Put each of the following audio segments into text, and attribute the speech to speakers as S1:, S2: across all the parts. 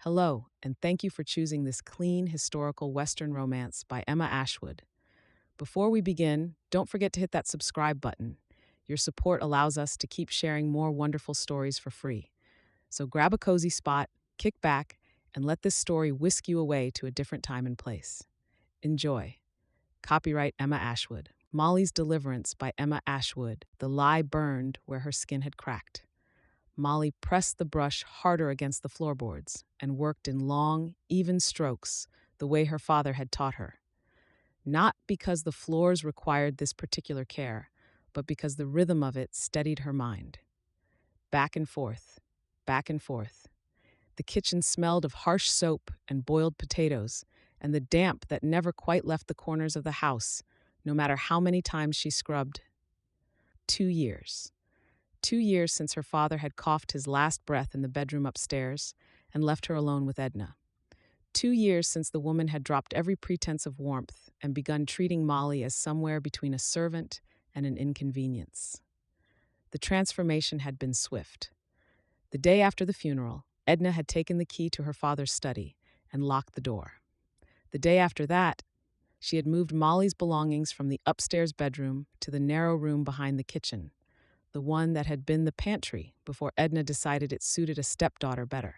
S1: Hello, and thank you for choosing this clean historical Western romance by Emma Ashwood. Before we begin, don't forget to hit that subscribe button. Your support allows us to keep sharing more wonderful stories for free. So grab a cozy spot, kick back, and let this story whisk you away to a different time and place. Enjoy. Copyright Emma Ashwood. Molly's Deliverance by Emma Ashwood. The lie burned where her skin had cracked. Molly pressed the brush harder against the floorboards and worked in long, even strokes, the way her father had taught her. Not because the floors required this particular care, but because the rhythm of it steadied her mind. Back and forth, back and forth. The kitchen smelled of harsh soap and boiled potatoes, and the damp that never quite left the corners of the house, no matter how many times she scrubbed. 2 years. 2 years since her father had coughed his last breath in the bedroom upstairs and left her alone with Edna. 2 years since the woman had dropped every pretense of warmth and begun treating Molly as somewhere between a servant and an inconvenience. The transformation had been swift. The day after the funeral, Edna had taken the key to her father's study and locked the door. The day after that, she had moved Molly's belongings from the upstairs bedroom to the narrow room behind the kitchen, the one that had been the pantry before Edna decided it suited a stepdaughter better.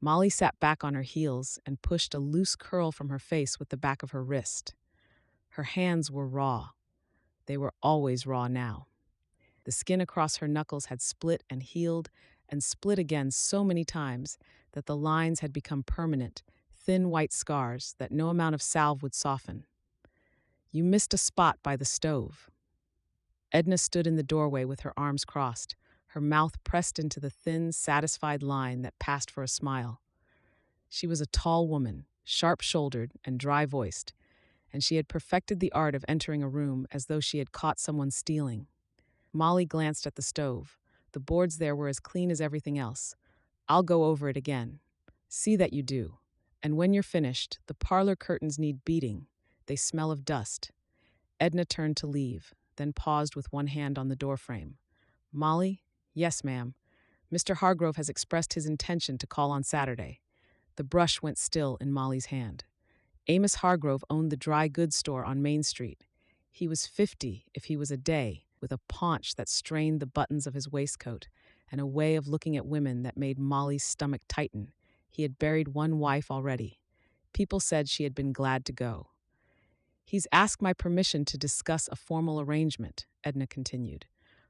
S1: Molly sat back on her heels and pushed a loose curl from her face with the back of her wrist. Her hands were raw. They were always raw now. The skin across her knuckles had split and healed and split again so many times that the lines had become permanent, thin white scars that no amount of salve would soften. You missed a spot by the stove. Edna stood in the doorway with her arms crossed, her mouth pressed into the thin, satisfied line that passed for a smile. She was a tall woman, sharp-shouldered and dry-voiced, and she had perfected the art of entering a room as though she had caught someone stealing. Molly glanced at the stove. The boards there were as clean as everything else. "I'll go over it again." "See that you do. And when you're finished, the parlor curtains need beating. They smell of dust." Edna turned to leave, then paused with one hand on the doorframe. "Molly?" "Yes, ma'am. Mr. Hargrove has expressed his intention to call on Saturday." The brush went still in Molly's hand. Amos Hargrove owned the dry goods store on Main Street. He was 50 if he was a day, with a paunch that strained the buttons of his waistcoat and a way of looking at women that made Molly's stomach tighten. He had buried one wife already. People said she had been glad to go. "He's asked my permission to discuss a formal arrangement," Edna continued.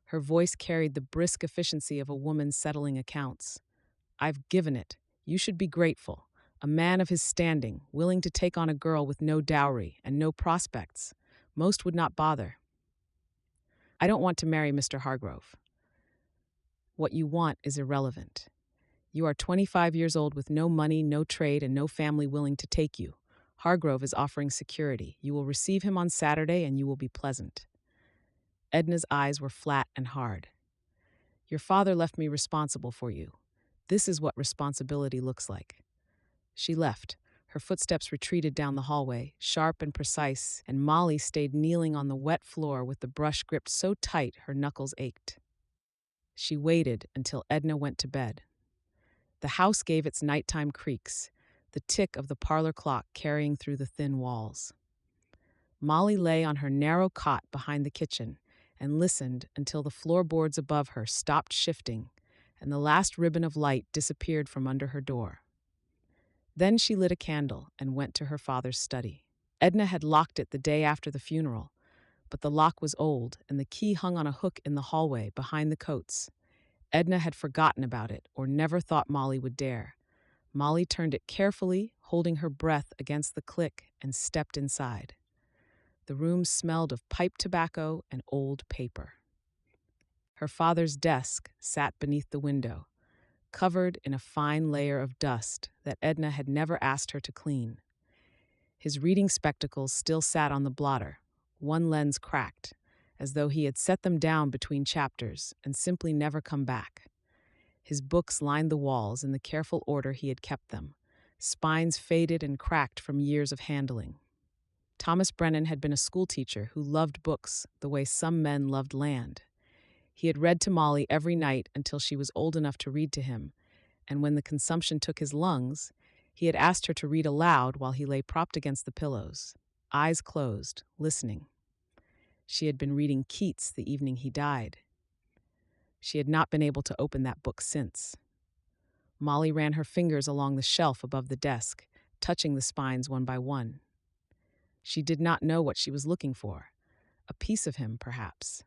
S1: Her voice carried the brisk efficiency of a woman settling accounts. "I've given it. You should be grateful. A man of his standing, willing to take on a girl with no dowry and no prospects. Most would not bother." "I don't want to marry Mr. Hargrove." "What you want is irrelevant. You are 25 years old with no money, no trade, and no family willing to take you. Hargrove is offering security. You will receive him on Saturday and you will be pleasant." Edna's eyes were flat and hard. "Your father left me responsible for you. This is what responsibility looks like." She left. Her footsteps retreated down the hallway, sharp and precise, and Molly stayed kneeling on the wet floor with the brush gripped so tight her knuckles ached. She waited until Edna went to bed. The house gave its nighttime creaks, the tick of the parlor clock carrying through the thin walls. Molly lay on her narrow cot behind the kitchen and listened until the floorboards above her stopped shifting and the last ribbon of light disappeared from under her door. Then she lit a candle and went to her father's study. Edna had locked it the day after the funeral, but the lock was old and the key hung on a hook in the hallway behind the coats. Edna had forgotten about it or never thought Molly would dare. Molly turned it carefully, holding her breath against the click, and stepped inside. The room smelled of pipe tobacco and old paper. Her father's desk sat beneath the window, covered in a fine layer of dust that Edna had never asked her to clean. His reading spectacles still sat on the blotter, one lens cracked, as though he had set them down between chapters and simply never come back. His books lined the walls in the careful order he had kept them, spines faded and cracked from years of handling. Thomas Brennan had been a schoolteacher who loved books the way some men loved land. He had read to Molly every night until she was old enough to read to him, and when the consumption took his lungs, he had asked her to read aloud while he lay propped against the pillows, eyes closed, listening. She had been reading Keats the evening he died. She had not been able to open that book since. Molly ran her fingers along the shelf above the desk, touching the spines one by one. She did not know what she was looking for. A piece of him, perhaps.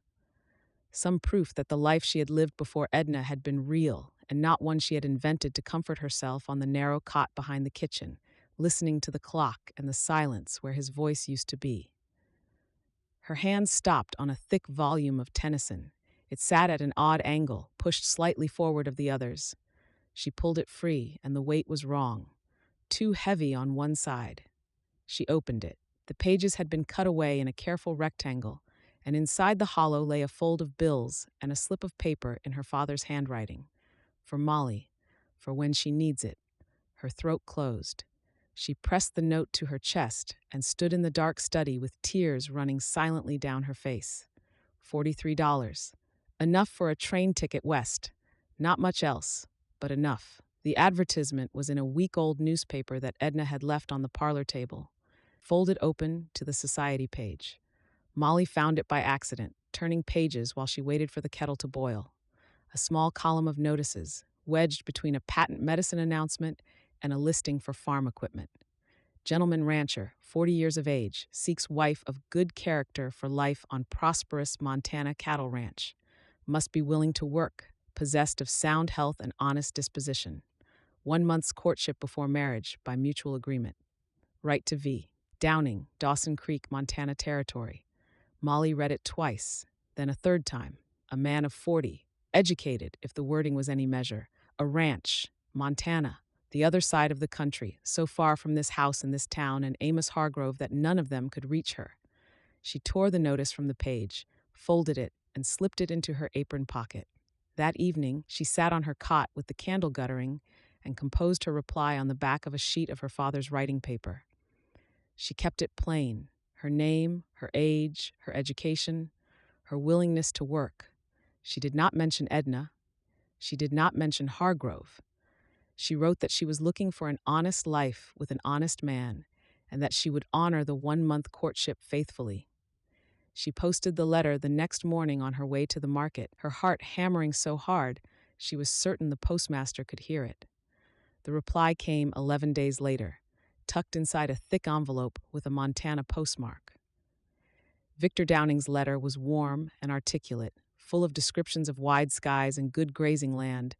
S1: Some proof that the life she had lived before Edna had been real and not one she had invented to comfort herself on the narrow cot behind the kitchen, listening to the clock and the silence where his voice used to be. Her hand stopped on a thick volume of Tennyson. It sat at an odd angle, pushed slightly forward of the others. She pulled it free, and the weight was wrong, too heavy on one side. She opened it. The pages had been cut away in a careful rectangle, and inside the hollow lay a fold of bills and a slip of paper in her father's handwriting. For Molly, for when she needs it. Her throat closed. She pressed the note to her chest and stood in the dark study with tears running silently down her face. $43. Enough for a train ticket west. Not much else, but enough. The advertisement was in a week-old newspaper that Edna had left on the parlor table, folded open to the society page. Molly found it by accident, turning pages while she waited for the kettle to boil. A small column of notices, wedged between a patent medicine announcement and a listing for farm equipment. Gentleman rancher, 40 years of age, seeks wife of good character for life on prosperous Montana cattle ranch. Must be willing to work, possessed of sound health and honest disposition. 1 month's courtship before marriage by mutual agreement. Right to V. Downing, Dawson Creek, Montana Territory. Molly read it twice, then a third time. A man of 40, educated, if the wording was any measure. A ranch, Montana, the other side of the country, so far from this house and this town and Amos Hargrove that none of them could reach her. She tore the notice from the page, folded it, and slipped it into her apron pocket. That evening, she sat on her cot with the candle guttering and composed her reply on the back of a sheet of her father's writing paper. She kept it plain, her name, her age, her education, her willingness to work. She did not mention Edna. She did not mention Hargrove. She wrote that she was looking for an honest life with an honest man, and that she would honor the 1-month courtship faithfully. She posted the letter the next morning on her way to the market, her heart hammering so hard she was certain the postmaster could hear it. The reply came 11 days later, tucked inside a thick envelope with a Montana postmark. Victor Downing's letter was warm and articulate, full of descriptions of wide skies and good grazing land,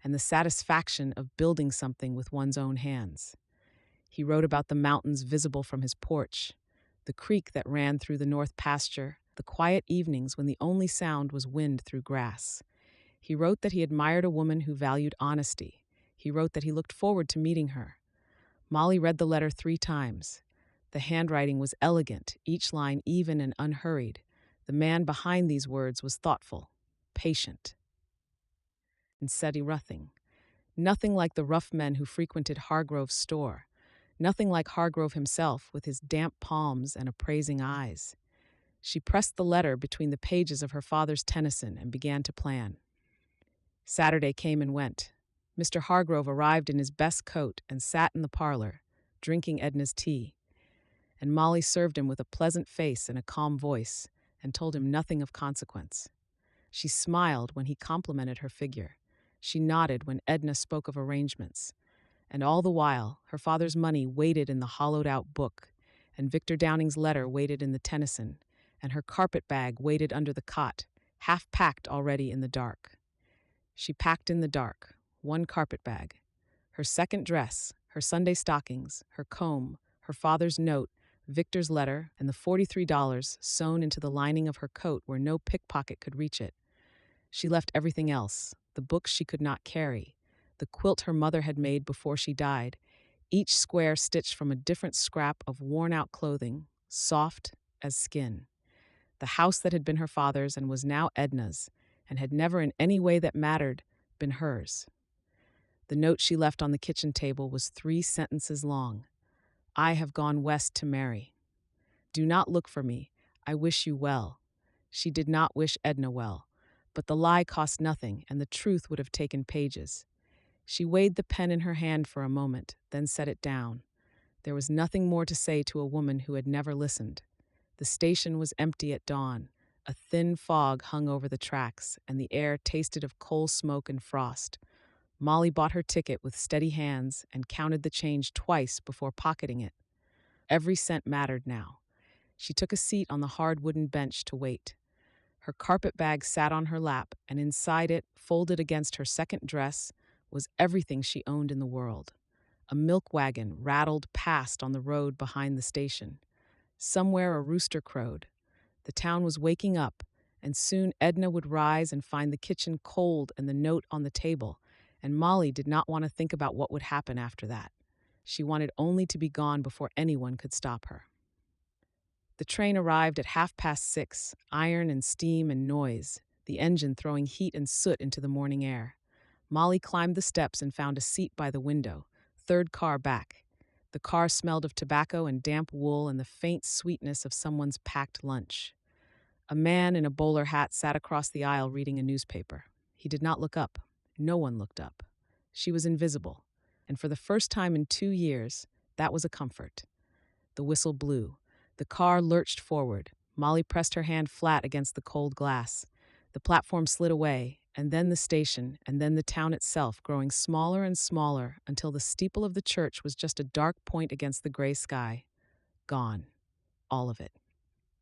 S1: and the satisfaction of building something with one's own hands. He wrote about the mountains visible from his porch, the creek that ran through the north pasture, the quiet evenings when the only sound was wind through grass. He wrote that he admired a woman who valued honesty. He wrote that he looked forward to meeting her. Molly read the letter 3 times. The handwriting was elegant, each line even and unhurried. The man behind these words was thoughtful, patient, and said nothing. Nothing like the rough men who frequented Hargrove's store. Nothing like Hargrove himself with his damp palms and appraising eyes. She pressed the letter between the pages of her father's Tennyson and began to plan. Saturday came and went. Mr. Hargrove arrived in his best coat and sat in the parlor, drinking Edna's tea. And Molly served him with a pleasant face and a calm voice, and told him nothing of consequence. She smiled when he complimented her figure. She nodded when Edna spoke of arrangements. And all the while, her father's money waited in the hollowed-out book, and Victor Downing's letter waited in the Tennyson, and her carpet bag waited under the cot, half packed already in the dark. She packed in the dark, 1 carpet bag, her second dress, her Sunday stockings, her comb, her father's note, Victor's letter, and the $43 sewn into the lining of her coat where no pickpocket could reach it. She left everything else, the books she could not carry, the quilt her mother had made before she died, each square stitched from a different scrap of worn-out clothing, soft as skin. The house that had been her father's and was now Edna's, and had never in any way that mattered been hers. The note she left on the kitchen table was 3 sentences long. I have gone west to marry. Do not look for me. I wish you well. She did not wish Edna well, but the lie cost nothing, and the truth would have taken pages. She weighed the pen in her hand for a moment, then set it down. There was nothing more to say to a woman who had never listened. The station was empty at dawn. A thin fog hung over the tracks, and the air tasted of coal smoke and frost. Molly bought her ticket with steady hands and counted the change twice before pocketing it. Every cent mattered now. She took a seat on the hard wooden bench to wait. Her carpet bag sat on her lap, and inside it, folded against her second dress, was everything she owned in the world. A milk wagon rattled past on the road behind the station. Somewhere a rooster crowed. The town was waking up, and soon Edna would rise and find the kitchen cold and the note on the table, and Molly did not want to think about what would happen after that. She wanted only to be gone before anyone could stop her. The train arrived at 6:30, iron and steam and noise, the engine throwing heat and soot into the morning air. Molly climbed the steps and found a seat by the window, third car back. The car smelled of tobacco and damp wool and the faint sweetness of someone's packed lunch. A man in a bowler hat sat across the aisle reading a newspaper. He did not look up. No one looked up. She was invisible, and for the first time in 2 years, that was a comfort. The whistle blew. The car lurched forward. Molly pressed her hand flat against the cold glass. The platform slid away, and then the station, and then the town itself, growing smaller and smaller until the steeple of the church was just a dark point against the gray sky. Gone. All of it.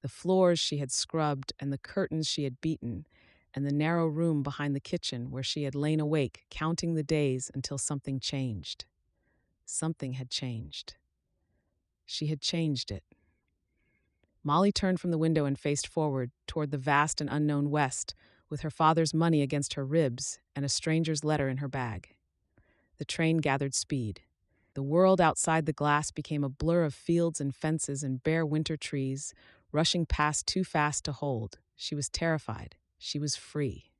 S1: The floors she had scrubbed, and the curtains she had beaten, and the narrow room behind the kitchen where she had lain awake, counting the days until something changed. Something had changed. She had changed it. Molly turned from the window and faced forward, toward the vast and unknown West, with her father's money against her ribs and a stranger's letter in her bag. The train gathered speed. The world outside the glass became a blur of fields and fences and bare winter trees, rushing past too fast to hold. She was terrified. She was free.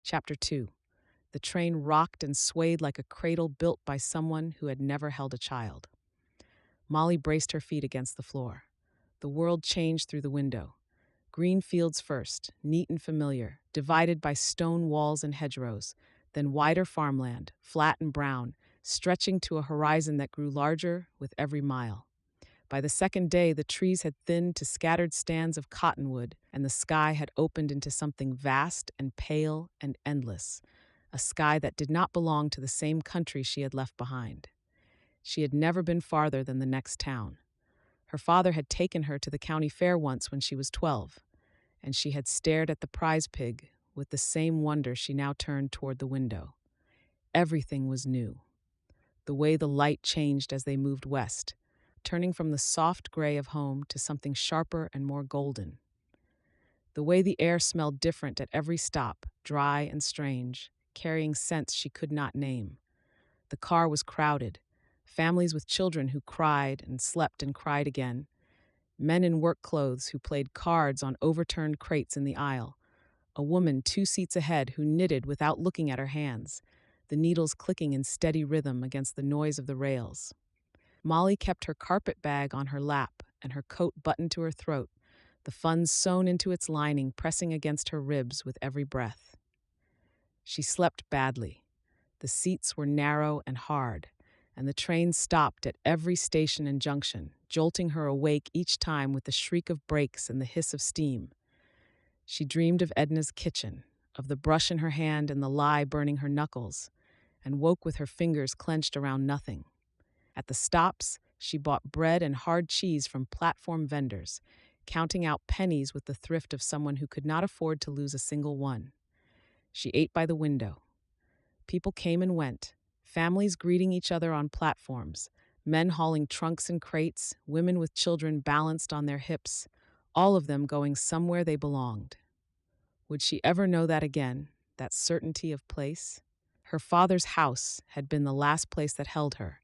S1: Chapter 2. The train rocked and swayed like a cradle built by someone who had never held a child. Molly braced her feet against the floor. The world changed through the window. Green fields first, neat and familiar, divided by stone walls and hedgerows, then wider farmland, flat and brown, stretching to a horizon that grew larger with every mile. By the second day, the trees had thinned to scattered stands of cottonwood, and the sky had opened into something vast and pale and endless, a sky that did not belong to the same country she had left behind. She had never been farther than the next town. Her father had taken her to the county fair once when she was 12, and she had stared at the prize pig with the same wonder she now turned toward the window. Everything was new. The way the light changed as they moved west, turning from the soft gray of home to something sharper and more golden. The way the air smelled different at every stop, dry and strange, carrying scents she could not name. The car was crowded. Families with children who cried and slept and cried again. Men in work clothes who played cards on overturned crates in the aisle. A woman 2 seats ahead who knitted without looking at her hands, the needles clicking in steady rhythm against the noise of the rails. Molly kept her carpet bag on her lap and her coat buttoned to her throat, the funds sewn into its lining pressing against her ribs with every breath. She slept badly. The seats were narrow and hard, and the train stopped at every station and junction, jolting her awake each time with the shriek of brakes and the hiss of steam. She dreamed of Edna's kitchen, of the brush in her hand and the lye burning her knuckles, and woke with her fingers clenched around nothing. At the stops, she bought bread and hard cheese from platform vendors, counting out pennies with the thrift of someone who could not afford to lose a single one. She ate by the window. People came and went, families greeting each other on platforms, men hauling trunks and crates, women with children balanced on their hips, all of them going somewhere they belonged. Would she ever know that again, that certainty of place? Her father's house had been the last place that held her,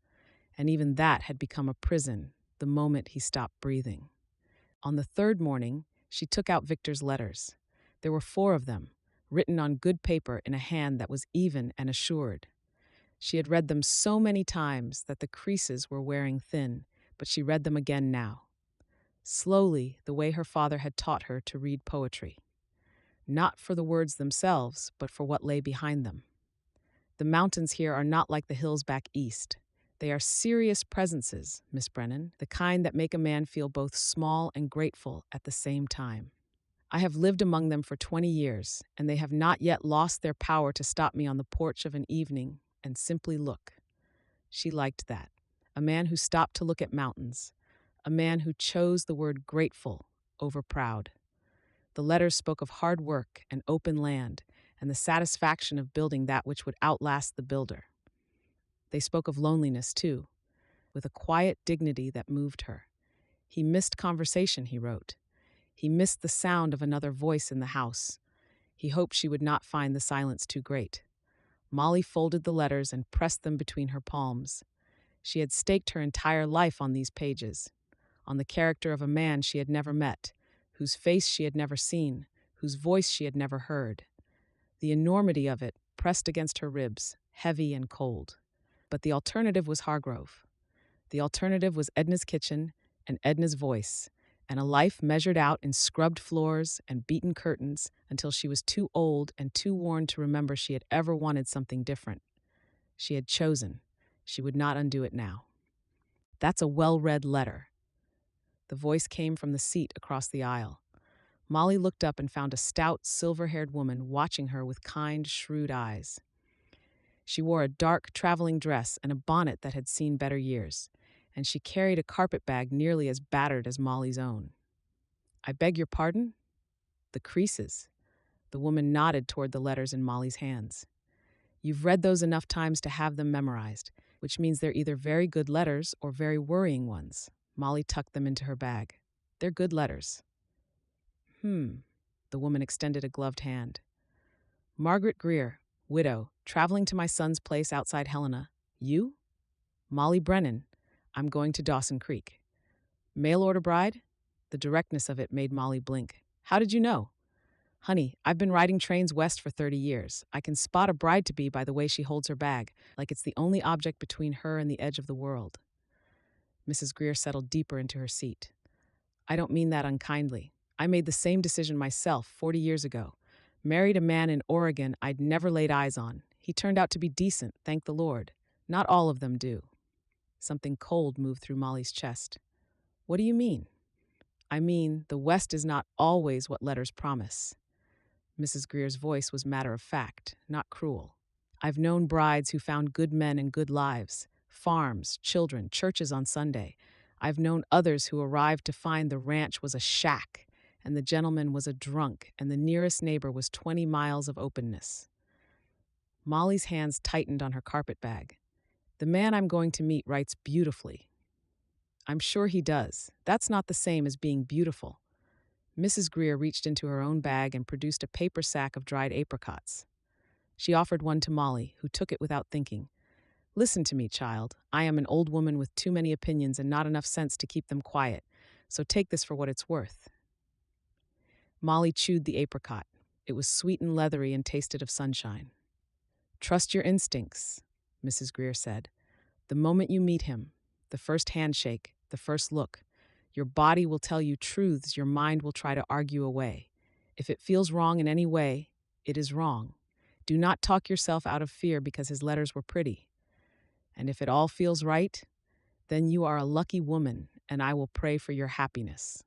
S1: and even that had become a prison the moment he stopped breathing. On the third morning, she took out Victor's letters. There were 4 of them, written on good paper in a hand that was even and assured. She had read them so many times that the creases were wearing thin, but she read them again now. Slowly, the way her father had taught her to read poetry. Not for the words themselves, but for what lay behind them. The mountains here are not like the hills back east. They are serious presences, Miss Brennan, the kind that make a man feel both small and grateful at the same time. I have lived among them for 20 years, and they have not yet lost their power to stop me on the porch of an evening and simply look. She liked that. A man who stopped to look at mountains. A man who chose the word grateful over proud. The letters spoke of hard work and open land and the satisfaction of building that which would outlast the builder. They spoke of loneliness, too, with a quiet dignity that moved her. He missed conversation, he wrote. He missed the sound of another voice in the house. He hoped she would not find the silence too great. Molly folded the letters and pressed them between her palms. She had staked her entire life on these pages, on the character of a man she had never met, whose face she had never seen, whose voice she had never heard. The enormity of it pressed against her ribs, heavy and cold. But the alternative was Hargrove. The alternative was Edna's kitchen and Edna's voice, and a life measured out in scrubbed floors and beaten curtains until she was too old and too worn to remember she had ever wanted something different. She had chosen. She would not undo it now. That's a well-read letter. The voice came from the seat across the aisle. Molly looked up and found a stout, silver-haired woman watching her with kind, shrewd eyes. She wore a dark traveling dress and a bonnet that had seen better years, and she carried a carpet bag nearly as battered as Molly's own. "I beg your pardon?" "The creases." The woman nodded toward the letters in Molly's hands. "You've read those enough times to have them memorized, which means they're either very good letters or very worrying ones." Molly tucked them into her bag. "They're good letters." The woman extended a gloved hand. "Margaret Greer, widow, traveling to my son's place outside Helena. You?" "Molly Brennan. I'm going to Dawson Creek." "Mail order bride?" The directness of it made Molly blink. "How did you know?" "Honey, I've been riding trains west for 30 years. I can spot a bride-to-be by the way she holds her bag, like it's the only object between her and the edge of the world." Mrs. Greer settled deeper into her seat. "I don't mean that unkindly. I made the same decision myself 40 years ago. Married a man in Oregon I'd never laid eyes on. He turned out to be decent, thank the Lord. Not all of them do." Something cold moved through Molly's chest. "What do you mean?" "I mean, the West is not always what letters promise." Mrs. Greer's voice was matter of fact, not cruel. "I've known brides who found good men and good lives, farms, children, churches on Sunday. I've known others who arrived to find the ranch was a shack, and the gentleman was a drunk, and the nearest neighbor was 20 miles of openness." Molly's hands tightened on her carpet bag. "The man I'm going to meet writes beautifully." "I'm sure he does. That's not the same as being beautiful." Mrs. Greer reached into her own bag and produced a paper sack of dried apricots. She offered one to Molly, who took it without thinking. "Listen to me, child. I am an old woman with too many opinions and not enough sense to keep them quiet, so take this for what it's worth." Molly chewed the apricot. It was sweet and leathery and tasted of sunshine. "Trust your instincts," Mrs. Greer said. "The moment you meet him, the first handshake, the first look, your body will tell you truths your mind will try to argue away. If it feels wrong in any way, it is wrong. Do not talk yourself out of fear because his letters were pretty. And if it all feels right, then you are a lucky woman, and I will pray for your happiness."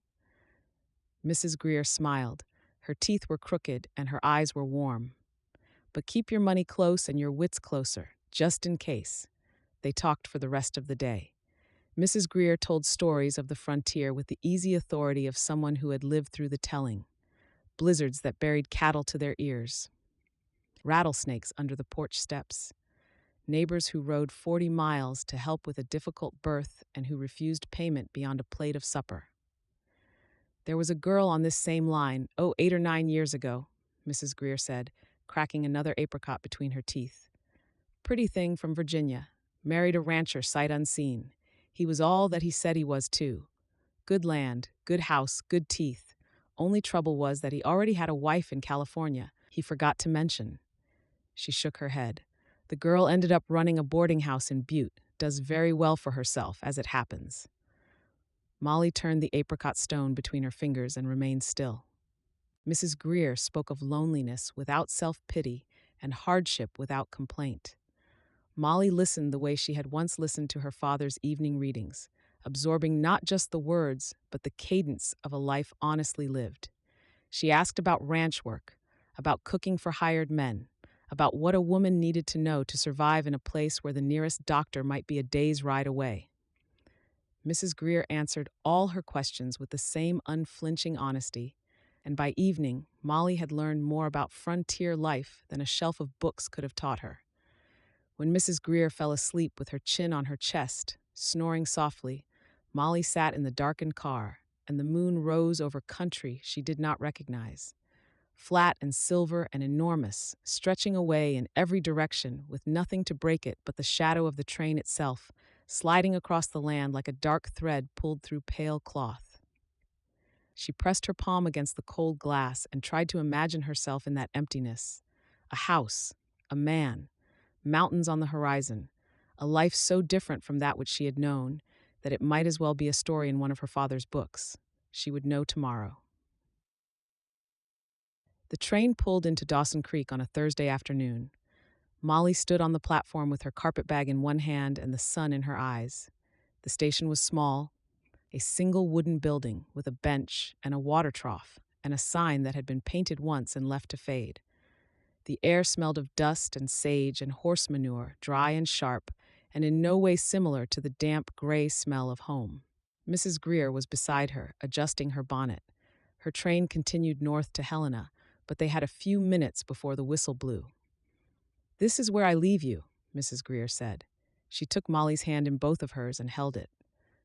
S1: Mrs. Greer smiled. Her teeth were crooked and her eyes were warm. "But keep your money close and your wits closer, just in case." They talked for the rest of the day. Mrs. Greer told stories of the frontier with the easy authority of someone who had lived through the telling. Blizzards that buried cattle to their ears. Rattlesnakes under the porch steps. Neighbors who rode 40 miles to help with a difficult birth and who refused payment beyond a plate of supper. "There was a girl on this same line, 8 or 9 years ago," Mrs. Greer said, cracking another apricot between her teeth. "Pretty thing from Virginia. Married a rancher sight unseen. He was all that he said he was, too. Good land, good house, good teeth. Only trouble was that he already had a wife in California, he forgot to mention." She shook her head. "The girl ended up running a boarding house in Butte, does very well for herself, as it happens." Molly turned the apricot stone between her fingers and remained still. Mrs. Greer spoke of loneliness without self-pity and hardship without complaint. Molly listened the way she had once listened to her father's evening readings, absorbing not just the words, but the cadence of a life honestly lived. She asked about ranch work, about cooking for hired men, about what a woman needed to know to survive in a place where the nearest doctor might be a day's ride away. Mrs. Greer answered all her questions with the same unflinching honesty, and by evening, Molly had learned more about frontier life than a shelf of books could have taught her. When Mrs. Greer fell asleep with her chin on her chest, snoring softly, Molly sat in the darkened car, and the moon rose over country she did not recognize. Flat and silver and enormous, stretching away in every direction with nothing to break it but the shadow of the train itself, sliding across the land like a dark thread pulled through pale cloth. She pressed her palm against the cold glass and tried to imagine herself in that emptiness. A house, a man, mountains on the horizon, a life so different from that which she had known that it might as well be a story in one of her father's books. She would know tomorrow. The train pulled into Dawson Creek on a Thursday afternoon. Molly stood on the platform with her carpetbag in one hand and the sun in her eyes. The station was small, a single wooden building with a bench and a water trough and a sign that had been painted once and left to fade. The air smelled of dust and sage and horse manure, dry and sharp, and in no way similar to the damp, gray smell of home. Mrs. Greer was beside her, adjusting her bonnet. Her train continued north to Helena, but they had a few minutes before the whistle blew. "This is where I leave you," Mrs. Greer said. She took Molly's hand in both of hers and held it.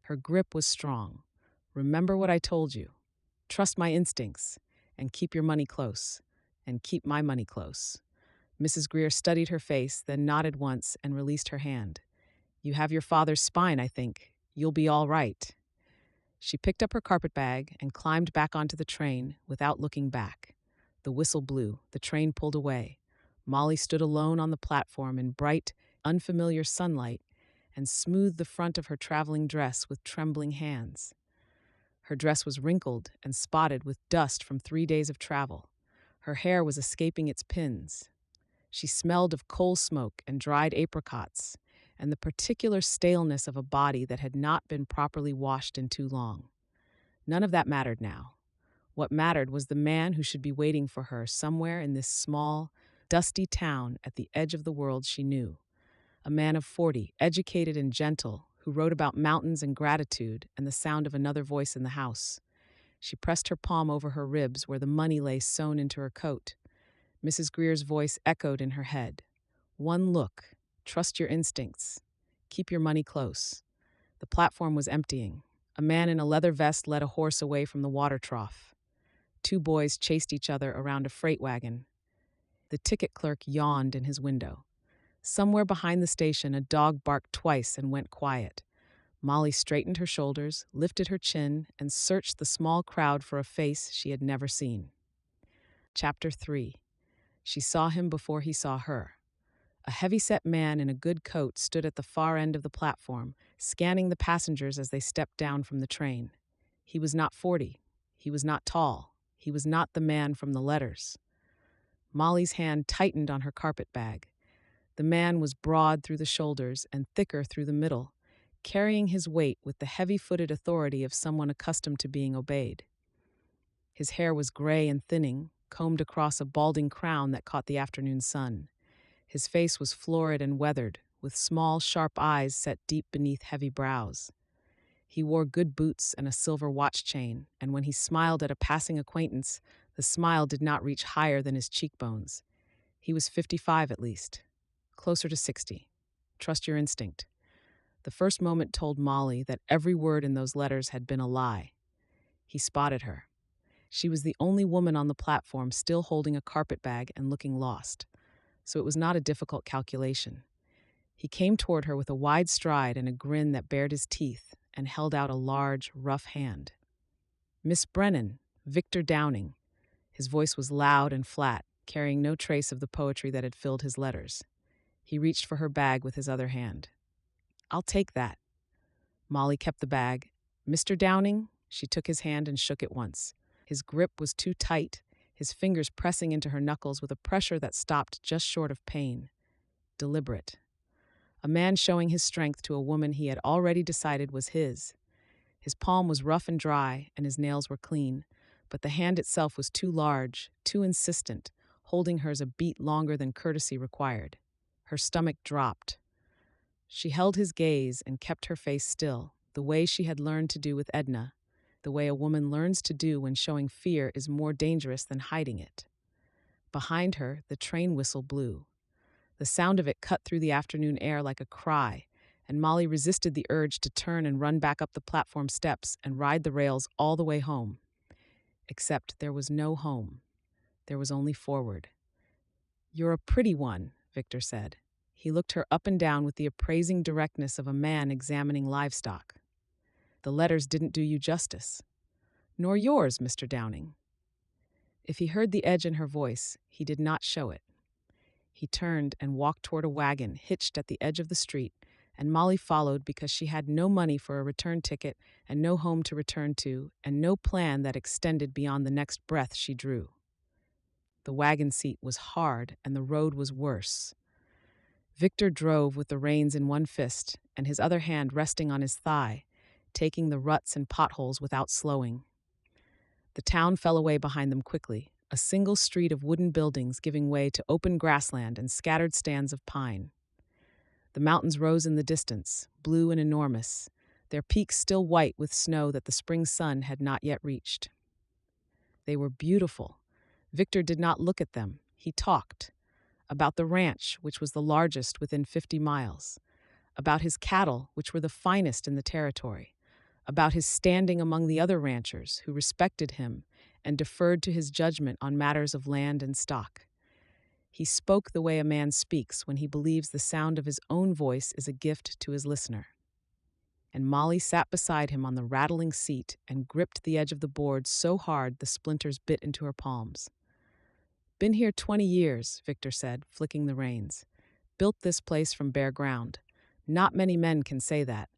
S1: Her grip was strong. "Remember what I told you. Trust my instincts, and keep your money close, and keep my money close." Mrs. Greer studied her face, then nodded once and released her hand. "You have your father's spine, I think. You'll be all right." She picked up her carpetbag and climbed back onto the train without looking back. The whistle blew. The train pulled away. Molly stood alone on the platform in bright, unfamiliar sunlight and smoothed the front of her traveling dress with trembling hands. Her dress was wrinkled and spotted with dust from 3 days of travel. Her hair was escaping its pins. She smelled of coal smoke and dried apricots, and the particular staleness of a body that had not been properly washed in too long. None of that mattered now. What mattered was the man who should be waiting for her somewhere in this small, dusty town at the edge of the world she knew. A man of 40, educated and gentle, who wrote about mountains and gratitude and the sound of another voice in the house. She pressed her palm over her ribs where the money lay sewn into her coat. Mrs. Greer's voice echoed in her head. "One look. Trust your instincts. Keep your money close." The platform was emptying. A man in a leather vest led a horse away from the water trough. 2 boys chased each other around a freight wagon. The ticket clerk yawned in his window. Somewhere behind the station, a dog barked twice and went quiet. Molly straightened her shoulders, lifted her chin, and searched the small crowd for a face she had never seen. Chapter 3. She saw him before he saw her. A heavy-set man in a good coat stood at the far end of the platform, scanning the passengers as they stepped down from the train. He was not 40. He was not tall. He was not the man from the letters. Molly's hand tightened on her carpetbag. The man was broad through the shoulders and thicker through the middle, carrying his weight with the heavy-footed authority of someone accustomed to being obeyed. His hair was gray and thinning, combed across a balding crown that caught the afternoon sun. His face was florid and weathered, with small, sharp eyes set deep beneath heavy brows. He wore good boots and a silver watch chain, and when he smiled at a passing acquaintance, the smile did not reach higher than his cheekbones. He was 55 at least, closer to 60. Trust your instinct. The first moment told Molly that every word in those letters had been a lie. He spotted her. She was the only woman on the platform still holding a carpetbag and looking lost, so it was not a difficult calculation. He came toward her with a wide stride and a grin that bared his teeth and held out a large, rough hand. "Miss Brennan, Victor Downing." His voice was loud and flat, carrying no trace of the poetry that had filled his letters. He reached for her bag with his other hand. "I'll take that." Molly kept the bag. "Mr. Downing?" She took his hand and shook it once. His grip was too tight, his fingers pressing into her knuckles with a pressure that stopped just short of pain. Deliberate. A man showing his strength to a woman he had already decided was his. His palm was rough and dry, and his nails were clean, but the hand itself was too large, too insistent, holding hers a beat longer than courtesy required. Her stomach dropped. She held his gaze and kept her face still, the way she had learned to do with Edna, the way a woman learns to do when showing fear is more dangerous than hiding it. Behind her, the train whistle blew. The sound of it cut through the afternoon air like a cry, and Molly resisted the urge to turn and run back up the platform steps and ride the rails all the way home. Except there was no home. There was only forward. "You're a pretty one," Victor said. He looked her up and down with the appraising directness of a man examining livestock. "The letters didn't do you justice. Nor yours, Mr. Downing." If he heard the edge in her voice, he did not show it. He turned and walked toward a wagon hitched at the edge of the street, and Molly followed because she had no money for a return ticket and no home to return to and no plan that extended beyond the next breath she drew. The wagon seat was hard and the road was worse. Victor drove with the reins in one fist and his other hand resting on his thigh, taking the ruts and potholes without slowing. The town fell away behind them quickly, a single street of wooden buildings giving way to open grassland and scattered stands of pine. The mountains rose in the distance, blue and enormous, their peaks still white with snow that the spring sun had not yet reached. They were beautiful. Victor did not look at them. He talked. About the ranch, which was the largest within 50 miles. About his cattle, which were the finest in the territory. About his standing among the other ranchers who respected him and deferred to his judgment on matters of land and stock. He spoke the way a man speaks when he believes the sound of his own voice is a gift to his listener. And Molly sat beside him on the rattling seat and gripped the edge of the board so hard the splinters bit into her palms. "Been here 20 years, Victor said, flicking the reins. "Built this place from bare ground. Not many men can say that.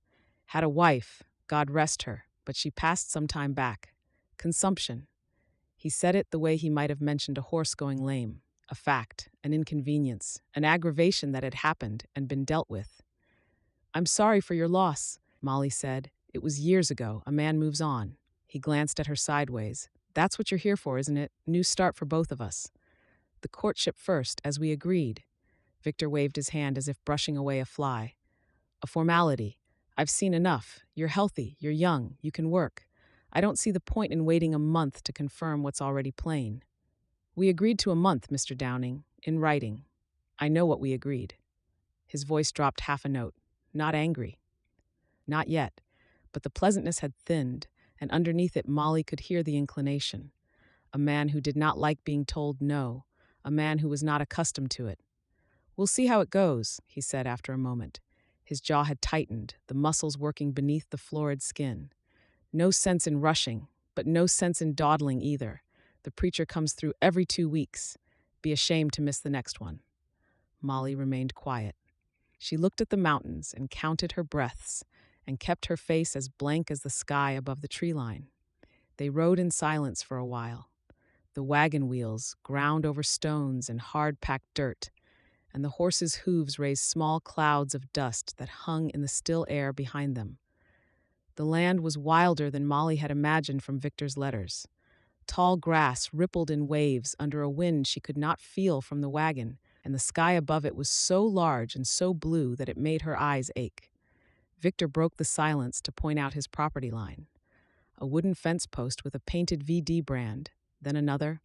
S1: Had a wife, God rest her, but she passed some time back. Consumption." He said it the way he might have mentioned a horse going lame, a fact, an inconvenience, an aggravation that had happened and been dealt with. "I'm sorry for your loss," Molly said. "It was years ago. A man moves on." He glanced at her sideways. "That's what you're here for, isn't it? New start for both of us." "The courtship first, as we agreed." Victor waved his hand as if brushing away a fly. "A formality. I've seen enough. You're healthy, you're young, you can work. I don't see the point in waiting a month to confirm what's already plain." "We agreed to a month, Mr. Downing, in writing. I know what we agreed." His voice dropped half a note. Not angry. Not yet, but the pleasantness had thinned, and underneath it Molly could hear the inclination. A man who did not like being told no, a man who was not accustomed to it. "We'll see how it goes," he said after a moment. His jaw had tightened, the muscles working beneath the florid skin. "No sense in rushing, but no sense in dawdling either. The preacher comes through every 2 weeks. Be ashamed to miss the next one." Molly remained quiet. She looked at the mountains and counted her breaths and kept her face as blank as the sky above the tree line. They rode in silence for a while. The wagon wheels ground over stones and hard-packed dirt, and the horses' hooves raised small clouds of dust that hung in the still air behind them. The land was wilder than Molly had imagined from Victor's letters. Tall grass rippled in waves under a wind she could not feel from the wagon, and the sky above it was so large and so blue that it made her eyes ache. Victor broke the silence to point out his property line. A wooden fence post with a painted VD brand, then another,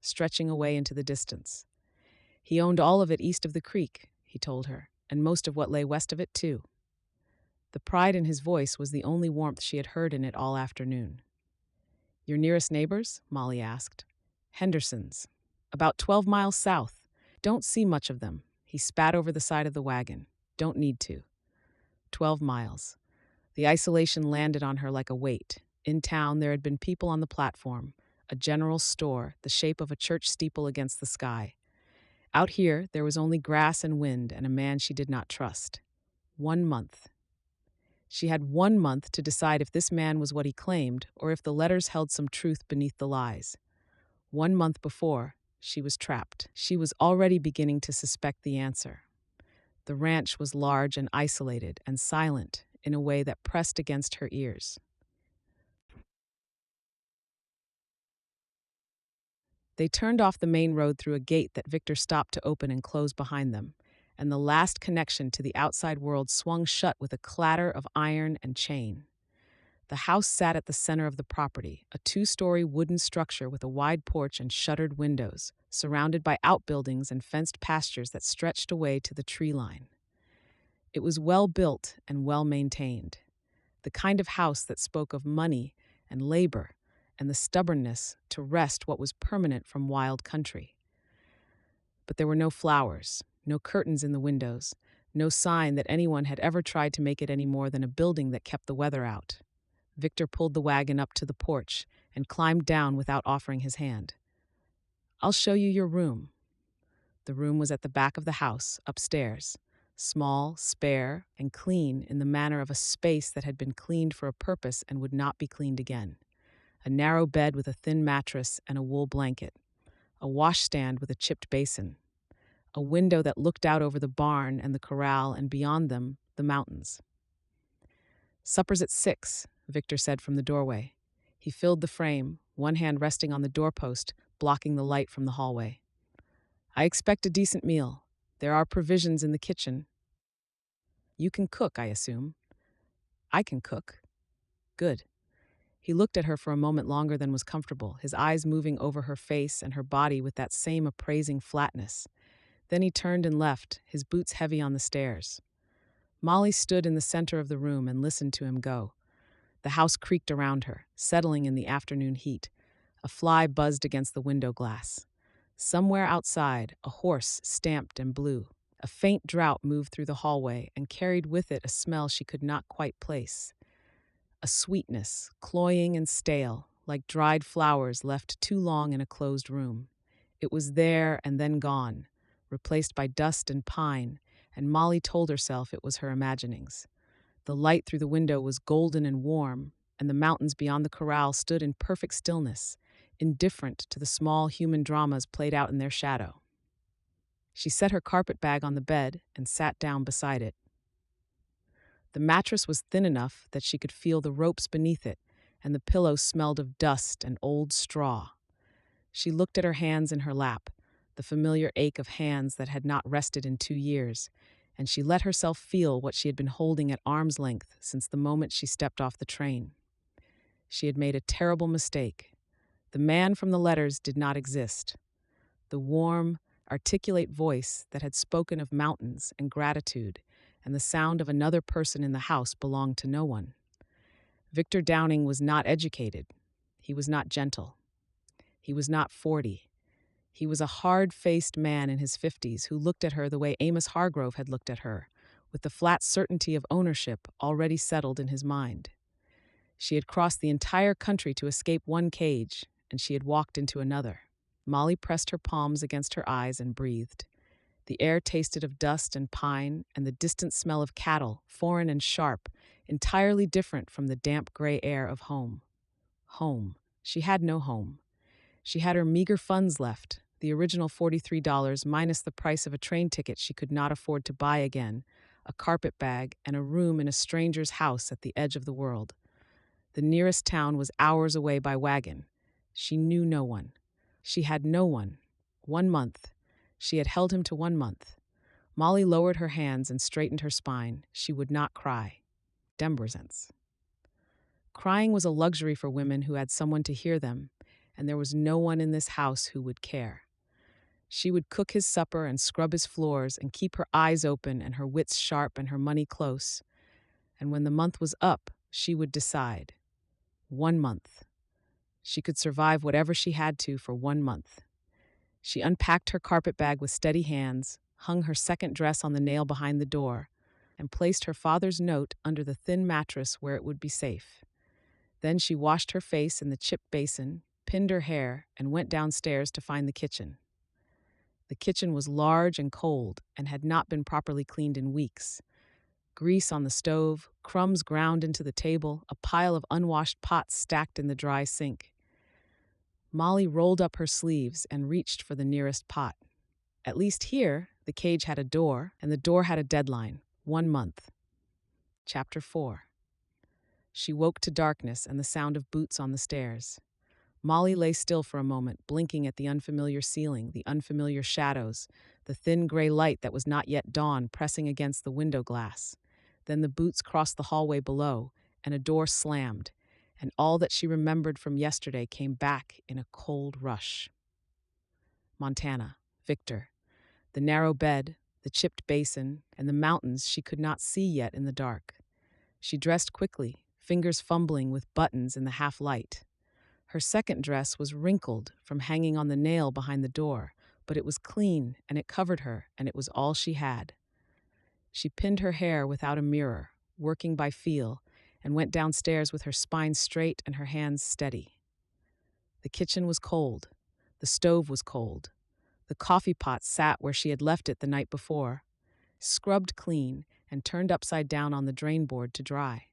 S1: stretching away into the distance. He owned all of it east of the creek, he told her, and most of what lay west of it, too. The pride in his voice was the only warmth she had heard in it all afternoon. "Your nearest neighbors?" Molly asked. "Henderson's. About 12 miles south. Don't see much of them." He spat over the side of the wagon. "Don't need to." 12 miles. The isolation landed on her like a weight. In town, there had been people on the platform, a general store, the shape of a church steeple against the sky. Out here, there was only grass and wind and a man she did not trust. 1 month. She had 1 month to decide if this man was what he claimed or if the letters held some truth beneath the lies. 1 month before, she was trapped. She was already beginning to suspect the answer. The ranch was large and isolated and silent in a way that pressed against her ears. They turned off the main road through a gate that Victor stopped to open and close behind them, and the last connection to the outside world swung shut with a clatter of iron and chain. The house sat at the center of the property, a two-story wooden structure with a wide porch and shuttered windows, surrounded by outbuildings and fenced pastures that stretched away to the tree line. It was well built and well maintained, the kind of house that spoke of money and labor and the stubbornness to wrest what was permanent from wild country. But there were no flowers, no curtains in the windows, no sign that anyone had ever tried to make it any more than a building that kept the weather out. Victor pulled the wagon up to the porch and climbed down without offering his hand. "I'll show you your room." The room was at the back of the house, upstairs, small, spare, and clean in the manner of a space that had been cleaned for a purpose and would not be cleaned again. A narrow bed with a thin mattress and a wool blanket, a washstand with a chipped basin, a window that looked out over the barn and the corral and beyond them, the mountains. "Supper's at 6, Victor said from the doorway. He filled the frame, one hand resting on the doorpost, blocking the light from the hallway. "I expect a decent meal. There are provisions in the kitchen." "You can cook, I assume." "I can cook." "Good." He looked at her for a moment longer than was comfortable, his eyes moving over her face and her body with that same appraising flatness. Then he turned and left, his boots heavy on the stairs. Molly stood in the center of the room and listened to him go. The house creaked around her, settling in the afternoon heat. A fly buzzed against the window glass. Somewhere outside, a horse stamped and blew. A faint draught moved through the hallway and carried with it a smell she could not quite place. A sweetness, cloying and stale, like dried flowers left too long in a closed room. It was there and then gone, replaced by dust and pine, and Molly told herself it was her imaginings. The light through the window was golden and warm, and the mountains beyond the corral stood in perfect stillness, indifferent to the small human dramas played out in their shadow. She set her carpet bag on the bed and sat down beside it. The mattress was thin enough that she could feel the ropes beneath it, and the pillow smelled of dust and old straw. She looked at her hands in her lap, the familiar ache of hands that had not rested in 2 years, and she let herself feel what she had been holding at arm's length since the moment she stepped off the train. She had made a terrible mistake. The man from the letters did not exist. The warm, articulate voice that had spoken of mountains and gratitude and the sound of another person in the house belonged to no one. Victor Downing was not educated. He was not gentle. He was not 40. He was a hard-faced man in his 50s who looked at her the way Amos Hargrove had looked at her, with the flat certainty of ownership already settled in his mind. She had crossed the entire country to escape one cage, and she had walked into another. Molly pressed her palms against her eyes and breathed. The air tasted of dust and pine and the distant smell of cattle, foreign and sharp, entirely different from the damp gray air of home. Home. She had no home. She had her meager funds left, the original $43 minus the price of a train ticket she could not afford to buy again, a carpet bag, and a room in a stranger's house at the edge of the world. The nearest town was hours away by wagon. She knew no one. She had no one. 1 month. She had held him to 1 month. Molly lowered her hands and straightened her spine. She would not cry. Deliverance. Crying was a luxury for women who had someone to hear them, and there was no one in this house who would care. She would cook his supper and scrub his floors and keep her eyes open and her wits sharp and her money close. And when the month was up, she would decide. 1 month. She could survive whatever she had to for 1 month. She unpacked her carpet bag with steady hands, hung her second dress on the nail behind the door, and placed her father's note under the thin mattress where it would be safe. Then she washed her face in the chip basin, pinned her hair, and went downstairs to find the kitchen. The kitchen was large and cold and had not been properly cleaned in weeks. Grease on the stove, crumbs ground into the table, a pile of unwashed pots stacked in the dry sink. Molly rolled up her sleeves and reached for the nearest pot. At least here, the cage had a door, and the door had a deadline, 1 month. Chapter 4. She woke to darkness and the sound of boots on the stairs. Molly lay still for a moment, blinking at the unfamiliar ceiling, the unfamiliar shadows, the thin gray light that was not yet dawn pressing against the window glass. Then the boots crossed the hallway below, and a door slammed, and all that she remembered from yesterday came back in a cold rush. Montana, Victor. The narrow bed, the chipped basin, and the mountains she could not see yet in the dark. She dressed quickly, fingers fumbling with buttons in the half-light. Her second dress was wrinkled from hanging on the nail behind the door, but it was clean, and it covered her, and it was all she had. She pinned her hair without a mirror, working by feel, and went downstairs with her spine straight and her hands steady. The kitchen was cold. The stove was cold. The coffee pot sat where she had left it the night before, scrubbed clean and turned upside down on the drain board to dry.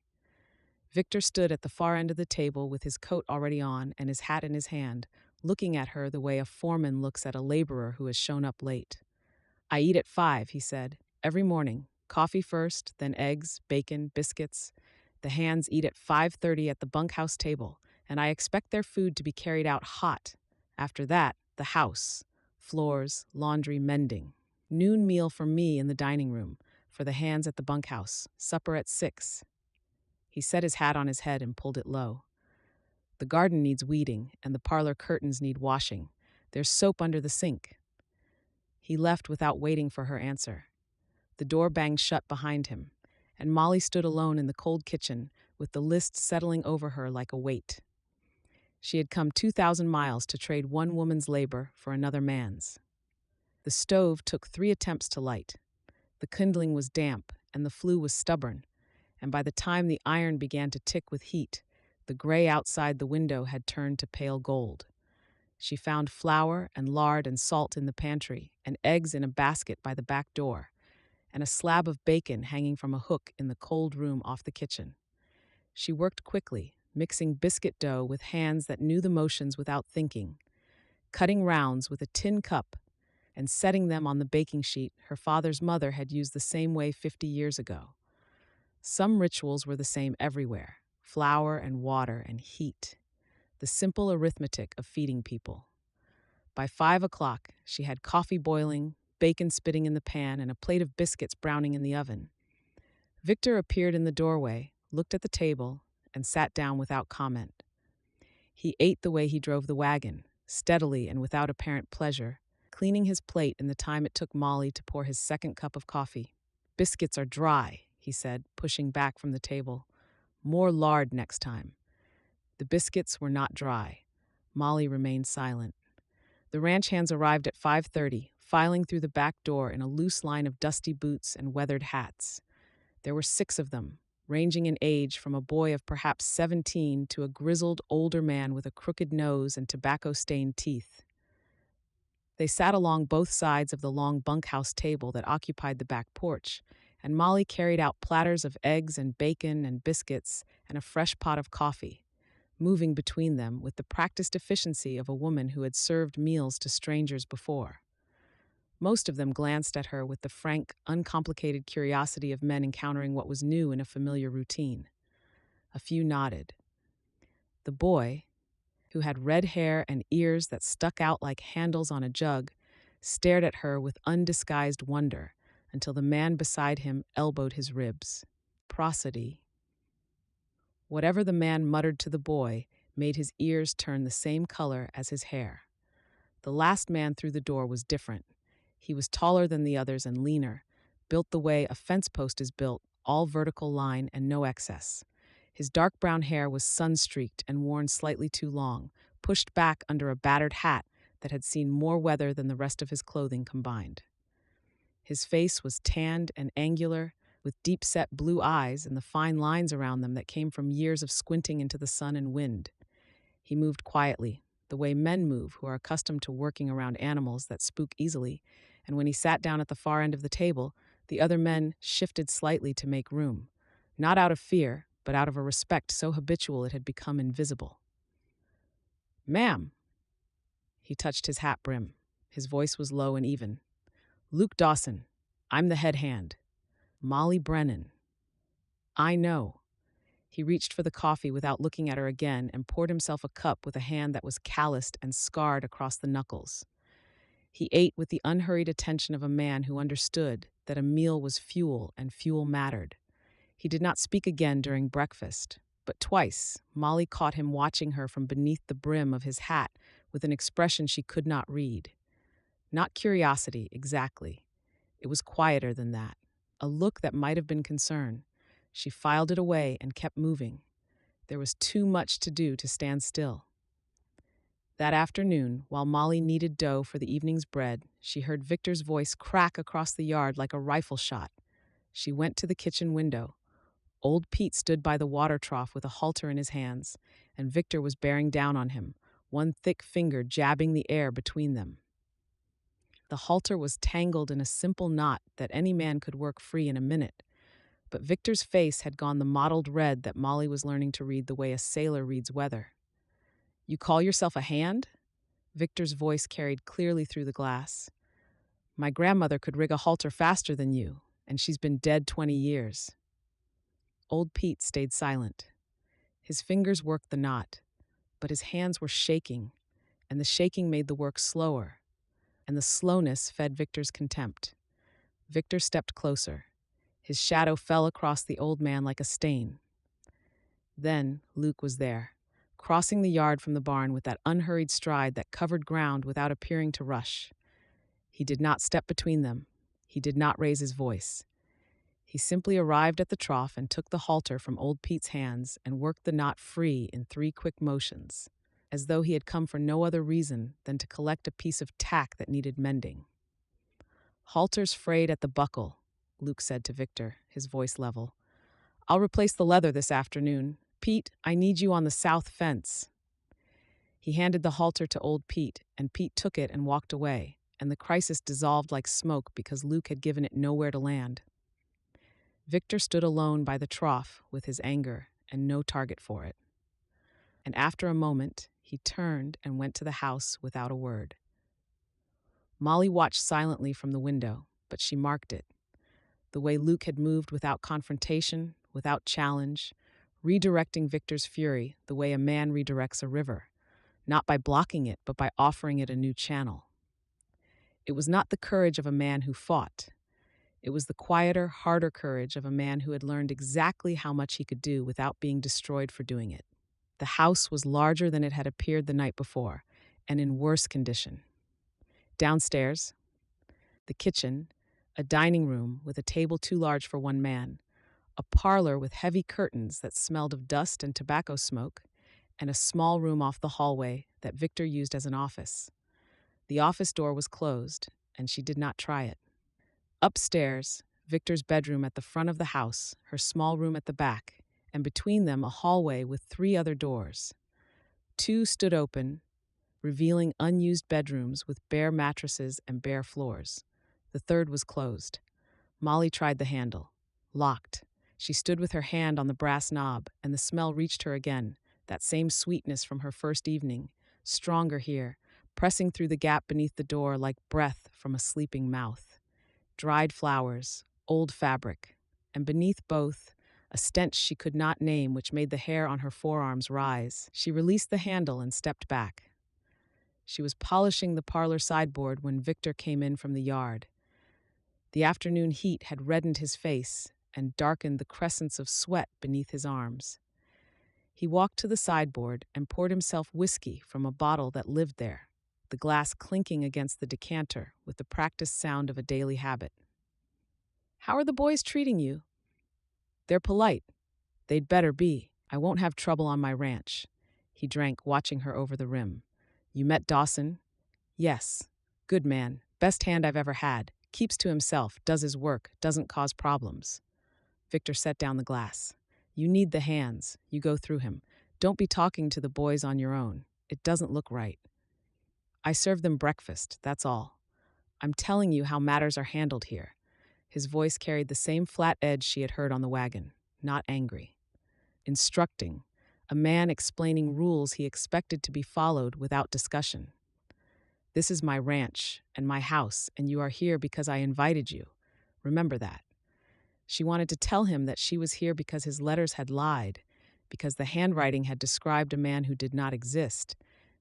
S1: Victor stood at the far end of the table with his coat already on and his hat in his hand, looking at her the way a foreman looks at a laborer who has shown up late. "I eat at 5," he said, "every morning. Coffee first, then eggs, bacon, biscuits. The hands eat at 5:30 at the bunkhouse table, and I expect their food to be carried out hot. After that, the house. Floors, laundry, mending. Noon meal for me in the dining room, for the hands at the bunkhouse. Supper at 6. He set his hat on his head and pulled it low. "The garden needs weeding, and the parlor curtains need washing. There's soap under the sink." He left without waiting for her answer. The door banged shut behind him, and Molly stood alone in the cold kitchen with the list settling over her like a weight. She had come 2,000 miles to trade one woman's labor for another man's. The stove took 3 attempts to light. The kindling was damp, and the flue was stubborn, and by the time the iron began to tick with heat, the gray outside the window had turned to pale gold. She found flour and lard and salt in the pantry, and eggs in a basket by the back door, and a slab of bacon hanging from a hook in the cold room off the kitchen. She worked quickly, mixing biscuit dough with hands that knew the motions without thinking, cutting rounds with a tin cup and setting them on the baking sheet her father's mother had used the same way 50 years ago. Some rituals were the same everywhere: flour and water and heat, the simple arithmetic of feeding people. By 5 o'clock, she had coffee boiling, bacon spitting in the pan, and a plate of biscuits browning in the oven. Victor appeared in the doorway, looked at the table, and sat down without comment. He ate the way he drove the wagon, steadily and without apparent pleasure, cleaning his plate in the time it took Molly to pour his second cup of coffee. "Biscuits are dry," he said, pushing back from the table. "More lard next time." The biscuits were not dry. Molly remained silent. The ranch hands arrived at 5:30, filing through the back door in a loose line of dusty boots and weathered hats. There were 6 of them, ranging in age from a boy of perhaps 17 to a grizzled older man with a crooked nose and tobacco-stained teeth. They sat along both sides of the long bunkhouse table that occupied the back porch, and Molly carried out platters of eggs and bacon and biscuits and a fresh pot of coffee, moving between them with the practiced efficiency of a woman who had served meals to strangers before. Most of them glanced at her with the frank, uncomplicated curiosity of men encountering what was new in a familiar routine. A few nodded. The boy, who had red hair and ears that stuck out like handles on a jug, stared at her with undisguised wonder until the man beside him elbowed his ribs. Prosody. Whatever the man muttered to the boy made his ears turn the same color as his hair. The last man through the door was different. He was taller than the others and leaner, built the way a fence post is built, all vertical line and no excess. His dark brown hair was sun-streaked and worn slightly too long, pushed back under a battered hat that had seen more weather than the rest of his clothing combined. His face was tanned and angular, with deep-set blue eyes and the fine lines around them that came from years of squinting into the sun and wind. He moved quietly, the way men move who are accustomed to working around animals that spook easily, and when he sat down at the far end of the table, the other men shifted slightly to make room, not out of fear, but out of a respect so habitual it had become invisible. "Ma'am," He touched his hat brim. His voice was low and even. "Luke Dawson. I'm the head hand. Molly Brennan." "I know." He reached for the coffee without looking at her again and poured himself a cup with a hand that was calloused and scarred across the knuckles. He ate with the unhurried attention of a man who understood that a meal was fuel and fuel mattered. He did not speak again during breakfast, but twice Molly caught him watching her from beneath the brim of his hat with an expression she could not read. Not curiosity, exactly. It was quieter than that. A look that might have been concern. She filed it away and kept moving. There was too much to do to stand still. That afternoon, while Molly kneaded dough for the evening's bread, she heard Victor's voice crack across the yard like a rifle shot. She went to the kitchen window. Old Pete stood by the water trough with a halter in his hands, and Victor was bearing down on him, one thick finger jabbing the air between them. The halter was tangled in a simple knot that any man could work free in a minute, but Victor's face had gone the mottled red that Molly was learning to read the way a sailor reads weather. "You call yourself a hand?" Victor's voice carried clearly through the glass. "My grandmother could rig a halter faster than you, and she's been dead 20 years. Old Pete stayed silent. His fingers worked the knot, but his hands were shaking, and the shaking made the work slower, and the slowness fed Victor's contempt. Victor stepped closer. His shadow fell across the old man like a stain. Then Luke was there, crossing the yard from the barn with that unhurried stride that covered ground without appearing to rush. He did not step between them. He did not raise his voice. He simply arrived at the trough and took the halter from old Pete's hands and worked the knot free in 3 quick motions, as though he had come for no other reason than to collect a piece of tack that needed mending. "Halter's frayed at the buckle," Luke said to Victor, his voice level. "I'll replace the leather this afternoon. Pete, I need you on the south fence." He handed the halter to old Pete, and Pete took it and walked away, and the crisis dissolved like smoke because Luke had given it nowhere to land. Victor stood alone by the trough with his anger and no target for it. And after a moment, he turned and went to the house without a word. Molly watched silently from the window, but she marked it. The way Luke had moved without confrontation, without challenge, redirecting Victor's fury the way a man redirects a river, not by blocking it, but by offering it a new channel. It was not the courage of a man who fought. It was the quieter, harder courage of a man who had learned exactly how much he could do without being destroyed for doing it. The house was larger than it had appeared the night before, and in worse condition. Downstairs, the kitchen, a dining room with a table too large for one man, a parlor with heavy curtains that smelled of dust and tobacco smoke, and a small room off the hallway that Victor used as an office. The office door was closed, and she did not try it. Upstairs, Victor's bedroom at the front of the house, her small room at the back, and between them a hallway with 3 other doors. 2 stood open, revealing unused bedrooms with bare mattresses and bare floors. The third was closed. Molly tried the handle. Locked. She stood with her hand on the brass knob, and the smell reached her again, that same sweetness from her first evening, stronger here, pressing through the gap beneath the door like breath from a sleeping mouth. Dried flowers, old fabric, and beneath both, a stench she could not name which made the hair on her forearms rise. She released the handle and stepped back. She was polishing the parlor sideboard when Victor came in from the yard. The afternoon heat had reddened his face and darkened the crescents of sweat beneath his arms. He walked to the sideboard and poured himself whiskey from a bottle that lived there, the glass clinking against the decanter with the practiced sound of a daily habit. "How are the boys treating you?" "They're polite. They'd better be. I won't have trouble on my ranch." He drank, watching her over the rim. "You met Dawson?" "Yes. Good man. Best hand I've ever had. Keeps to himself, does his work, doesn't cause problems." Victor set down the glass. "You need the hands. You go through him. Don't be talking to the boys on your own. It doesn't look right." "I serve them breakfast, that's all. I'm telling you how matters are handled here." His voice carried the same flat edge she had heard on the wagon, not angry. Instructing, a man explaining rules he expected to be followed without discussion. This is my ranch and my house, and you are here because I invited you. Remember that. She wanted to tell him that she was here because his letters had lied, because the handwriting had described a man who did not exist,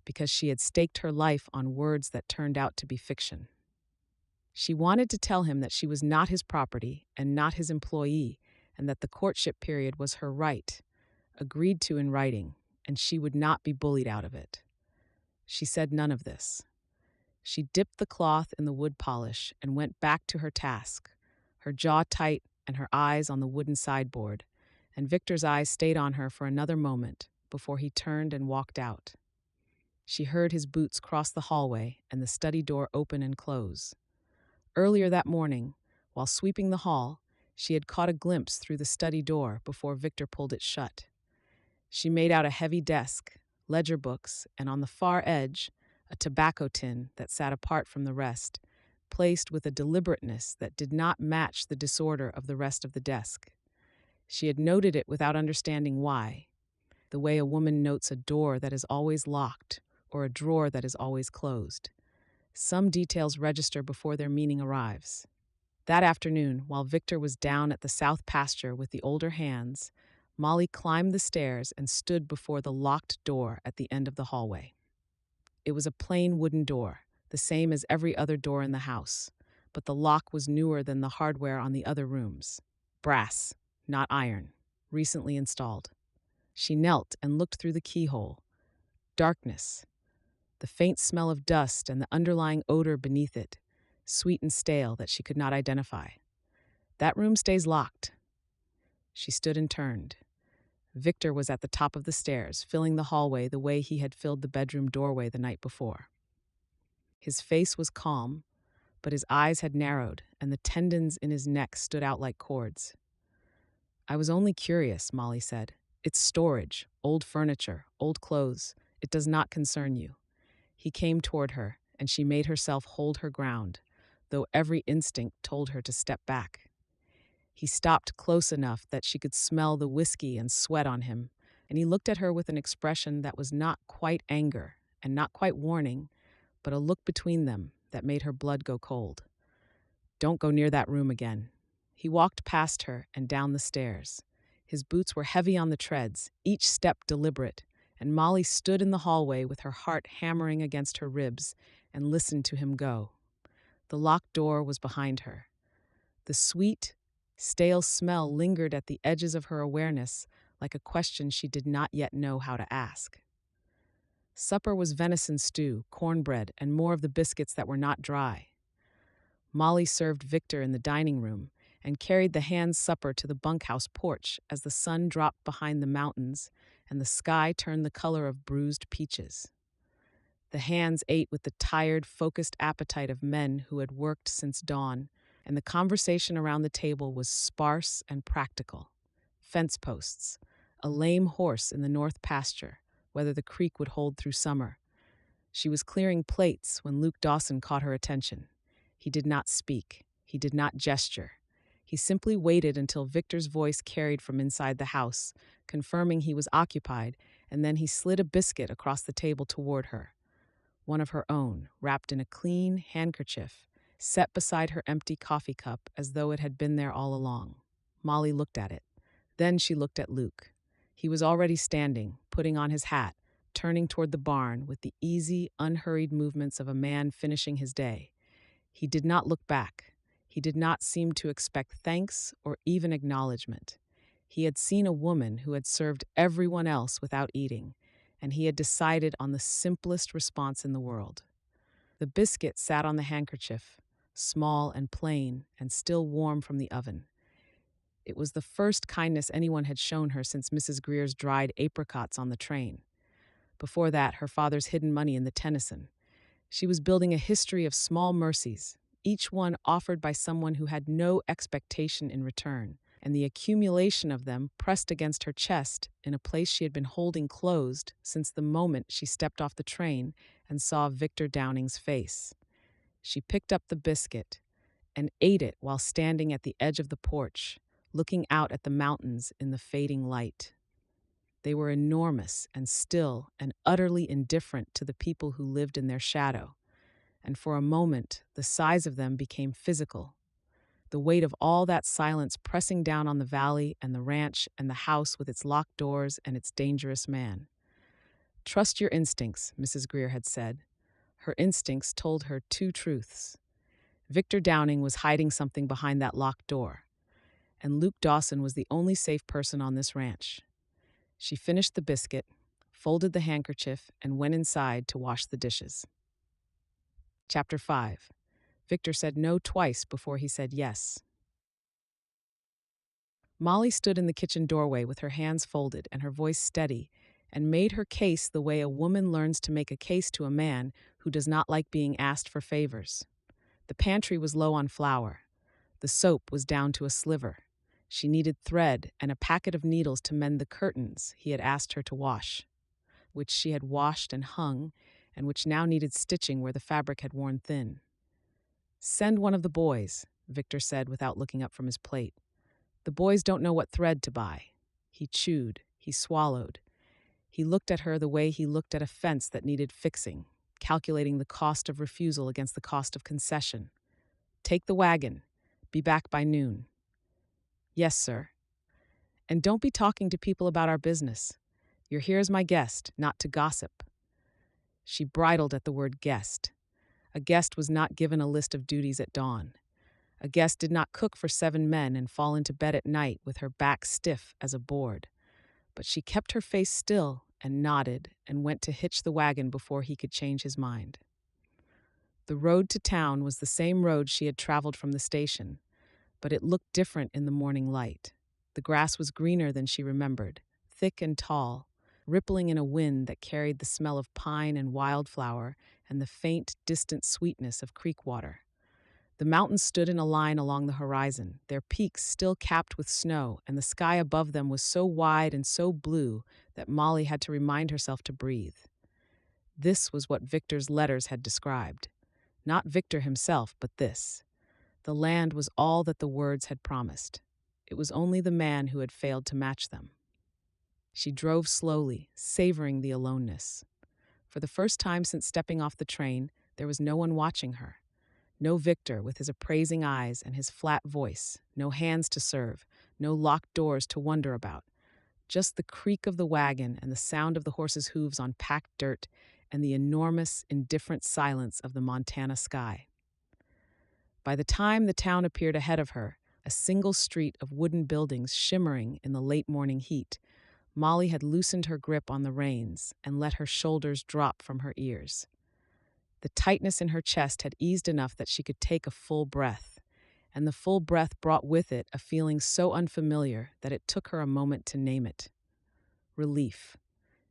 S1: because she had staked her life on words that turned out to be fiction. She wanted to tell him that she was not his property and not his employee, and that the courtship period was her right, agreed to in writing, and she would not be bullied out of it. She said none of this. She dipped the cloth in the wood polish and went back to her task, her jaw tight and her eyes on the wooden sideboard, and Victor's eyes stayed on her for another moment before he turned and walked out. She heard his boots cross the hallway and the study door open and close. Earlier that morning, while sweeping the hall, she had caught a glimpse through the study door before Victor pulled it shut. She made out a heavy desk, ledger books, and on the far edge, a tobacco tin that sat apart from the rest, placed with a deliberateness that did not match the disorder of the rest of the desk. She had noted it without understanding why, the way a woman notes a door that is always locked or a drawer that is always closed. Some details register before their meaning arrives. That afternoon, while Victor was down at the south pasture with the older hands, Molly climbed the stairs and stood before the locked door at the end of the hallway. It was a plain wooden door, the same as every other door in the house, but the lock was newer than the hardware on the other rooms. Brass, not iron, recently installed. She knelt and looked through the keyhole. Darkness, the faint smell of dust and the underlying odor beneath it, sweet and stale that she could not identify. That room stays locked. She stood and turned. Victor was at the top of the stairs, filling the hallway the way he had filled the bedroom doorway the night before. His face was calm, but his eyes had narrowed, and the tendons in his neck stood out like cords. "I was only curious," Molly said. "It's storage, old furniture, old clothes. It does not concern you." He came toward her, and she made herself hold her ground, though every instinct told her to step back. He stopped close enough that she could smell the whiskey and sweat on him, and he looked at her with an expression that was not quite anger and not quite warning, but a look between them that made her blood go cold. "Don't go near that room again." He walked past her and down the stairs. His boots were heavy on the treads, each step deliberate, and Molly stood in the hallway with her heart hammering against her ribs and listened to him go. The locked door was behind her. The sweet, stale smell lingered at the edges of her awareness like a question she did not yet know how to ask. Supper was venison stew, cornbread, and more of the biscuits that were not dry. Molly served Victor in the dining room and carried the hands' supper to the bunkhouse porch as the sun dropped behind the mountains and the sky turned the color of bruised peaches. The hands ate with the tired, focused appetite of men who had worked since dawn, and the conversation around the table was sparse and practical. Fence posts, a lame horse in the north pasture, whether the creek would hold through summer. She was clearing plates when Luke Dawson caught her attention. He did not speak. He did not gesture. He simply waited until Victor's voice carried from inside the house, confirming he was occupied, and then he slid a biscuit across the table toward her. One of her own, wrapped in a clean handkerchief, set beside her empty coffee cup as though it had been there all along. Molly looked at it. Then she looked at Luke. He was already standing, putting on his hat, turning toward the barn with the easy, unhurried movements of a man finishing his day. He did not look back. He did not seem to expect thanks or even acknowledgement. He had seen a woman who had served everyone else without eating, and he had decided on the simplest response in the world. The biscuit sat on the handkerchief, small and plain and still warm from the oven. It was the first kindness anyone had shown her since Mrs. Greer's dried apricots on the train. Before that, her father's hidden money in the Tennyson. She was building a history of small mercies, each one offered by someone who had no expectation in return, and the accumulation of them pressed against her chest in a place she had been holding closed since the moment she stepped off the train and saw Victor Downing's face. She picked up the biscuit and ate it while standing at the edge of the porch, looking out at the mountains in the fading light. They were enormous and still and utterly indifferent to the people who lived in their shadow. and for a moment the size of them became physical, the weight of all that silence pressing down on the valley and the ranch and the house with its locked doors and its dangerous man. "Trust your instincts," Mrs. Greer had said. Her instincts told her two truths. Victor Downing was hiding something behind that locked door, and Luke Dawson was the only safe person on this ranch. She finished the biscuit, folded the handkerchief, and went inside to wash the dishes. Chapter 5. Victor said no twice before he said yes. Molly stood in the kitchen doorway with her hands folded and her voice steady, and made her case the way a woman learns to make a case to a man who does not like being asked for favors. The pantry was low on flour. The soap was down to a sliver. She needed thread and a packet of needles to mend the curtains he had asked her to wash, which she had washed and hung, and which now needed stitching where the fabric had worn thin. "Send one of the boys," Victor said without looking up from his plate. "The boys don't know what thread to buy." He chewed. He swallowed. He looked at her the way he looked at a fence that needed fixing, calculating the cost of refusal against the cost of concession. "Take the wagon. Be back by noon." "Yes, sir." "And don't be talking to people about our business. You're here as my guest, not to gossip." She bridled at the word guest. A guest was not given a list of duties at dawn. A guest did not cook for 7 men and fall into bed at night with her back stiff as a board. But she kept her face still and nodded and went to hitch the wagon before he could change his mind. The road to town was the same road she had traveled from the station, but it looked different in the morning light. The grass was greener than she remembered, thick and tall, rippling in a wind that carried the smell of pine and wildflower and the faint, distant sweetness of creek water. The mountains stood in a line along the horizon, their peaks still capped with snow, and the sky above them was so wide and so blue that Molly had to remind herself to breathe. This was what Victor's letters had described. Not Victor himself, but this. The land was all that the words had promised. It was only the man who had failed to match them. She drove slowly, savoring the aloneness. For the first time since stepping off the train, there was no one watching her. No Victor with his appraising eyes and his flat voice, no hands to serve, no locked doors to wonder about. Just the creak of the wagon and the sound of the horses' hooves on packed dirt and the enormous, indifferent silence of the Montana sky. By the time the town appeared ahead of her, a single street of wooden buildings shimmering in the late morning heat, Molly had loosened her grip on the reins and let her shoulders drop from her ears. The tightness in her chest had eased enough that she could take a full breath, and the full breath brought with it a feeling so unfamiliar that it took her a moment to name it. Relief.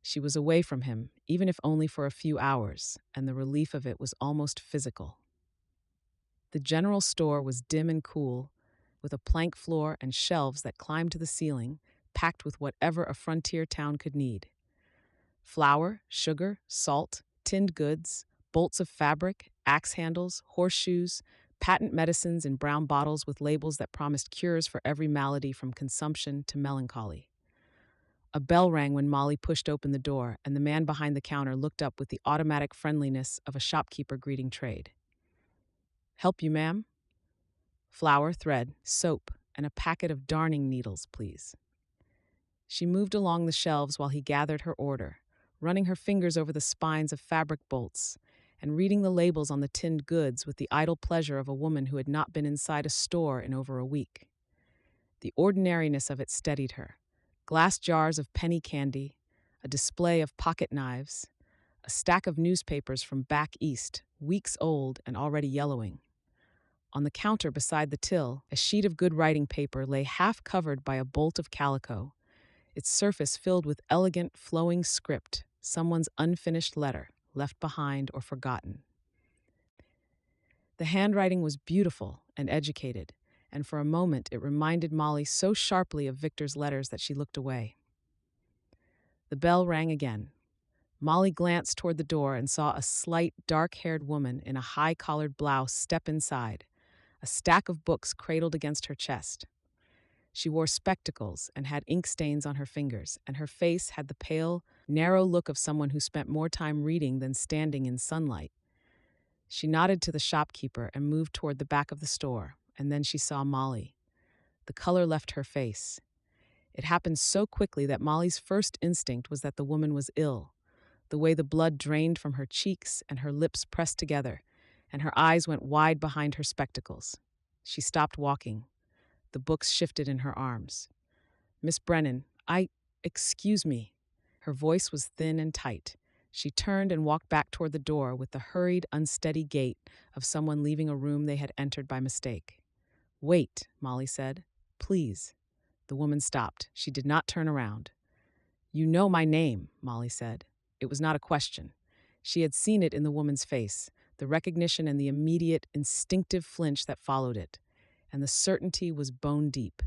S1: She was away from him, even if only for a few hours, and the relief of it was almost physical. The general store was dim and cool, with a plank floor and shelves that climbed to the ceiling, packed with whatever a frontier town could need. Flour, sugar, salt, tinned goods, bolts of fabric, axe handles, horseshoes, patent medicines in brown bottles with labels that promised cures for every malady from consumption to melancholy. A bell rang when Molly pushed open the door, and the man behind the counter looked up with the automatic friendliness of a shopkeeper greeting trade. "Help you, ma'am?" "Flour, thread, soap, and a packet of darning needles, please." She moved along the shelves while he gathered her order, running her fingers over the spines of fabric bolts and reading the labels on the tinned goods with the idle pleasure of a woman who had not been inside a store in over a week. The ordinariness of it steadied her. Glass jars of penny candy, a display of pocket knives, a stack of newspapers from back east, weeks old and already yellowing. On the counter beside the till, a sheet of good writing paper lay half covered by a bolt of calico, its surface filled with elegant, flowing script, someone's unfinished letter, left behind or forgotten. The handwriting was beautiful and educated, and for a moment it reminded Molly so sharply of Victor's letters that she looked away. The bell rang again. Molly glanced toward the door and saw a slight, dark-haired woman in a high-collared blouse step inside, a stack of books cradled against her chest. She wore spectacles and had ink stains on her fingers, and her face had the pale, narrow look of someone who spent more time reading than standing in sunlight. She nodded to the shopkeeper and moved toward the back of the store, and then she saw Molly. The color left her face. It happened so quickly that Molly's first instinct was that the woman was ill, the way the blood drained from her cheeks and her lips pressed together, and her eyes went wide behind her spectacles. She stopped walking. The books shifted in her arms. "Miss Brennan, excuse me." Her voice was thin and tight. She turned and walked back toward the door with the hurried, unsteady gait of someone leaving a room they had entered by mistake. "Wait," Molly said. "Please." The woman stopped. She did not turn around. "You know my name," Molly said. It was not a question. She had seen it in the woman's face, the recognition and the immediate, instinctive flinch that followed it. And the certainty was bone deep,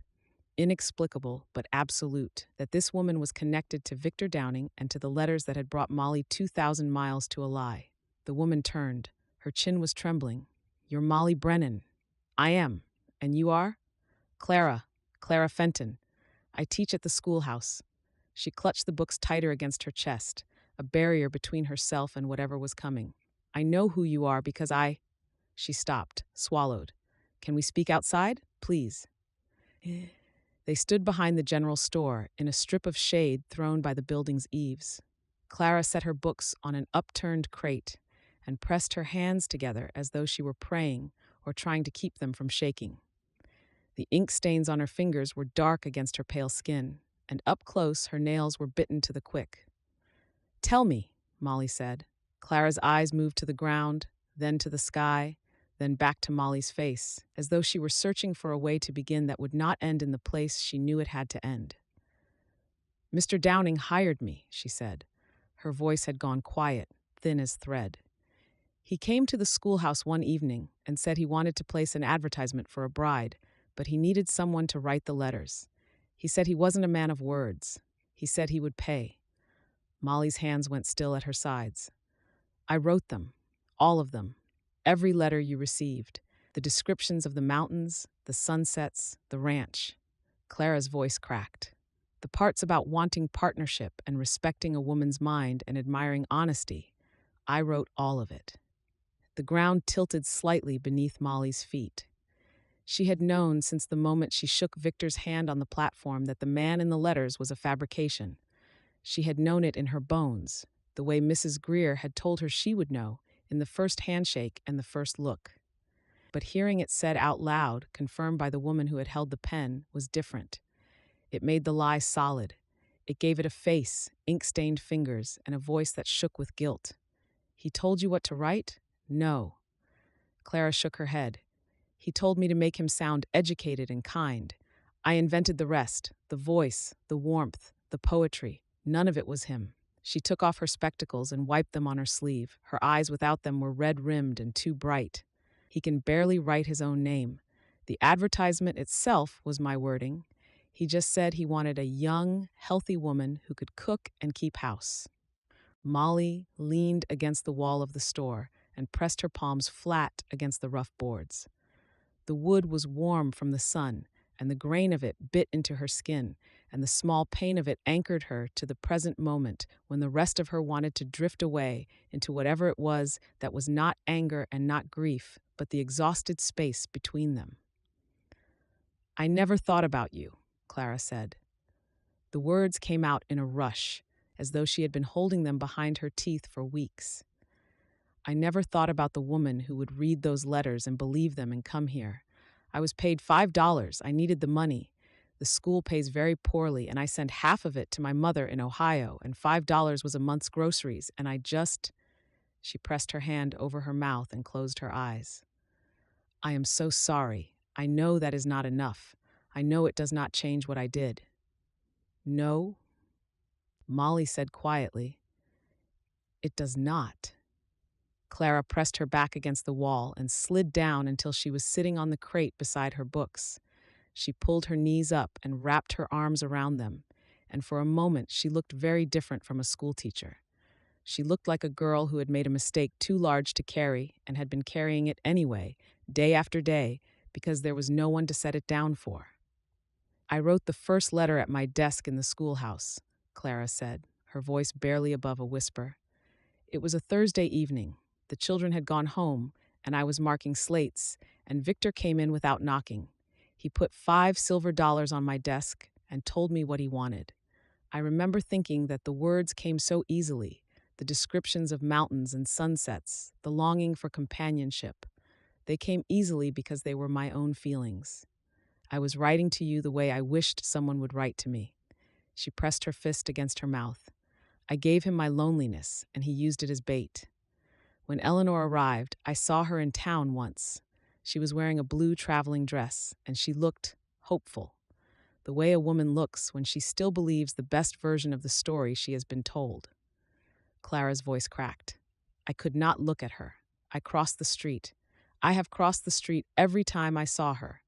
S1: inexplicable but absolute, that this woman was connected to Victor Downing and to the letters that had brought Molly 2,000 miles to a lie. The woman turned. Her chin was trembling. "You're Molly Brennan." "I am. And you are?" Clara Fenton. I teach at the schoolhouse." She clutched the books tighter against her chest, a barrier between herself and whatever was coming. "I know who you are because I—" She stopped, swallowed. "Can we speak outside? Please." They stood behind the general store, in a strip of shade thrown by the building's eaves. Clara set her books on an upturned crate and pressed her hands together as though she were praying or trying to keep them from shaking. The ink stains on her fingers were dark against her pale skin, and up close her nails were bitten to the quick. "Tell me," Molly said. Clara's eyes moved to the ground, then to the sky, then back to Molly's face, as though she were searching for a way to begin that would not end in the place she knew it had to end. "Mr. Downing hired me," she said. Her voice had gone quiet, thin as thread. "He came to the schoolhouse one evening and said he wanted to place an advertisement for a bride, but he needed someone to write the letters. He said he wasn't a man of words. He said he would pay." Molly's hands went still at her sides. "I wrote them, all of them, every letter you received, the descriptions of the mountains, the sunsets, the ranch." Clara's voice cracked. "The parts about wanting partnership and respecting a woman's mind and admiring honesty, I wrote all of it." The ground tilted slightly beneath Molly's feet. She had known since the moment she shook Victor's hand on the platform that the man in the letters was a fabrication. She had known it in her bones, the way Mrs. Greer had told her she would know, in the first handshake and the first look. But hearing it said out loud, confirmed by the woman who had held the pen, was different. It made the lie solid. It gave it a face, ink-stained fingers, and a voice that shook with guilt. "He told you what to write?" "No." Clara shook her head. "He told me to make him sound educated and kind. I invented the rest, the voice, the warmth, the poetry. None of it was him." She took off her spectacles and wiped them on her sleeve. Her eyes without them were red-rimmed and too bright. "He can barely write his own name. The advertisement itself was my wording. He just said he wanted a young, healthy woman who could cook and keep house." Molly leaned against the wall of the store and pressed her palms flat against the rough boards. The wood was warm from the sun, and the grain of it bit into her skin, and the small pain of it anchored her to the present moment when the rest of her wanted to drift away into whatever it was that was not anger and not grief, but the exhausted space between them. "I never thought about you," Clara said. The words came out in a rush, as though she had been holding them behind her teeth for weeks. "I never thought about the woman who would read those letters and believe them and come here. I was paid $5. I needed the money. The school pays very poorly, and I send half of it to my mother in Ohio, and $5 was a month's groceries, and I just—" She pressed her hand over her mouth and closed her eyes. "I am so sorry. I know that is not enough. I know it does not change what I did." "No," Molly said quietly. "It does not." Clara pressed her back against the wall and slid down until she was sitting on the crate beside her books. She pulled her knees up and wrapped her arms around them, and for a moment she looked very different from a schoolteacher. She looked like a girl who had made a mistake too large to carry and had been carrying it anyway, day after day, because there was no one to set it down for. "I wrote the first letter at my desk in the schoolhouse," Clara said, her voice barely above a whisper. "It was a Thursday evening. The children had gone home, and I was marking slates, and Victor came in without knocking. He put $5 silver on my desk and told me what he wanted. I remember thinking that the words came so easily, the descriptions of mountains and sunsets, the longing for companionship. They came easily because they were my own feelings. I was writing to you the way I wished someone would write to me. She pressed her fist against her mouth. I gave him my loneliness, and he used it as bait. When Eleanor arrived, I saw her in town once. She was wearing a blue traveling dress, and she looked hopeful, the way a woman looks when she still believes the best version of the story she has been told. Clara's voice cracked. I could not look at her. I crossed the street. I have crossed the street every time I saw her.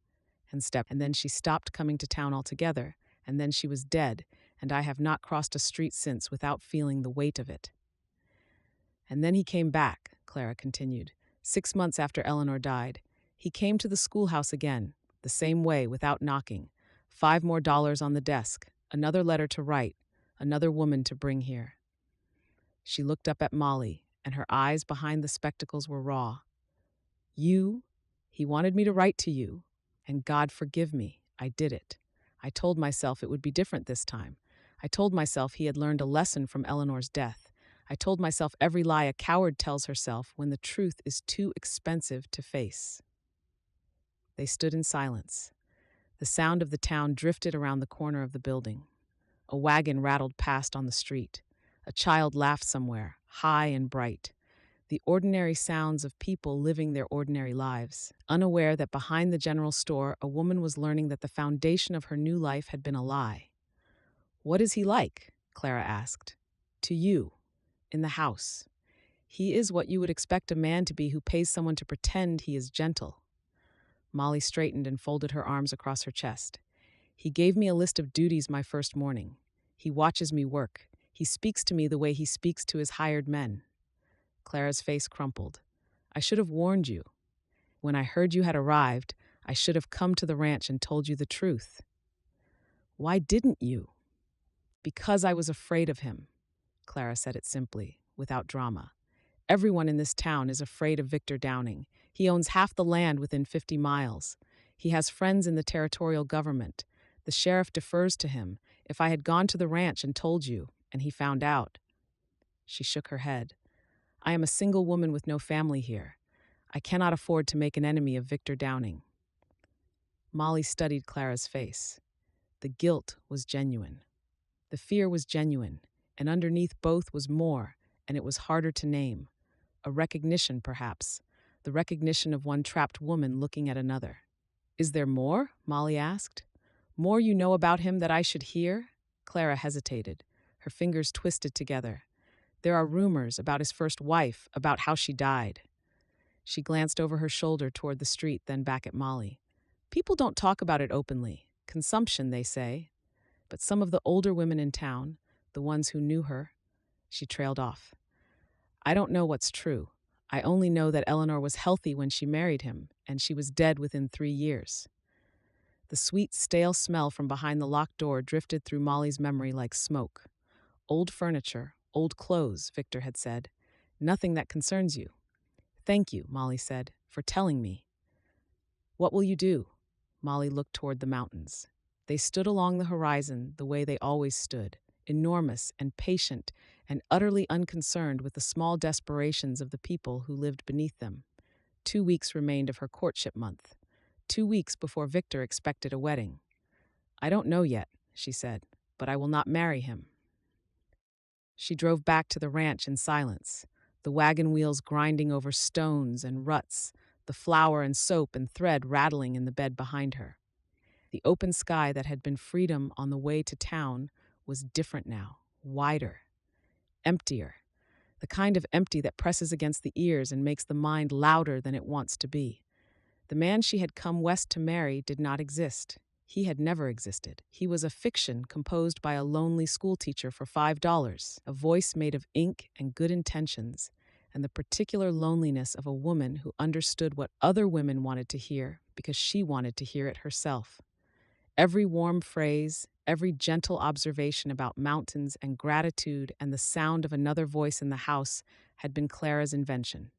S1: And then she stopped coming to town altogether, and then she was dead, and I have not crossed a street since without feeling the weight of it. And then he came back, Clara continued, 6 months after Eleanor died. He came to the schoolhouse again, the same way, without knocking. $5 more on the desk, another letter to write, another woman to bring here. She looked up at Molly, and her eyes behind the spectacles were raw. You? He wanted me to write to you. And God forgive me, I did it. I told myself it would be different this time. I told myself he had learned a lesson from Eleanor's death. I told myself every lie a coward tells herself when the truth is too expensive to face. They stood in silence. The sound of the town drifted around the corner of the building. A wagon rattled past on the street. A child laughed somewhere, high and bright. The ordinary sounds of people living their ordinary lives, unaware that behind the general store a woman was learning that the foundation of her new life had been a lie. What is he like? Clara asked. To you, in the house. He is what you would expect a man to be who pays someone to pretend he is gentle. Molly straightened and folded her arms across her chest. He gave me a list of duties my first morning. He watches me work. He speaks to me the way he speaks to his hired men. Clara's face crumpled. I should have warned you. When I heard you had arrived, I should have come to the ranch and told you the truth. Why didn't you? Because I was afraid of him. Clara said it simply, without drama. Everyone in this town is afraid of Victor Downing. He owns half the land within 50 miles. He has friends in the territorial government. The sheriff defers to him. If I had gone to the ranch and told you, and he found out. She shook her head. I am a single woman with no family here. I cannot afford to make an enemy of Victor Downing. Molly studied Clara's face. The guilt was genuine. The fear was genuine, and underneath both was more, and it was harder to name. A recognition, perhaps, the recognition of one trapped woman looking at another. Is there more? Molly asked. More you know about him that I should hear? Clara hesitated. Her fingers twisted together. There are rumors about his first wife, about how she died. She glanced over her shoulder toward the street, then back at Molly. People don't talk about it openly. Consumption, they say. But some of the older women in town, the ones who knew her, she trailed off. I don't know what's true. I only know that Eleanor was healthy when she married him, and she was dead within 3 years. The sweet, stale smell from behind the locked door drifted through Molly's memory like smoke. Old furniture, old clothes, Victor had said. Nothing that concerns you. Thank you, Molly said, for telling me. What will you do? Molly looked toward the mountains. They stood along the horizon the way they always stood, enormous and patient and utterly unconcerned with the small desperations of the people who lived beneath them. 2 weeks remained of her courtship month. 2 weeks before Victor expected a wedding. I don't know yet, she said, but I will not marry him. She drove back to the ranch in silence, the wagon wheels grinding over stones and ruts, the flour and soap and thread rattling in the bed behind her. The open sky that had been freedom on the way to town was different now, wider, emptier, the kind of empty that presses against the ears and makes the mind louder than it wants to be. The man she had come west to marry did not exist. He had never existed. He was a fiction composed by a lonely schoolteacher for $5, a voice made of ink and good intentions, and the particular loneliness of a woman who understood what other women wanted to hear because she wanted to hear it herself. Every warm phrase, every gentle observation about mountains and gratitude and the sound of another voice in the house had been Clara's invention.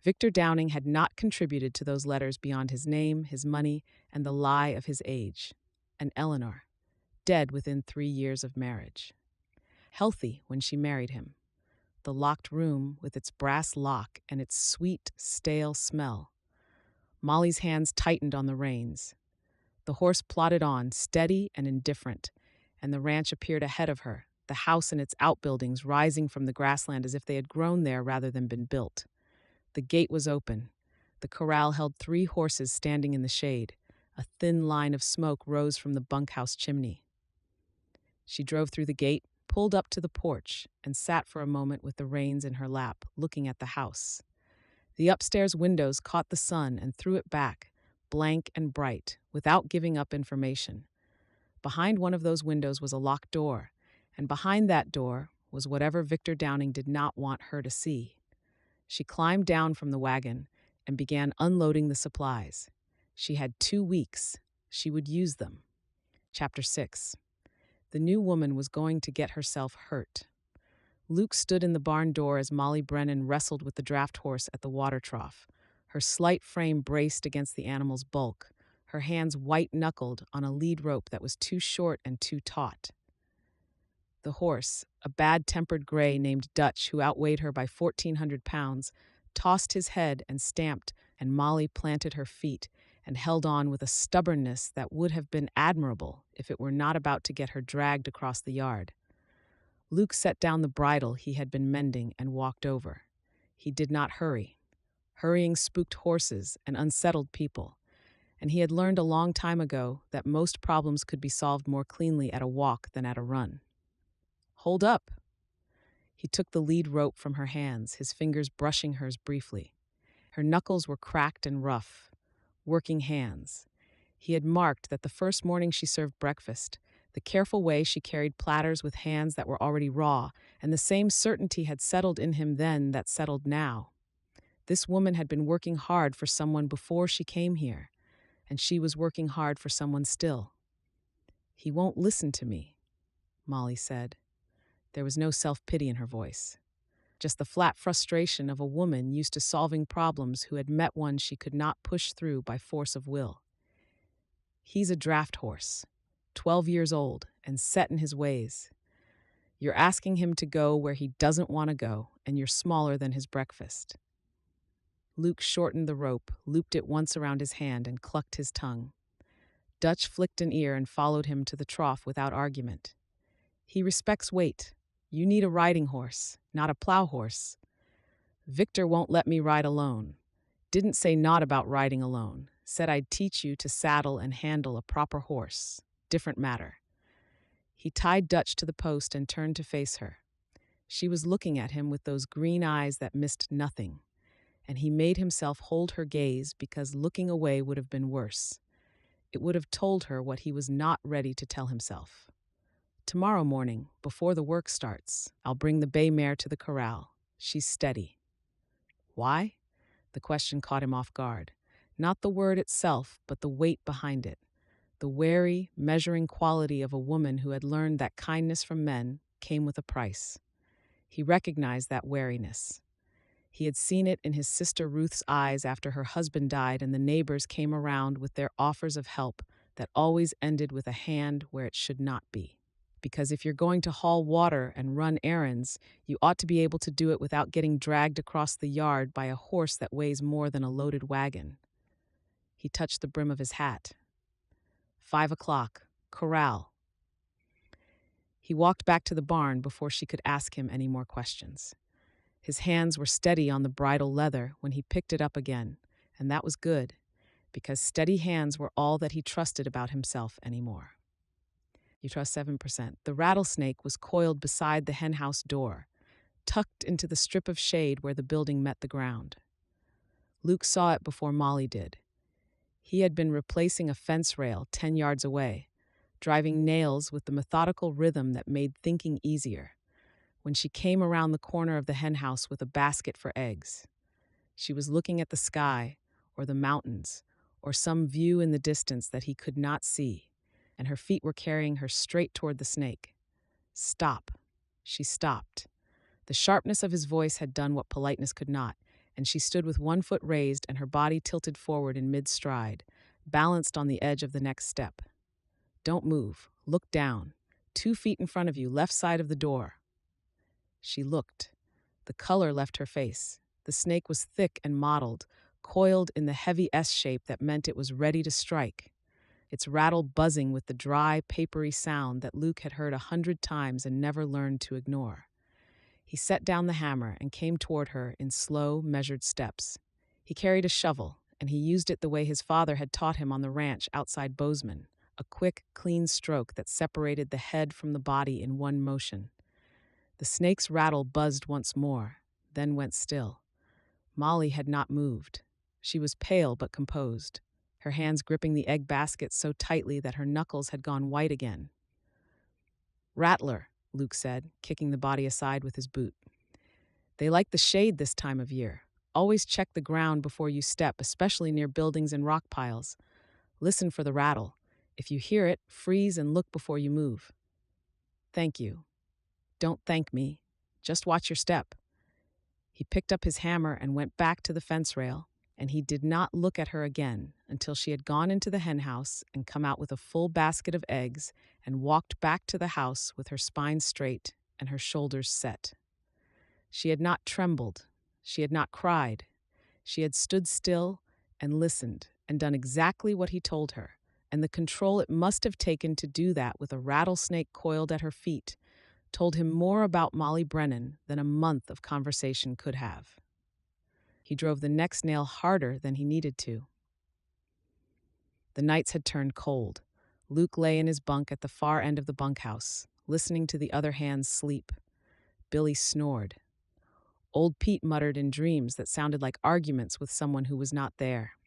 S1: Victor Downing had not contributed to those letters beyond his name, his money, and the lie of his age. And Eleanor, dead within 3 years of marriage. Healthy when she married him. The locked room with its brass lock and its sweet, stale smell. Molly's hands tightened on the reins. The horse plodded on, steady and indifferent, and the ranch appeared ahead of her, the house and its outbuildings rising from the grassland as if they had grown there rather than been built. The gate was open. The corral held 3 horses standing in the shade. A thin line of smoke rose from the bunkhouse chimney. She drove through the gate, pulled up to the porch, and sat for a moment with the reins in her lap, looking at the house. The upstairs windows caught the sun and threw it back, blank and bright, without giving up information. Behind one of those windows was a locked door, and behind that door was whatever Victor Downing did not want her to see. She climbed down from the wagon and began unloading the supplies. She had 2 weeks. She would use them. Chapter 6. The new woman was going to get herself hurt. Luke stood in the barn door as Molly Brennan wrestled with the draft horse at the water trough, her slight frame braced against the animal's bulk, her hands white-knuckled on a lead rope that was too short and too taut. The horse, a bad-tempered gray named Dutch who outweighed her by 1,400 pounds, tossed his head and stamped, and Molly planted her feet and held on with a stubbornness that would have been admirable if it were not about to get her dragged across the yard. Luke set down the bridle he had been mending and walked over. He did not hurry. Hurrying spooked horses and unsettled people, and he had learned a long time ago that most problems could be solved more cleanly at a walk than at a run. "Hold up." He took the lead rope from her hands, his fingers brushing hers briefly. Her knuckles were cracked and rough. Working hands. He had marked that the first morning she served breakfast, the careful way she carried platters with hands that were already raw, and the same certainty had settled in him then that settled now. This woman had been working hard for someone before she came here, and she was working hard for someone still. "He won't listen to me," Molly said. There was no self-pity in her voice, just the flat frustration of a woman used to solving problems who had met one she could not push through by force of will. "He's a draft horse, 12 years old, and set in his ways. You're asking him to go where he doesn't want to go, and you're smaller than his breakfast." Luke shortened the rope, looped it once around his hand, and clucked his tongue. Dutch flicked an ear and followed him to the trough without argument. "He respects weight. You need a riding horse, not a plow horse." "Victor won't let me ride alone. Didn't say not about riding alone. Said I'd teach you to saddle and handle a proper horse. Different matter." He tied Dutch to the post and turned to face her. She was looking at him with those green eyes that missed nothing, and he made himself hold her gaze because looking away would have been worse. It would have told her what he was not ready to tell himself. "Tomorrow morning, before the work starts, I'll bring the bay mare to the corral. She's steady." "Why?" The question caught him off guard. Not the word itself, but the weight behind it. The wary, measuring quality of a woman who had learned that kindness from men came with a price. He recognized that wariness. He had seen it in his sister Ruth's eyes after her husband died and the neighbors came around with their offers of help that always ended with a hand where it should not be. Because if you're going to haul water and run errands, you ought to be able to do it without getting dragged across the yard by a horse that weighs more than a loaded wagon. He touched the brim of his hat. 5 o'clock, corral. He walked back to the barn before she could ask him any more questions. His hands were steady on the bridle leather when he picked it up again, and that was good, because steady hands were all that he trusted about himself anymore. You trust 7%. The rattlesnake was coiled beside the henhouse door, tucked into the strip of shade where the building met the ground. Luke saw it before Molly did. He had been replacing a fence rail 10 yards away, driving nails with the methodical rhythm that made thinking easier, when she came around the corner of the henhouse with a basket for eggs. She was looking at the sky, or the mountains, or some view in the distance that he could not see, and her feet were carrying her straight toward the snake. "Stop." She stopped. The sharpness of his voice had done what politeness could not, and she stood with one foot raised and her body tilted forward in mid-stride, balanced on the edge of the next step. "Don't move. Look down. 2 feet in front of you, left side of the door." She looked. The color left her face. The snake was thick and mottled, coiled in the heavy S shape that meant it was ready to strike, its rattle buzzing with the dry, papery sound that Luke had heard 100 times and never learned to ignore. He set down the hammer and came toward her in slow, measured steps. He carried a shovel, and he used it the way his father had taught him on the ranch outside Bozeman, a quick, clean stroke that separated the head from the body in one motion. The snake's rattle buzzed once more, then went still. Molly had not moved. She was pale but composed, her hands gripping the egg basket so tightly that her knuckles had gone white again. "Rattler," Luke said, kicking the body aside with his boot. "They like the shade this time of year. Always check the ground before you step, especially near buildings and rock piles. Listen for the rattle. If you hear it, freeze and look before you move." "Thank you." "Don't thank me. Just watch your step." He picked up his hammer and went back to the fence rail, and he did not look at her again until she had gone into the hen house and come out with a full basket of eggs and walked back to the house with her spine straight and her shoulders set. She had not trembled. She had not cried. She had stood still and listened and done exactly what he told her, and the control it must have taken to do that with a rattlesnake coiled at her feet told him more about Molly Brennan than a month of conversation could have. He drove the next nail harder than he needed to. The nights had turned cold. Luke lay in his bunk at the far end of the bunkhouse, listening to the other hands sleep. Billy snored. Old Pete muttered in dreams that sounded like arguments with someone who was not there.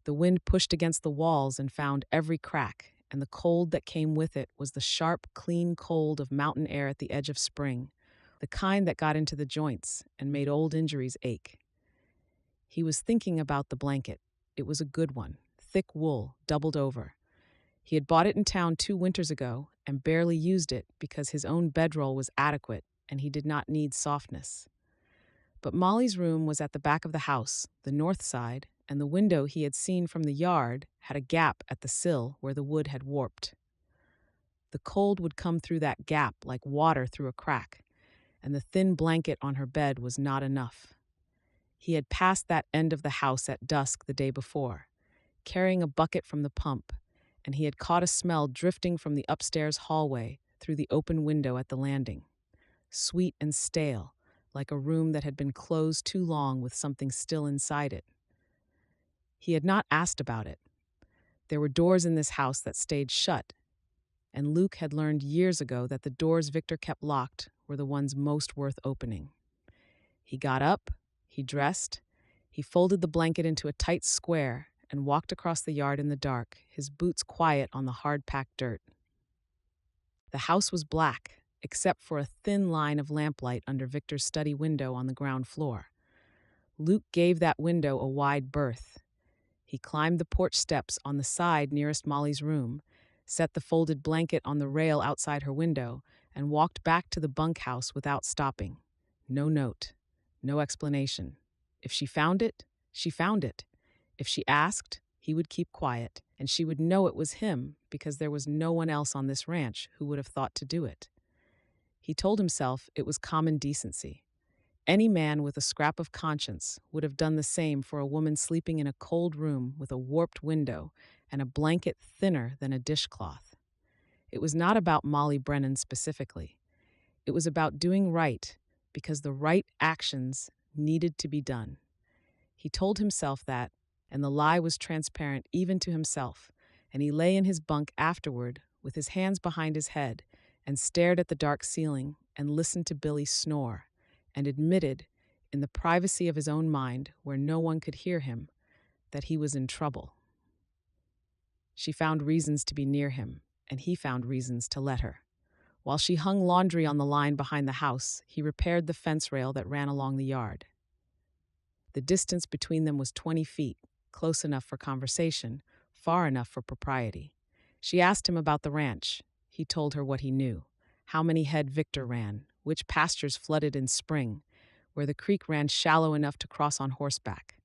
S1: The wind pushed against the walls and found every crack, and the cold that came with it was the sharp, clean cold of mountain air at the edge of spring, the kind that got into the joints and made old injuries ache. He was thinking about the blanket. It was a good one, thick wool, doubled over. He had bought it in town 2 winters ago and barely used it because his own bedroll was adequate and he did not need softness. But Molly's room was at the back of the house, the north side, and the window he had seen from the yard had a gap at the sill where the wood had warped. The cold would come through that gap like water through a crack, and the thin blanket on her bed was not enough. He had passed that end of the house at dusk the day before, carrying a bucket from the pump, and he had caught a smell drifting from the upstairs hallway through the open window at the landing, sweet and stale, like a room that had been closed too long with something still inside it. He had not asked about it. There were doors in this house that stayed shut, and Luke had learned years ago that the doors Victor kept locked were the ones most worth opening. He got up, he dressed, he folded the blanket into a tight square and walked across the yard in the dark, his boots quiet on the hard-packed dirt. The house was black, except for a thin line of lamplight under Victor's study window on the ground floor. Luke gave that window a wide berth. He climbed the porch steps on the side nearest Molly's room, set the folded blanket on the rail outside her window, and walked back to the bunkhouse without stopping. No note, no explanation. If she found it, she found it. If she asked, he would keep quiet, and she would know it was him because there was no one else on this ranch who would have thought to do it. He told himself it was common decency. Any man with a scrap of conscience would have done the same for a woman sleeping in a cold room with a warped window and a blanket thinner than a dishcloth. It was not about Molly Brennan specifically. It was about doing right because the right actions needed to be done. He told himself that, and the lie was transparent even to himself, and he lay in his bunk afterward with his hands behind his head and stared at the dark ceiling and listened to Billy snore, and admitted, in the privacy of his own mind where no one could hear him, that he was in trouble. She found reasons to be near him, and he found reasons to let her. While she hung laundry on the line behind the house, he repaired the fence rail that ran along the yard. The distance between them was 20 feet, close enough for conversation, far enough for propriety. She asked him about the ranch. He told her what he knew, how many head Victor ran, which pastures flooded in spring, where the creek ran shallow enough to cross on horseback.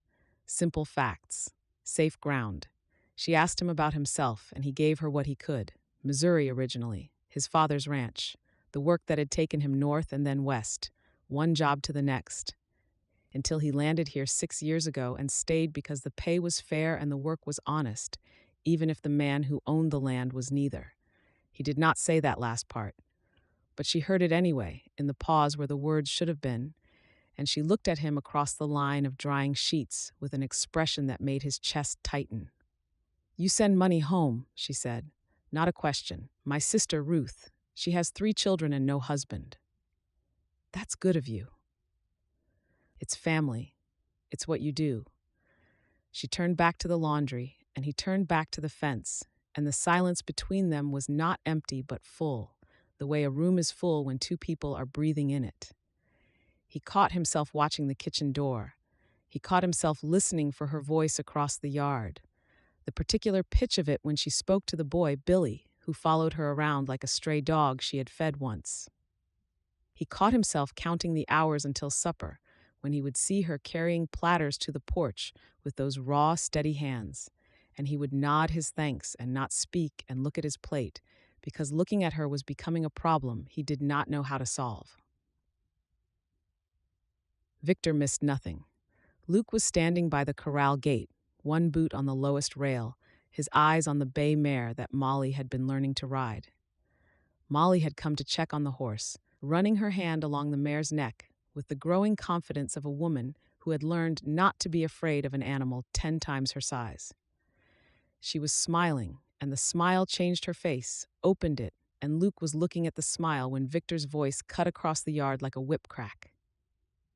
S1: Simple facts, safe ground. She asked him about himself, and he gave her what he could. Missouri originally, his father's ranch, the work that had taken him north and then west, one job to the next, until he landed here 6 years ago and stayed because the pay was fair and the work was honest, even if the man who owned the land was neither. He did not say that last part, but she heard it anyway, in the pause where the words should have been, and she looked at him across the line of drying sheets with an expression that made his chest tighten. "You send money home," she said. "Not a question. My sister, Ruth. She has 3 children and no husband." "That's good of you." "It's family. It's what you do." She turned back to the laundry, and he turned back to the fence, and the silence between them was not empty but full, the way a room is full when 2 people are breathing in it. He caught himself watching the kitchen door. He caught himself listening for her voice across the yard, the particular pitch of it when she spoke to the boy, Billy, who followed her around like a stray dog she had fed once. He caught himself counting the hours until supper, when he would see her carrying platters to the porch with those raw, steady hands, and he would nod his thanks and not speak and look at his plate, because looking at her was becoming a problem he did not know how to solve. Victor missed nothing. Luke was standing by the corral gate, one boot on the lowest rail, his eyes on the bay mare that Molly had been learning to ride. Molly had come to check on the horse, running her hand along the mare's neck with the growing confidence of a woman who had learned not to be afraid of an animal 10 times her size. She was smiling, and the smile changed her face, opened it, and Luke was looking at the smile when Victor's voice cut across the yard like a whip crack.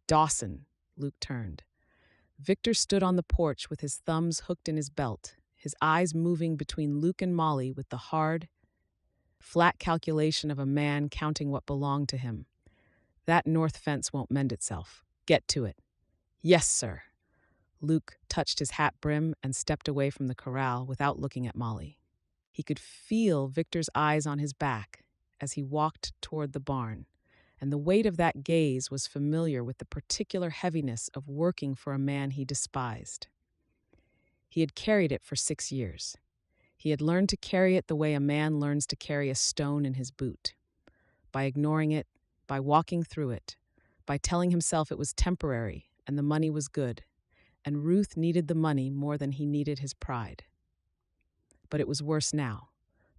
S1: "Dawson," Luke turned. Victor stood on the porch with his thumbs hooked in his belt, his eyes moving between Luke and Molly with the hard, flat calculation of a man counting what belonged to him. "That north fence won't mend itself. Get to it." "Yes, sir." Luke touched his hat brim and stepped away from the corral without looking at Molly. He could feel Victor's eyes on his back as he walked toward the barn, and the weight of that gaze was familiar with the particular heaviness of working for a man he despised. He had carried it for 6 years. He had learned to carry it the way a man learns to carry a stone in his boot, by ignoring it, by walking through it, by telling himself it was temporary and the money was good, and Ruth needed the money more than he needed his pride. But it was worse now.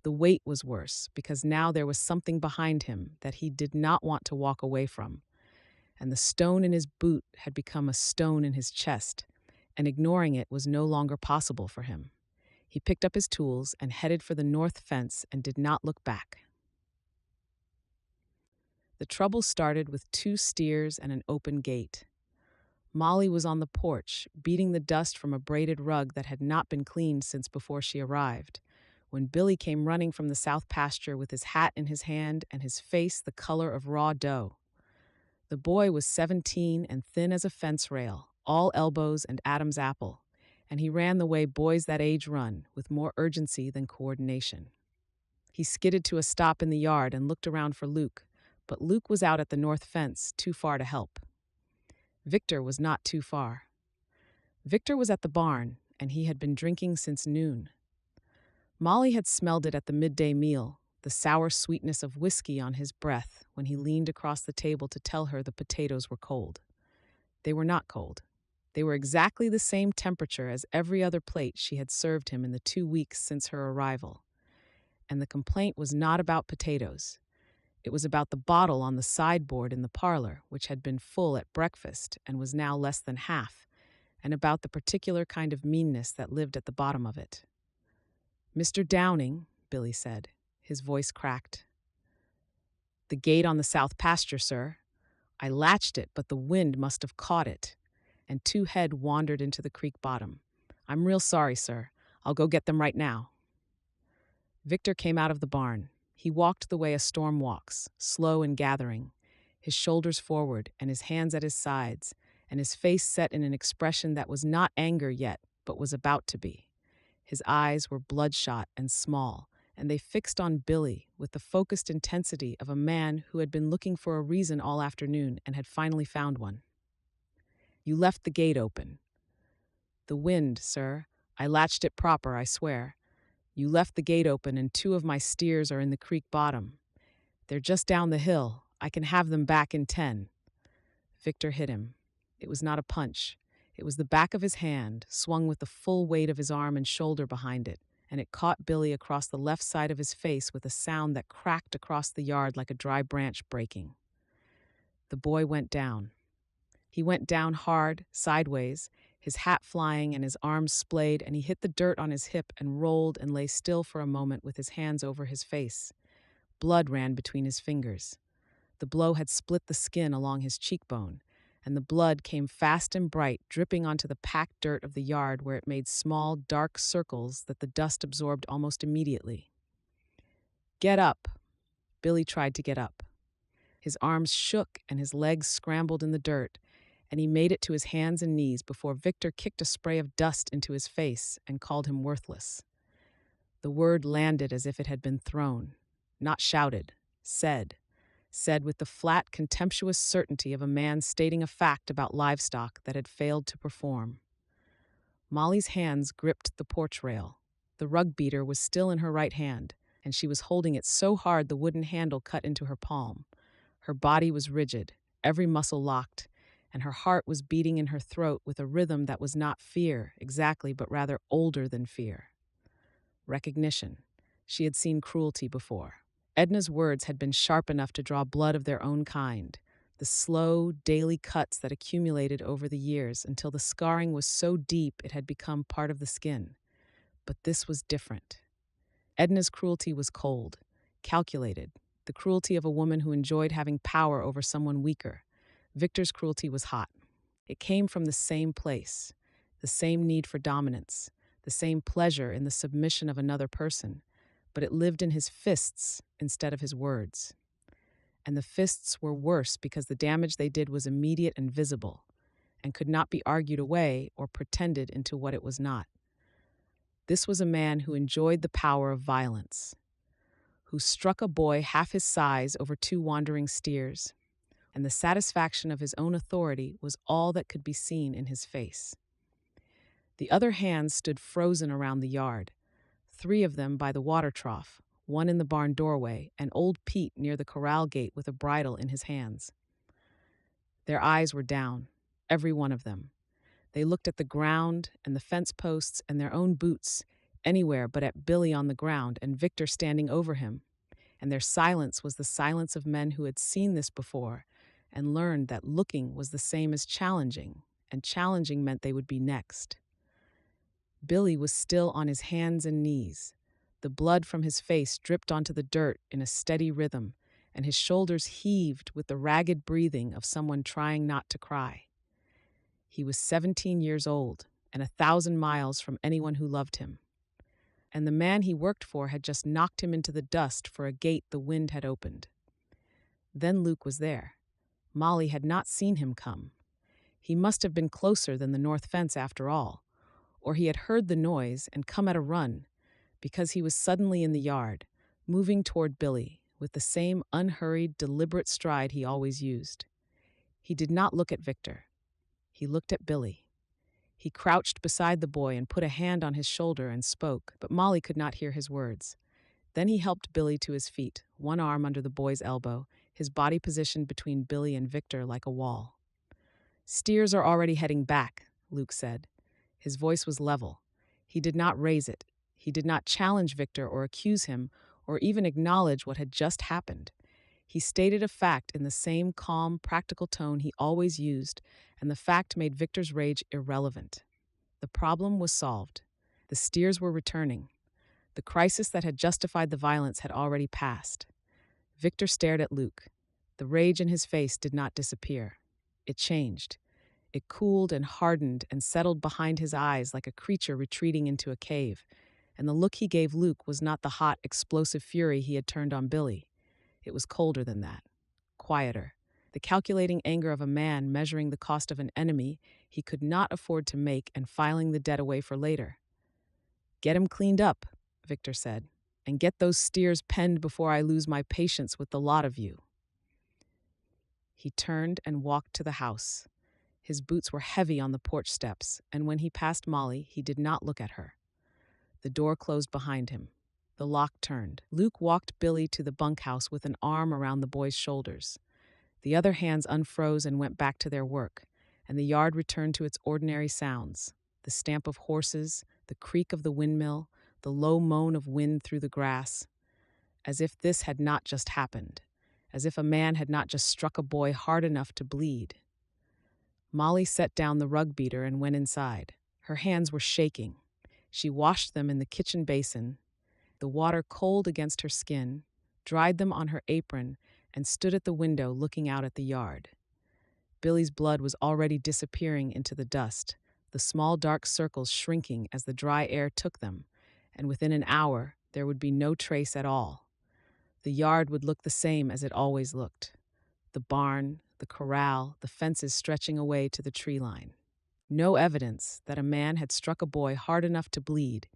S1: The weight was worse because now there was something behind him that he did not want to walk away from, and the stone in his boot had become a stone in his chest, and ignoring it was no longer possible for him. He picked up his tools and headed for the north fence and did not look back. The trouble started with 2 steers and an open gate. Molly was on the porch, beating the dust from a braided rug that had not been cleaned since before she arrived, when Billy came running from the south pasture with his hat in his hand and his face the color of raw dough. The boy was 17 and thin as a fence rail, all elbows and Adam's apple, and he ran the way boys that age run, with more urgency than coordination. He skidded to a stop in the yard and looked around for Luke, but Luke was out at the north fence, too far to help. Victor was not too far. Victor was at the barn, and he had been drinking since noon. Molly had smelled it at the midday meal, the sour sweetness of whiskey on his breath when he leaned across the table to tell her the potatoes were cold. They were not cold. They were exactly the same temperature as every other plate she had served him in the 2 weeks since her arrival. And the complaint was not about potatoes. It was about the bottle on the sideboard in the parlor, which had been full at breakfast and was now less than half, and about the particular kind of meanness that lived at the bottom of it. "Mr. Downing," Billy said, his voice cracked. "The gate on the south pasture, sir. I latched it, but the wind must have caught it," and 2 head wandered into the creek bottom. "I'm real sorry, sir. I'll go get them right now." Victor came out of the barn. He walked the way a storm walks, slow and gathering, his shoulders forward and his hands at his sides, and his face set in an expression that was not anger yet, but was about to be. His eyes were bloodshot and small, and they fixed on Billy with the focused intensity of a man who had been looking for a reason all afternoon and had finally found one. You left the gate open. The wind, sir. I latched it proper, I swear. You left the gate open and 2 of my steers are in the creek bottom. They're just down the hill. I can have them back in 10. Victor hit him. It was not a punch. It was the back of his hand, swung with the full weight of his arm and shoulder behind it, and it caught Billy across the left side of his face with a sound that cracked across the yard like a dry branch breaking. The boy went down. He went down hard, sideways, his hat flying and his arms splayed, and he hit the dirt on his hip and rolled and lay still for a moment with his hands over his face. Blood ran between his fingers. The blow had split the skin along his cheekbone, and the blood came fast and bright, dripping onto the packed dirt of the yard where it made small, dark circles that the dust absorbed almost immediately. Get up. Billy tried to get up. His arms shook and his legs scrambled in the dirt, and he made it to his hands and knees before Victor kicked a spray of dust into his face and called him worthless. The word landed as if it had been thrown, not shouted, said with the flat, contemptuous certainty of a man stating a fact about livestock that had failed to perform. Molly's hands gripped the porch rail. The rug beater was still in her right hand, and she was holding it so hard the wooden handle cut into her palm. Her body was rigid, every muscle locked, and her heart was beating in her throat with a rhythm that was not fear, exactly, but rather older than fear. Recognition. She had seen cruelty before. Edna's words had been sharp enough to draw blood of their own kind, the slow, daily cuts that accumulated over the years until the scarring was so deep it had become part of the skin. But this was different. Edna's cruelty was cold, calculated, the cruelty of a woman who enjoyed having power over someone weaker. Victor's cruelty was hot. It came from the same place, the same need for dominance, the same pleasure in the submission of another person, but it lived in his fists instead of his words. And the fists were worse because the damage they did was immediate and visible, and could not be argued away or pretended into what it was not. This was a man who enjoyed the power of violence, who struck a boy half his size over 2 wandering steers, and the satisfaction of his own authority was all that could be seen in his face. The other hands stood frozen around the yard, 3 of them by the water trough, 1 in the barn doorway, and old Pete near the corral gate with a bridle in his hands. Their eyes were down, every one of them. They looked at the ground and the fence posts and their own boots, anywhere but at Billy on the ground and Victor standing over him. And their silence was the silence of men who had seen this before and learned that looking was the same as challenging, and challenging meant they would be next. Billy was still on his hands and knees. The blood from his face dripped onto the dirt in a steady rhythm, and his shoulders heaved with the ragged breathing of someone trying not to cry. He was 17 years old and 1,000 miles from anyone who loved him. And the man he worked for had just knocked him into the dust for a gate the wind had opened. Then Luke was there. Molly had not seen him come. He must have been closer than the north fence after all, or he had heard the noise and come at a run, because he was suddenly in the yard, moving toward Billy with the same unhurried, deliberate stride he always used. He did not look at Victor. He looked at Billy. He crouched beside the boy and put a hand on his shoulder and spoke, but Molly could not hear his words. Then he helped Billy to his feet, one arm under the boy's elbow, his body positioned between Billy and Victor like a wall. "Steers are already heading back," Luke said. His voice was level. He did not raise it. He did not challenge Victor or accuse him or even acknowledge what had just happened. He stated a fact in the same calm, practical tone he always used, and the fact made Victor's rage irrelevant. The problem was solved. The steers were returning. The crisis that had justified the violence had already passed. Victor stared at Luke. The rage in his face did not disappear. It changed. It cooled and hardened and settled behind his eyes like a creature retreating into a cave. And the look he gave Luke was not the hot, explosive fury he had turned on Billy. It was colder than that, quieter, the calculating anger of a man measuring the cost of an enemy he could not afford to make and filing the debt away for later. "Get him cleaned up," Victor said, "and get those steers penned before I lose my patience with the lot of you." He turned and walked to the house. His boots were heavy on the porch steps, and when he passed Molly, he did not look at her. The door closed behind him. The lock turned. Luke walked Billy to the bunkhouse with an arm around the boy's shoulders. The other hands unfroze and went back to their work, and the yard returned to its ordinary sounds: the stamp of horses, the creak of the windmill, the low moan of wind through the grass. As if this had not just happened, as if a man had not just struck a boy hard enough to bleed. Molly set down the rug beater and went inside. Her hands were shaking. She washed them in the kitchen basin, the water cold against her skin, dried them on her apron, and stood at the window looking out at the yard. Billy's blood was already disappearing into the dust, the small dark circles shrinking as the dry air took them, and within an hour there would be no trace at all. The yard would look the same as it always looked: the barn, the corral, the fences stretching away to the tree line. No evidence that a man had struck a boy hard enough to bleed,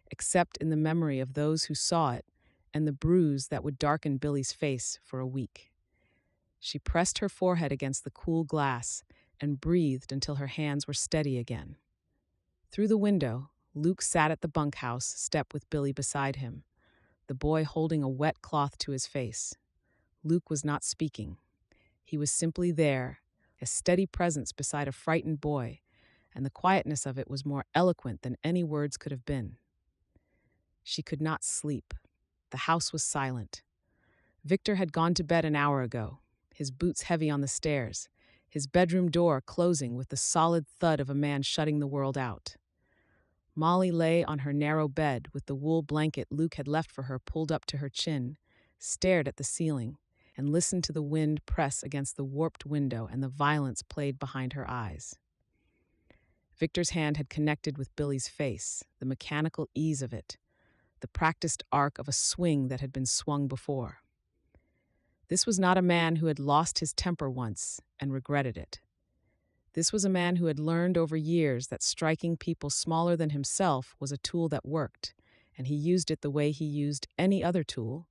S1: except in the memory of those who saw it and the bruise that would darken Billy's face for a week. She pressed her forehead against the cool glass and breathed until her hands were steady again. Through the window, Luke sat at the bunkhouse step with Billy beside him, the boy holding a wet cloth to his face. Luke was not speaking. He was simply there, a steady presence beside a frightened boy, and the quietness of it was more eloquent than any words could have been. She could not sleep. The house was silent. Victor had gone to bed an hour ago, his boots heavy on the stairs, his bedroom door closing with the solid thud of a man shutting the world out. Molly lay on her narrow bed with the wool blanket Luke had left for her pulled up to her chin, stared at the ceiling, and listened to the wind press against the warped window and the violence played behind her eyes. Victor's hand had connected with Billy's face, the mechanical ease of it, the practiced arc of a swing that had been swung before. This was not a man who had lost his temper once and regretted it. This was a man who had learned over years that striking people smaller than himself was a tool that worked, and he used it the way he used any other tool,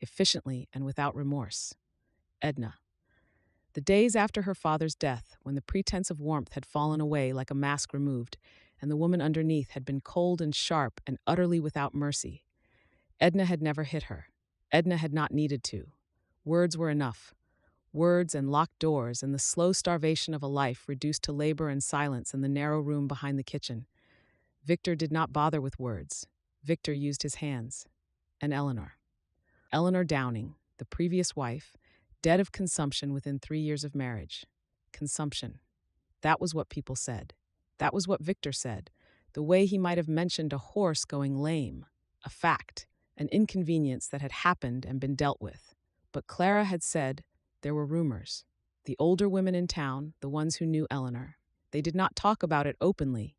S1: efficiently and without remorse. Edna. The days after her father's death, when the pretense of warmth had fallen away like a mask removed, and the woman underneath had been cold and sharp and utterly without mercy. Edna had never hit her. Edna had not needed to. Words were enough. Words and locked doors and the slow starvation of a life reduced to labor and silence in the narrow room behind the kitchen. Victor did not bother with words. Victor used his hands. And Eleanor. Eleanor Downing, the previous wife, dead of consumption within 3 years of marriage. Consumption. That was what people said. That was what Victor said, the way he might have mentioned a horse going lame, a fact, an inconvenience that had happened and been dealt with. But Clara had said there were rumors. The older women in town, the ones who knew Eleanor, they did not talk about it openly,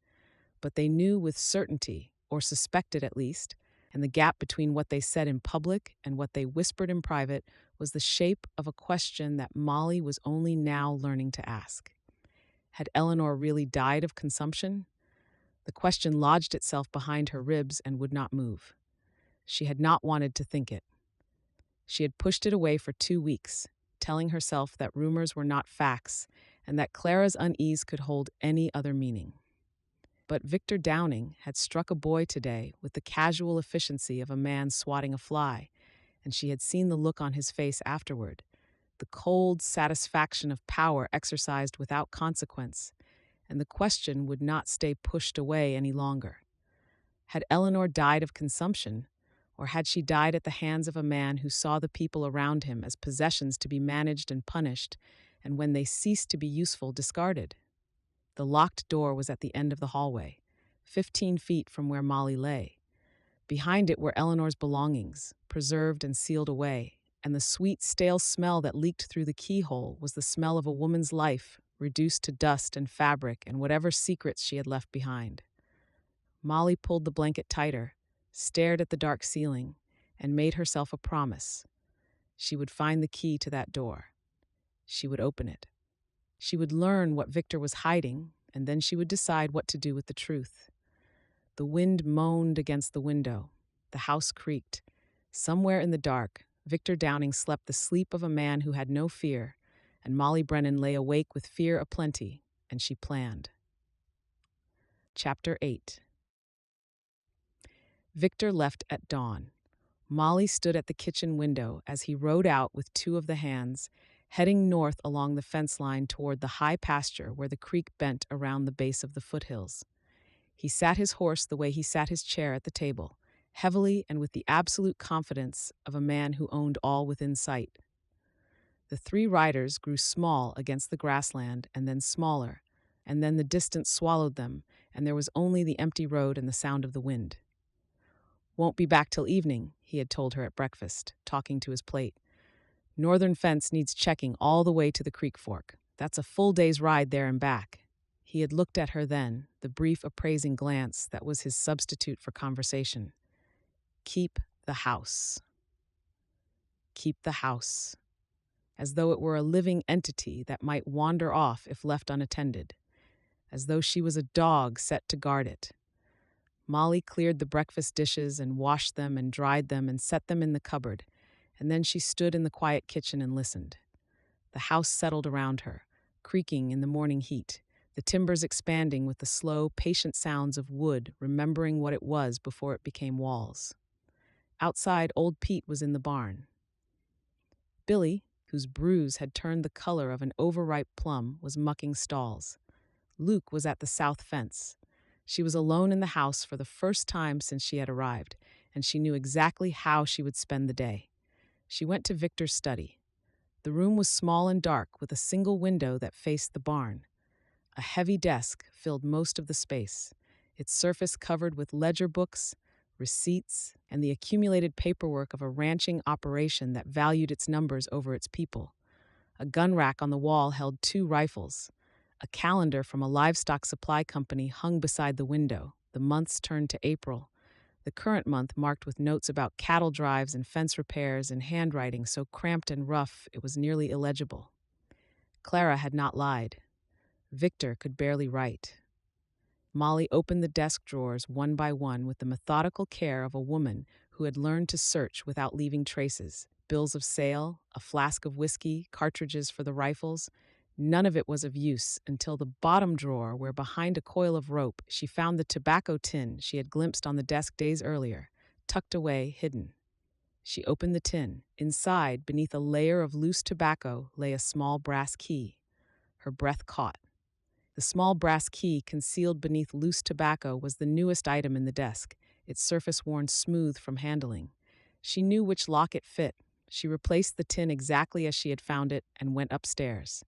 S1: but they knew with certainty, or suspected at least, and the gap between what they said in public and what they whispered in private was the shape of a question that Molly was only now learning to ask. Had Eleanor really died of consumption? The question lodged itself behind her ribs and would not move. She had not wanted to think it. She had pushed it away for 2 weeks, telling herself that rumors were not facts and that Clara's unease could hold any other meaning. But Victor Downing had struck a boy today with the casual efficiency of a man swatting a fly, and she had seen the look on his face afterward, the cold satisfaction of power exercised without consequence, and the question would not stay pushed away any longer. Had Eleanor died of consumption, or had she died at the hands of a man who saw the people around him as possessions to be managed and punished, and when they ceased to be useful, discarded? The locked door was at the end of the hallway, 15 feet from where Molly lay. Behind it were Eleanor's belongings, preserved and sealed away, and the sweet, stale smell that leaked through the keyhole was the smell of a woman's life, reduced to dust and fabric and whatever secrets she had left behind. Molly pulled the blanket tighter, stared at the dark ceiling, and made herself a promise. She would find the key to that door. She would open it. She would learn what Victor was hiding, and then she would decide what to do with the truth. The wind moaned against the window. The house creaked. Somewhere in the dark, Victor Downing slept the sleep of a man who had no fear, and Molly Brennan lay awake with fear aplenty and she planned. Chapter 8. Victor left at dawn. Molly stood at the kitchen window as he rode out with two of the hands, heading north along the fence line toward the high pasture where the creek bent around the base of the foothills. He sat his horse the way he sat his chair at the table, heavily and with the absolute confidence of a man who owned all within sight. The three riders grew small against the grassland, and then smaller, and then the distance swallowed them, and there was only the empty road and the sound of the wind. "Won't be back till evening," he had told her at breakfast, talking to his plate. "Northern fence needs checking all the way to the creek fork. That's a full day's ride there and back." He had looked at her then, the brief appraising glance that was his substitute for conversation. "Keep the house. Keep the house." As though it were a living entity that might wander off if left unattended. As though she was a dog set to guard it. Molly cleared the breakfast dishes and washed them and dried them and set them in the cupboard, and then she stood in the quiet kitchen and listened. The house settled around her, creaking in the morning heat, the timbers expanding with the slow, patient sounds of wood remembering what it was before it became walls. Outside, old Pete was in the barn. Billy, whose bruise had turned the color of an overripe plum, was mucking stalls. Luke was at the south fence. She was alone in the house for the first time since she had arrived, and she knew exactly how she would spend the day. She went to Victor's study. The room was small and dark, with a single window that faced the barn. A heavy desk filled most of the space, its surface covered with ledger books, receipts, and the accumulated paperwork of a ranching operation that valued its numbers over its people. A gun rack on the wall held 2 rifles. A calendar from a livestock supply company hung beside the window. The months turned to April. The current month marked with notes about cattle drives and fence repairs in handwriting so cramped and rough it was nearly illegible. Clara had not lied. Victor could barely write. Molly opened the desk drawers one by one with the methodical care of a woman who had learned to search without leaving traces. Bills of sale, a flask of whiskey, cartridges for the rifles. None of it was of use until the bottom drawer, where behind a coil of rope she found the tobacco tin she had glimpsed on the desk days earlier, tucked away, hidden. She opened the tin. Inside, beneath a layer of loose tobacco, lay a small brass key. Her breath caught. The small brass key concealed beneath loose tobacco was the newest item in the desk, its surface worn smooth from handling. She knew which lock it fit. She replaced the tin exactly as she had found it and went upstairs.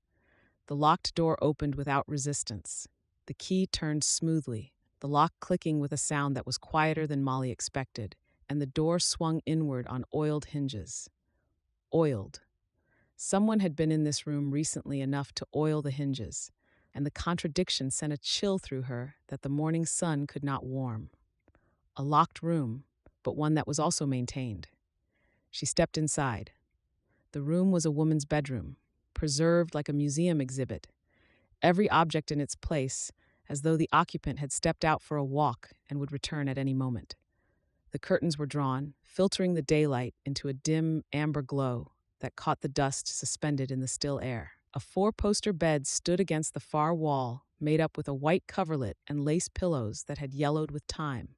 S1: The locked door opened without resistance. The key turned smoothly, the lock clicking with a sound that was quieter than Molly expected, and the door swung inward on oiled hinges. Oiled. Someone had been in this room recently enough to oil the hinges, and the contradiction sent a chill through her that the morning sun could not warm. A locked room, but one that was also maintained. She stepped inside. The room was a woman's bedroom, preserved like a museum exhibit, every object in its place, as though the occupant had stepped out for a walk and would return at any moment. The curtains were drawn, filtering the daylight into a dim amber glow that caught the dust suspended in the still air. A 4-poster bed stood against the far wall, made up with a white coverlet and lace pillows that had yellowed with time.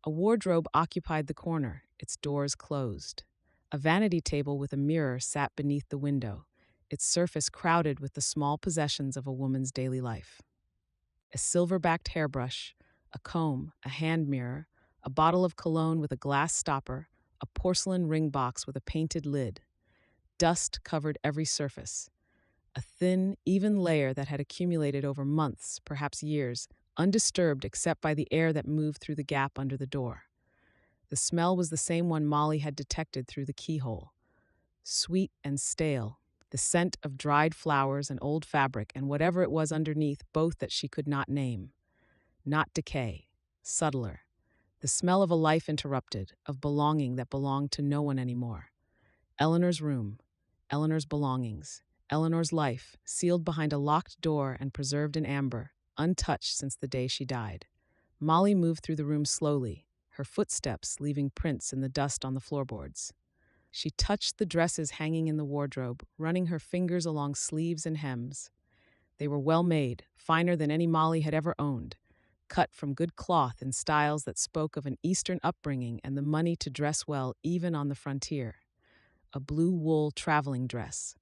S1: A wardrobe occupied the corner, its doors closed. A vanity table with a mirror sat beneath the window, its surface crowded with the small possessions of a woman's daily life. A silver-backed hairbrush, a comb, a hand mirror, a bottle of cologne with a glass stopper, a porcelain ring box with a painted lid. Dust covered every surface. A thin, even layer that had accumulated over months, perhaps years, undisturbed except by the air that moved through the gap under the door. The smell was the same one Molly had detected through the keyhole. Sweet and stale, the scent of dried flowers and old fabric and whatever it was underneath, both that she could not name. Not decay, subtler. The smell of a life interrupted, of belonging that belonged to no one anymore. Eleanor's room, Eleanor's belongings, Eleanor's life, sealed behind a locked door and preserved in amber, untouched since the day she died. Molly moved through the room slowly, her footsteps leaving prints in the dust on the floorboards. She touched the dresses hanging in the wardrobe, running her fingers along sleeves and hems. They were well made, finer than any Molly had ever owned, cut from good cloth in styles that spoke of an Eastern upbringing and the money to dress well even on the frontier. A blue wool traveling dress,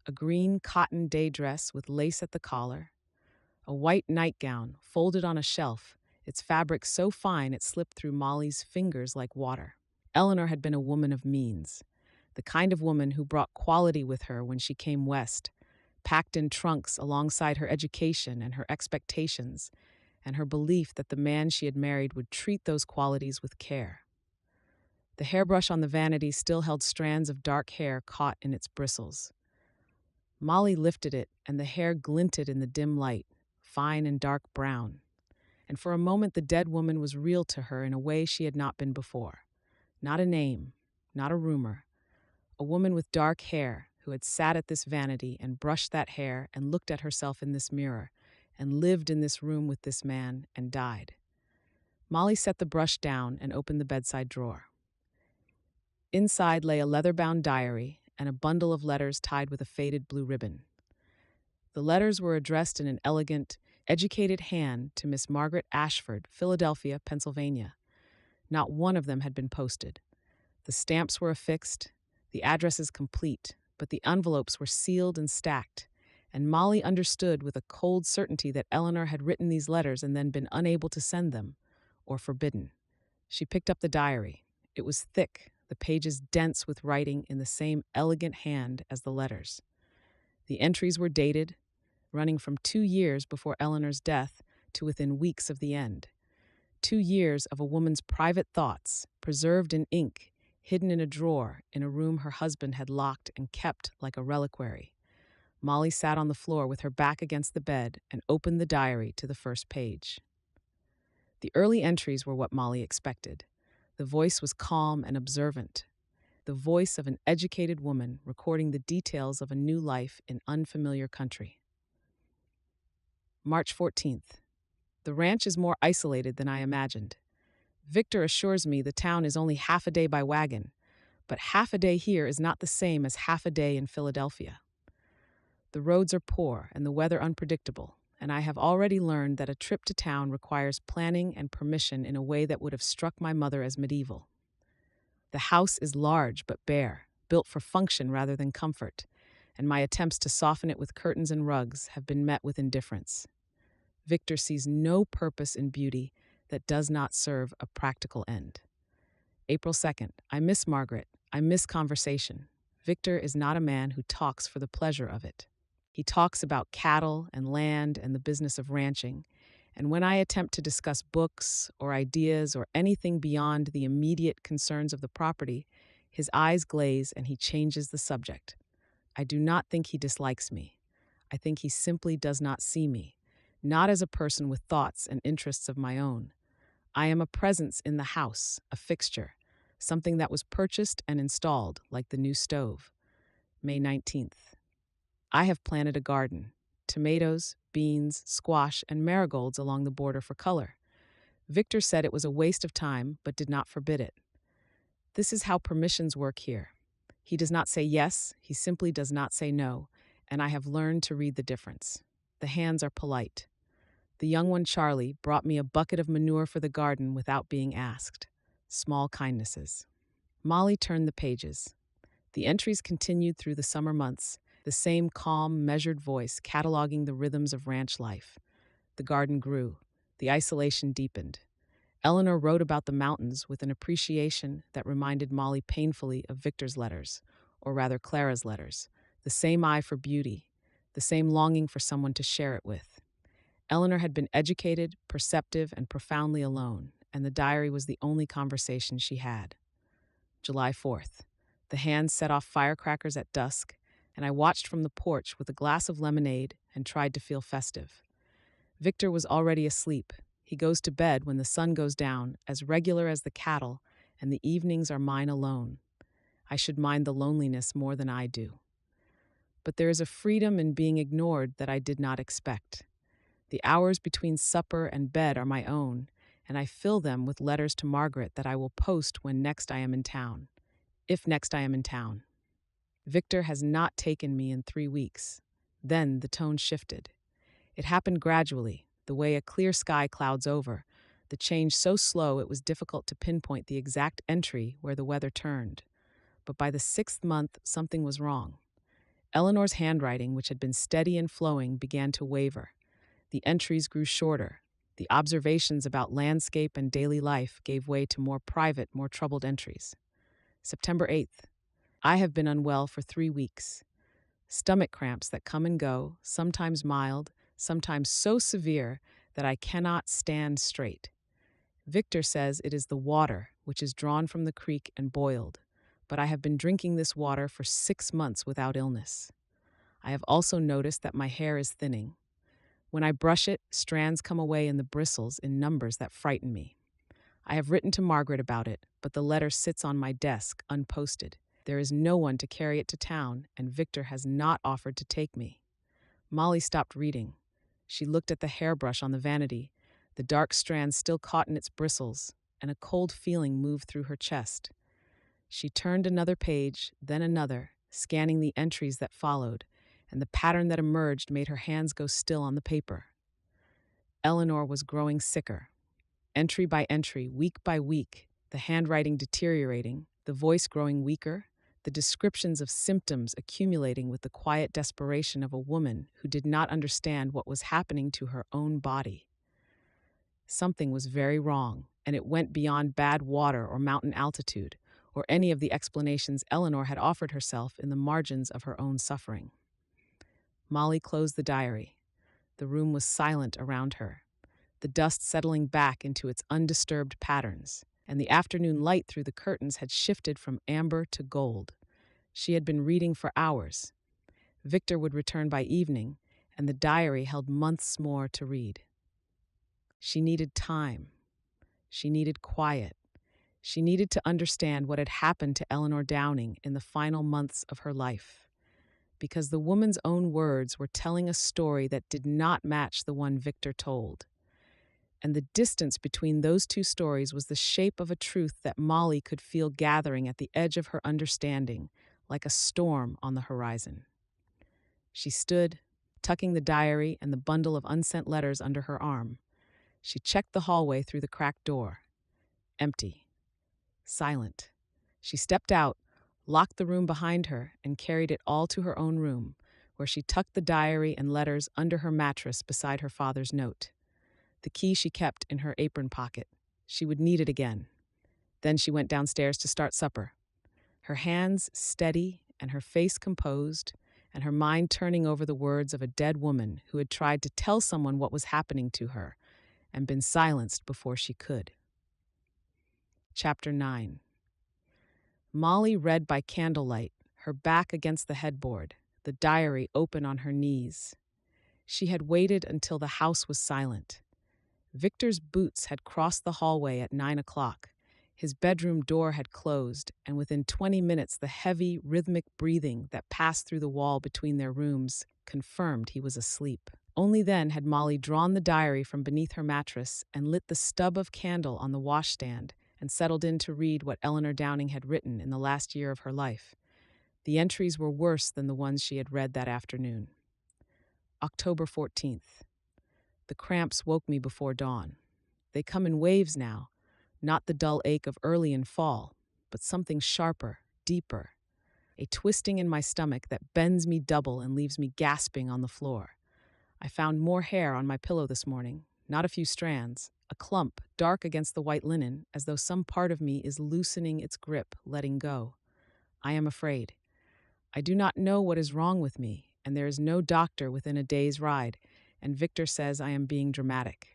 S1: a green cotton day dress with lace at the collar, a white nightgown folded on a shelf, its fabric so fine it slipped through Molly's fingers like water. Eleanor had been a woman of means, the kind of woman who brought quality with her when she came west, packed in trunks alongside her education and her expectations, and her belief that the man she had married would treat those qualities with care. The hairbrush on the vanity still held strands of dark hair caught in its bristles. Molly lifted it, and the hair glinted in the dim light, fine and dark brown. And for a moment the dead woman was real to her in a way she had not been before. Not a name, not a rumor. A woman with dark hair who had sat at this vanity and brushed that hair and looked at herself in this mirror and lived in this room with this man and died. Molly set the brush down and opened the bedside drawer. Inside lay a leather-bound diary and a bundle of letters tied with a faded blue ribbon. The letters were addressed in an elegant, educated hand to Miss Margaret Ashford, Philadelphia, Pennsylvania. Not one of them had been posted. The stamps were affixed, the addresses complete, but the envelopes were sealed and stacked, and Molly understood with a cold certainty that Eleanor had written these letters and then been unable to send them, or forbidden. She picked up the diary. It was thick, the pages dense with writing in the same elegant hand as the letters. The entries were dated, running from 2 years before Eleanor's death to within weeks of the end. 2 years of a woman's private thoughts, preserved in ink, hidden in a drawer in a room her husband had locked and kept like a reliquary. Molly sat on the floor with her back against the bed and opened the diary to the first page. The early entries were what Molly expected. The voice was calm and observant, the voice of an educated woman recording the details of a new life in unfamiliar country. March 14th. The ranch is more isolated than I imagined. Victor assures me the town is only half a day by wagon, but half a day here is not the same as half a day in Philadelphia. The roads are poor and the weather unpredictable, and I have already learned that a trip to town requires planning and permission in a way that would have struck my mother as medieval. The house is large but bare, built for function rather than comfort, and my attempts to soften it with curtains and rugs have been met with indifference. Victor sees no purpose in beauty that does not serve a practical end. April 2nd. I miss Margaret. I miss conversation. Victor is not a man who talks for the pleasure of it. He talks about cattle and land and the business of ranching, and when I attempt to discuss books or ideas or anything beyond the immediate concerns of the property, his eyes glaze and he changes the subject. I do not think he dislikes me. I think he simply does not see me, not as a person with thoughts and interests of my own. I am a presence in the house, a fixture, something that was purchased and installed, like the new stove. May 19th. I have planted a garden, tomatoes, beans, squash, and marigolds along the border for color. Victor said it was a waste of time, but did not forbid it. This is how permissions work here. He does not say yes, he simply does not say no, and I have learned to read the difference. The hands are polite. The young one, Charlie, brought me a bucket of manure for the garden without being asked. Small kindnesses. Molly turned the pages. The entries continued through the summer months, the same calm, measured voice cataloging the rhythms of ranch life. The garden grew. The isolation deepened. Eleanor wrote about the mountains with an appreciation that reminded Molly painfully of Victor's letters, or rather Clara's letters, the same eye for beauty, the same longing for someone to share it with. Eleanor had been educated, perceptive, and profoundly alone, and the diary was the only conversation she had. July 4th. The hands set off firecrackers at dusk, and I watched from the porch with a glass of lemonade and tried to feel festive. Victor was already asleep. He goes to bed when the sun goes down, as regular as the cattle, and the evenings are mine alone. I should mind the loneliness more than I do. But there is a freedom in being ignored that I did not expect. The hours between supper and bed are my own, and I fill them with letters to Margaret that I will post when next I am in town. If next I am in town. Victor has not taken me in 3 weeks. Then the tone shifted. It happened gradually, the way a clear sky clouds over, the change so slow it was difficult to pinpoint the exact entry where the weather turned. But by the 6th month, something was wrong. Eleanor's handwriting, which had been steady and flowing, began to waver. The entries grew shorter. The observations about landscape and daily life gave way to more private, more troubled entries. September 8th. I have been unwell for 3 weeks. Stomach cramps that come and go, sometimes mild, sometimes so severe that I cannot stand straight. Victor says it is the water, which is drawn from the creek and boiled, but I have been drinking this water for 6 months without illness. I have also noticed that my hair is thinning. When I brush it, strands come away in the bristles in numbers that frighten me. I have written to Margaret about it, but the letter sits on my desk, unposted. There is no one to carry it to town, and Victor has not offered to take me. Molly stopped reading. She looked at the hairbrush on the vanity, the dark strands still caught in its bristles, and a cold feeling moved through her chest. She turned another page, then another, scanning the entries that followed, and the pattern that emerged made her hands go still on the paper. Eleanor was growing sicker. Entry by entry, week by week, the handwriting deteriorating, the voice growing weaker, the descriptions of symptoms accumulating with the quiet desperation of a woman who did not understand what was happening to her own body. Something was very wrong, and it went beyond bad water or mountain altitude, or any of the explanations Eleanor had offered herself in the margins of her own suffering. Molly closed the diary. The room was silent around her, the dust settling back into its undisturbed patterns, and the afternoon light through the curtains had shifted from amber to gold. She had been reading for hours. Victor would return by evening, and the diary held months more to read. She needed time. She needed quiet. She needed to understand what had happened to Eleanor Downing in the final months of her life, because the woman's own words were telling a story that did not match the one Victor told. And the distance between those two stories was the shape of a truth that Molly could feel gathering at the edge of her understanding, like a storm on the horizon. She stood, tucking the diary and the bundle of unsent letters under her arm. She checked the hallway through the cracked door. Empty. Silent. She stepped out, locked the room behind her, and carried it all to her own room, where she tucked the diary and letters under her mattress beside her father's note. The key she kept in her apron pocket. She would need it again. Then she went downstairs to start supper. Her hands steady and her face composed, and her mind turning over the words of a dead woman who had tried to tell someone what was happening to her and been silenced before she could. Chapter 9. Molly read by candlelight, her back against the headboard, the diary open on her knees. She had waited until the house was silent. Victor's boots had crossed the hallway at 9 o'clock. His bedroom door had closed, and within 20 minutes the heavy, rhythmic breathing that passed through the wall between their rooms confirmed he was asleep. Only then had Molly drawn the diary from beneath her mattress and lit the stub of candle on the washstand and settled in to read what Eleanor Downing had written in the last year of her life. The entries were worse than the ones she had read that afternoon. October 14th. The cramps woke me before dawn. They come in waves now, not the dull ache of early in fall, but something sharper, deeper. A twisting in my stomach that bends me double and leaves me gasping on the floor. I found more hair on my pillow this morning, not a few strands, a clump dark against the white linen, as though some part of me is loosening its grip, letting go. I am afraid. I do not know what is wrong with me, and there is no doctor within a day's ride, and Victor says I am being dramatic.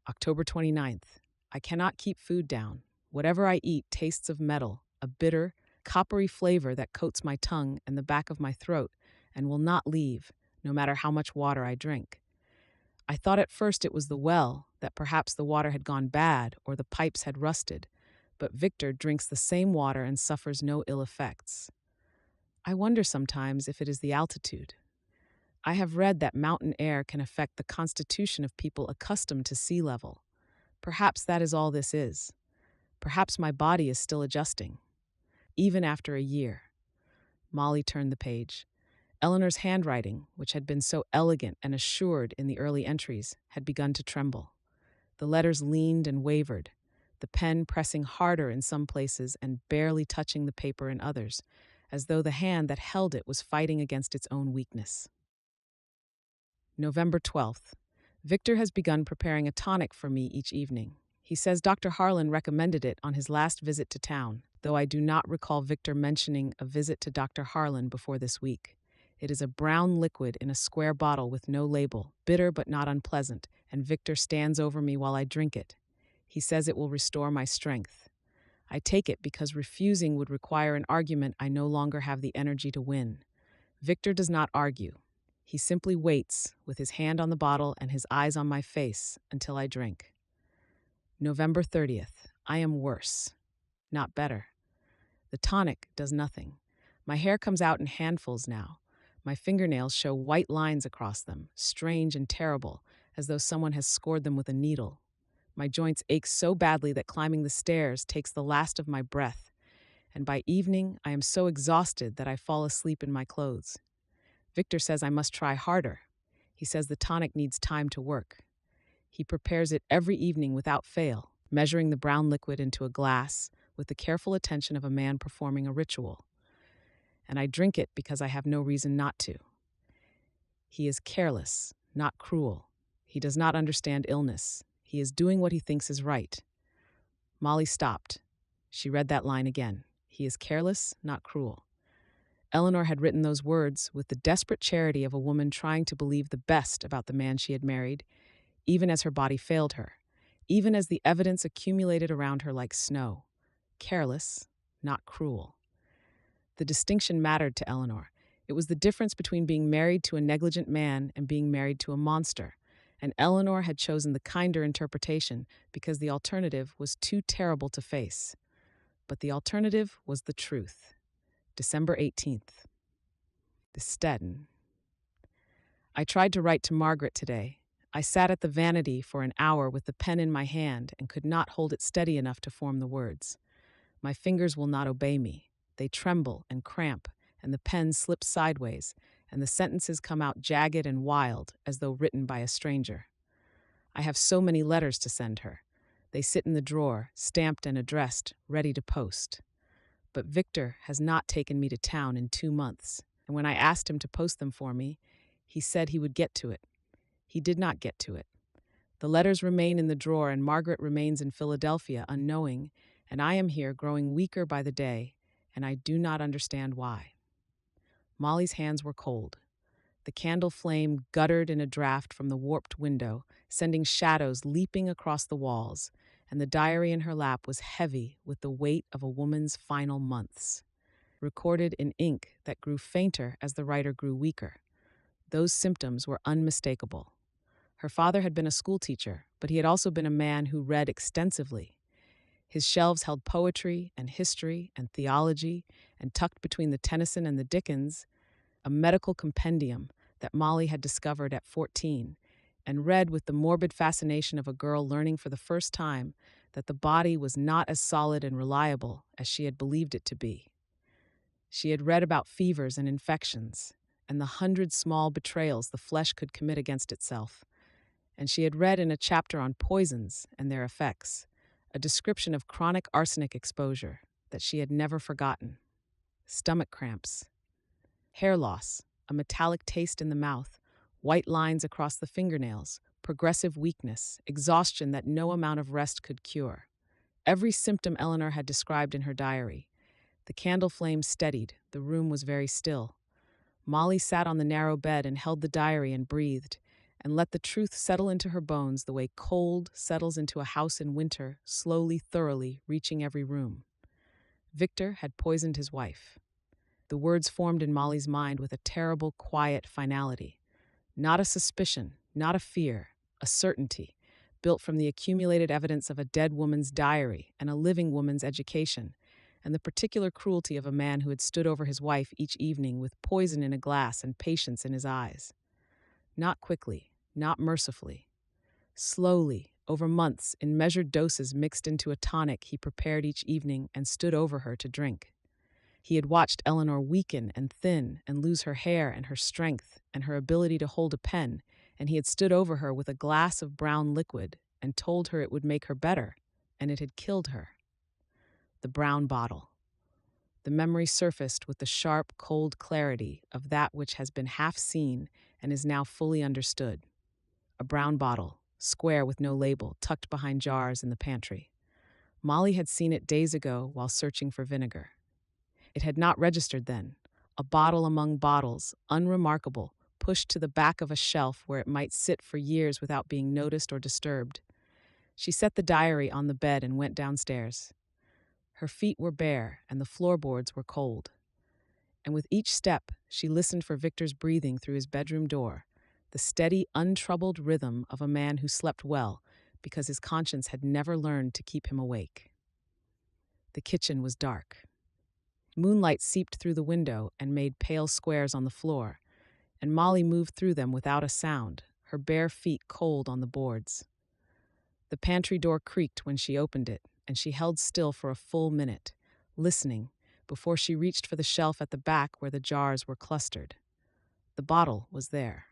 S1: October 29th. I cannot keep food down. Whatever I eat tastes of metal, a bitter, coppery flavor that coats my tongue and the back of my throat and will not leave, no matter how much water I drink. I thought at first it was the well, that perhaps the water had gone bad or the pipes had rusted, but Victor drinks the same water and suffers no ill effects. I wonder sometimes if it is the altitude. I have read that mountain air can affect the constitution of people accustomed to sea level. Perhaps that is all this is. Perhaps my body is still adjusting. Even after a year. Molly turned the page. Eleanor's handwriting, which had been so elegant and assured in the early entries, had begun to tremble. The letters leaned and wavered, the pen pressing harder in some places and barely touching the paper in others, as though the hand that held it was fighting against its own weakness. November 12th. Victor has begun preparing a tonic for me each evening. He says Dr. Harlan recommended it on his last visit to town, though I do not recall Victor mentioning a visit to Dr. Harlan before this week. It is a brown liquid in a square bottle with no label, bitter but not unpleasant, and Victor stands over me while I drink it. He says it will restore my strength. I take it because refusing would require an argument I no longer have the energy to win. Victor does not argue. He simply waits, with his hand on the bottle and his eyes on my face, until I drink. November 30th. I am worse, not better. The tonic does nothing. My hair comes out in handfuls now. My fingernails show white lines across them, strange and terrible, as though someone has scored them with a needle. My joints ache so badly that climbing the stairs takes the last of my breath, and by evening I am so exhausted that I fall asleep in my clothes. Victor says I must try harder. He says the tonic needs time to work. He prepares it every evening without fail, measuring the brown liquid into a glass with the careful attention of a man performing a ritual. And I drink it because I have no reason not to. He is careless, not cruel. He does not understand illness. He is doing what he thinks is right. Molly stopped. She read that line again. He is careless, not cruel. Eleanor had written those words with the desperate charity of a woman trying to believe the best about the man she had married, even as her body failed her, even as the evidence accumulated around her like snow. Careless, not cruel. The distinction mattered to Eleanor. It was the difference between being married to a negligent man and being married to a monster, and Eleanor had chosen the kinder interpretation because the alternative was too terrible to face. But the alternative was the truth. December 18th. The Stettin. I tried to write to Margaret today. I sat at the vanity for an hour with the pen in my hand and could not hold it steady enough to form the words. My fingers will not obey me. They tremble and cramp, and the pen slips sideways, and the sentences come out jagged and wild, as though written by a stranger. I have so many letters to send her. They sit in the drawer, stamped and addressed, ready to post. But Victor has not taken me to town in 2 months, and when I asked him to post them for me, he said he would get to it. He did not get to it. The letters remain in the drawer, and Margaret remains in Philadelphia unknowing, and I am here growing weaker by the day, and I do not understand why. Molly's hands were cold. The candle flame guttered in a draft from the warped window, sending shadows leaping across the walls, and the diary in her lap was heavy with the weight of a woman's final months, recorded in ink that grew fainter as the writer grew weaker. Those symptoms were unmistakable. Her father had been a schoolteacher, but he had also been a man who read extensively. His shelves held poetry and history and theology, and tucked between the Tennyson and the Dickens, a medical compendium that Molly had discovered at 14, and read with the morbid fascination of a girl learning for the first time that the body was not as solid and reliable as she had believed it to be. She had read about fevers and infections, and the 100 small betrayals the flesh could commit against itself, and she had read in a chapter on poisons and their effects, a description of chronic arsenic exposure that she had never forgotten. Stomach cramps, hair loss, a metallic taste in the mouth, white lines across the fingernails, progressive weakness, exhaustion that no amount of rest could cure. Every symptom Eleanor had described in her diary. The candle flame steadied. The room was very still. Molly sat on the narrow bed and held the diary and breathed, and let the truth settle into her bones the way cold settles into a house in winter, slowly, thoroughly, reaching every room. Victor had poisoned his wife. The words formed in Molly's mind with a terrible, quiet finality. Not a suspicion, not a fear, a certainty, built from the accumulated evidence of a dead woman's diary and a living woman's education, and the particular cruelty of a man who had stood over his wife each evening with poison in a glass and patience in his eyes. Not quickly, not mercifully. Slowly, over months, in measured doses mixed into a tonic he prepared each evening and stood over her to drink. He had watched Eleanor weaken and thin and lose her hair and her strength and her ability to hold a pen, and he had stood over her with a glass of brown liquid and told her it would make her better, and it had killed her. The brown bottle. The memory surfaced with the sharp, cold clarity of that which has been half seen and is now fully understood. A brown bottle, square with no label, tucked behind jars in the pantry. Molly had seen it days ago while searching for vinegar. It had not registered then. A bottle among bottles, unremarkable, pushed to the back of a shelf where it might sit for years without being noticed or disturbed. She set the diary on the bed and went downstairs. Her feet were bare and the floorboards were cold. And with each step, she listened for Victor's breathing through his bedroom door, the steady, untroubled rhythm of a man who slept well because his conscience had never learned to keep him awake. The kitchen was dark. Moonlight seeped through the window and made pale squares on the floor, and Molly moved through them without a sound, her bare feet cold on the boards. The pantry door creaked when she opened it, and she held still for a full minute, listening, before she reached for the shelf at the back where the jars were clustered. The bottle was there.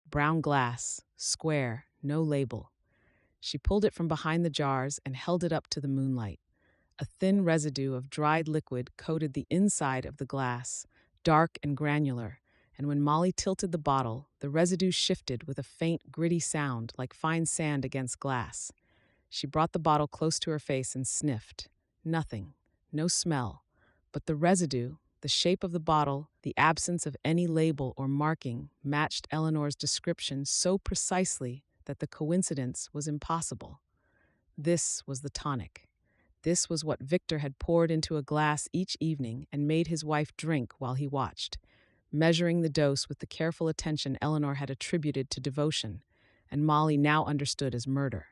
S1: Brown glass, square, no label. She pulled it from behind the jars and held it up to the moonlight. A thin residue of dried liquid coated the inside of the glass, dark and granular, and when Molly tilted the bottle, the residue shifted with a faint, gritty sound like fine sand against glass. She brought the bottle close to her face and sniffed. Nothing, no smell, but the residue, the shape of the bottle, the absence of any label or marking matched Eleanor's description so precisely that the coincidence was impossible. This was the tonic. This was what Victor had poured into a glass each evening and made his wife drink while he watched, measuring the dose with the careful attention Eleanor had attributed to devotion, and Molly now understood as murder.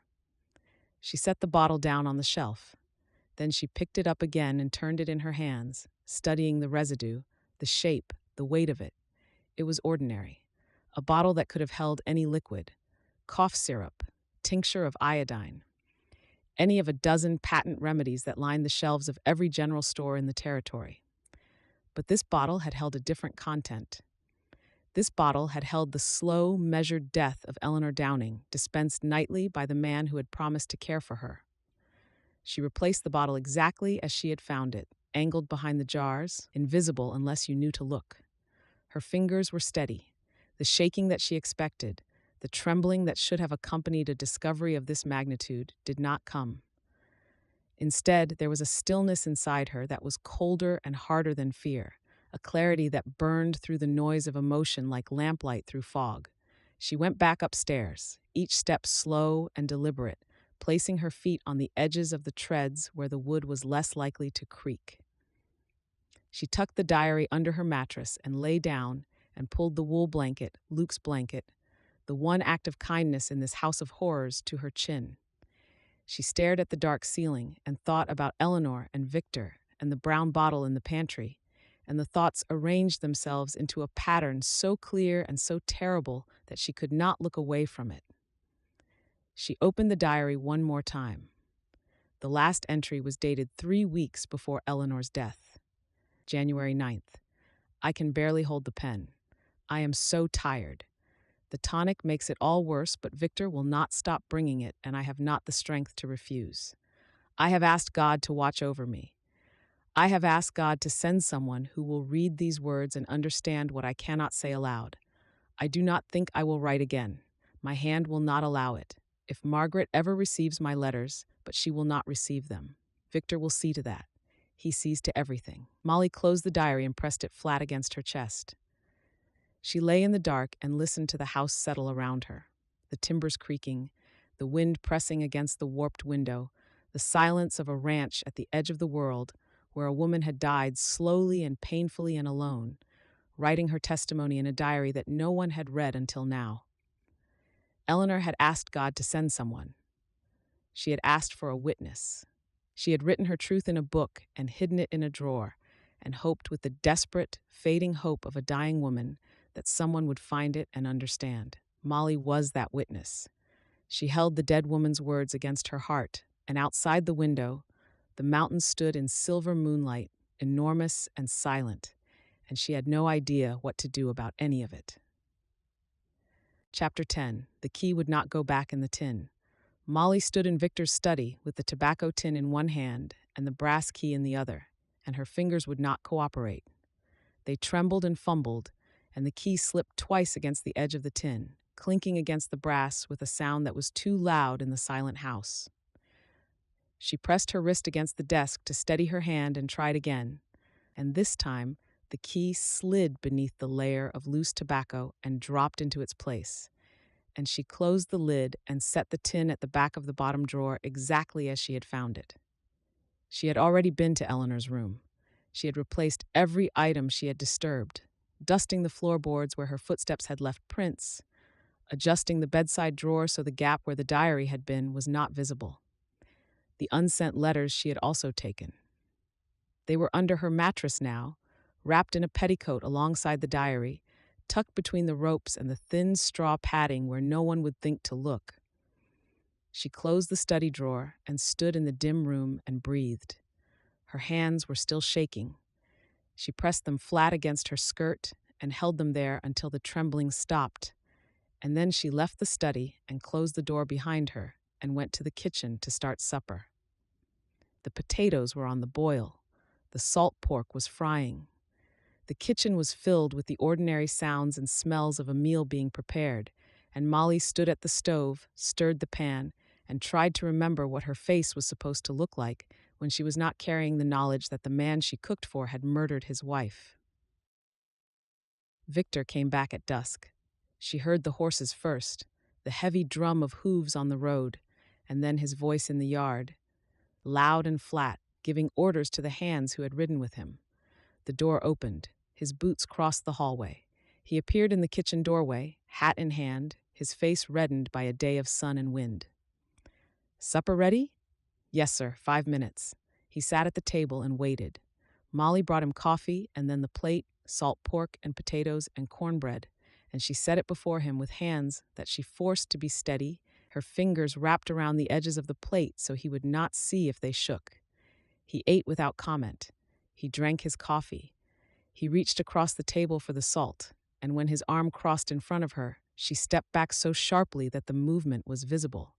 S1: She set the bottle down on the shelf. Then she picked it up again and turned it in her hands, studying the residue, the shape, the weight of it. It was ordinary. A bottle that could have held any liquid. Cough syrup, tincture of iodine, any of a dozen patent remedies that lined the shelves of every general store in the territory. But this bottle had held a different content. This bottle had held the slow, measured death of Eleanor Downing, dispensed nightly by the man who had promised to care for her. She replaced the bottle exactly as she had found it, angled behind the jars, invisible unless you knew to look. Her fingers were steady. The shaking that she expected, the trembling that should have accompanied a discovery of this magnitude, did not come. Instead, there was a stillness inside her that was colder and harder than fear, a clarity that burned through the noise of emotion like lamplight through fog. She went back upstairs, each step slow and deliberate, placing her feet on the edges of the treads where the wood was less likely to creak. She tucked the diary under her mattress and lay down and pulled the wool blanket, Luke's blanket, the one act of kindness in this house of horrors, to her chin. She stared at the dark ceiling and thought about Eleanor and Victor and the brown bottle in the pantry, and the thoughts arranged themselves into a pattern so clear and so terrible that she could not look away from it. She opened the diary one more time. The last entry was dated 3 weeks before Eleanor's death. January 9th. I can barely hold the pen. I am so tired. The tonic makes it all worse, but Victor will not stop bringing it, and I have not the strength to refuse. I have asked God to watch over me. I have asked God to send someone who will read these words and understand what I cannot say aloud. I do not think I will write again. My hand will not allow it. If Margaret ever receives my letters, but she will not receive them. Victor will see to that. He sees to everything. Molly closed the diary and pressed it flat against her chest. She lay in the dark and listened to the house settle around her, the timbers creaking, the wind pressing against the warped window, the silence of a ranch at the edge of the world where a woman had died slowly and painfully and alone, writing her testimony in a diary that no one had read until now. Eleanor had asked God to send someone. She had asked for a witness. She had written her truth in a book and hidden it in a drawer, and hoped with the desperate, fading hope of a dying woman that someone would find it and understand. Molly was that witness. She held the dead woman's words against her heart, and outside the window, The mountains stood in silver moonlight, enormous and silent, and she had no idea what to do about any of it. Chapter 10. The key would not go back in the tin. Molly stood in Victor's study with the tobacco tin in one hand and the brass key in the other, and her fingers would not cooperate. They trembled and fumbled, and the key slipped twice against the edge of the tin, clinking against the brass with a sound that was too loud in the silent house. She pressed her wrist against the desk to steady her hand and tried again, and this time the key slid beneath the layer of loose tobacco and dropped into its place, and she closed the lid and set the tin at the back of the bottom drawer exactly as she had found it. She had already been to Eleanor's room. She had replaced every item she had disturbed, dusting the floorboards where her footsteps had left prints, adjusting the bedside drawer so the gap where the diary had been was not visible. The unsent letters she had also taken. They were under her mattress now, wrapped in a petticoat alongside the diary, tucked between the ropes and the thin straw padding where no one would think to look. She closed the study drawer and stood in the dim room and breathed. Her hands were still shaking. She pressed them flat against her skirt and held them there until the trembling stopped, and then she left the study and closed the door behind her and went to the kitchen to start supper. The potatoes were on the boil. The salt pork was frying. The kitchen was filled with the ordinary sounds and smells of a meal being prepared, and Molly stood at the stove, stirred the pan, and tried to remember what her face was supposed to look like when she was not carrying the knowledge that the man she cooked for had murdered his wife. Victor came back at dusk. She heard the horses first, the heavy drum of hooves on the road, and then his voice in the yard, loud and flat, giving orders to the hands who had ridden with him. The door opened. His boots crossed the hallway. He appeared in the kitchen doorway, hat in hand, his face reddened by a day of sun and wind. "Supper ready?" "Yes, sir, 5 minutes." He sat at the table and waited. Molly brought him coffee and then the plate, salt pork and potatoes and cornbread, and she set it before him with hands that she forced to be steady, her fingers wrapped around the edges of the plate so he would not see if they shook. He ate without comment. He drank his coffee. He reached across the table for the salt, and when his arm crossed in front of her, she stepped back so sharply that the movement was visible.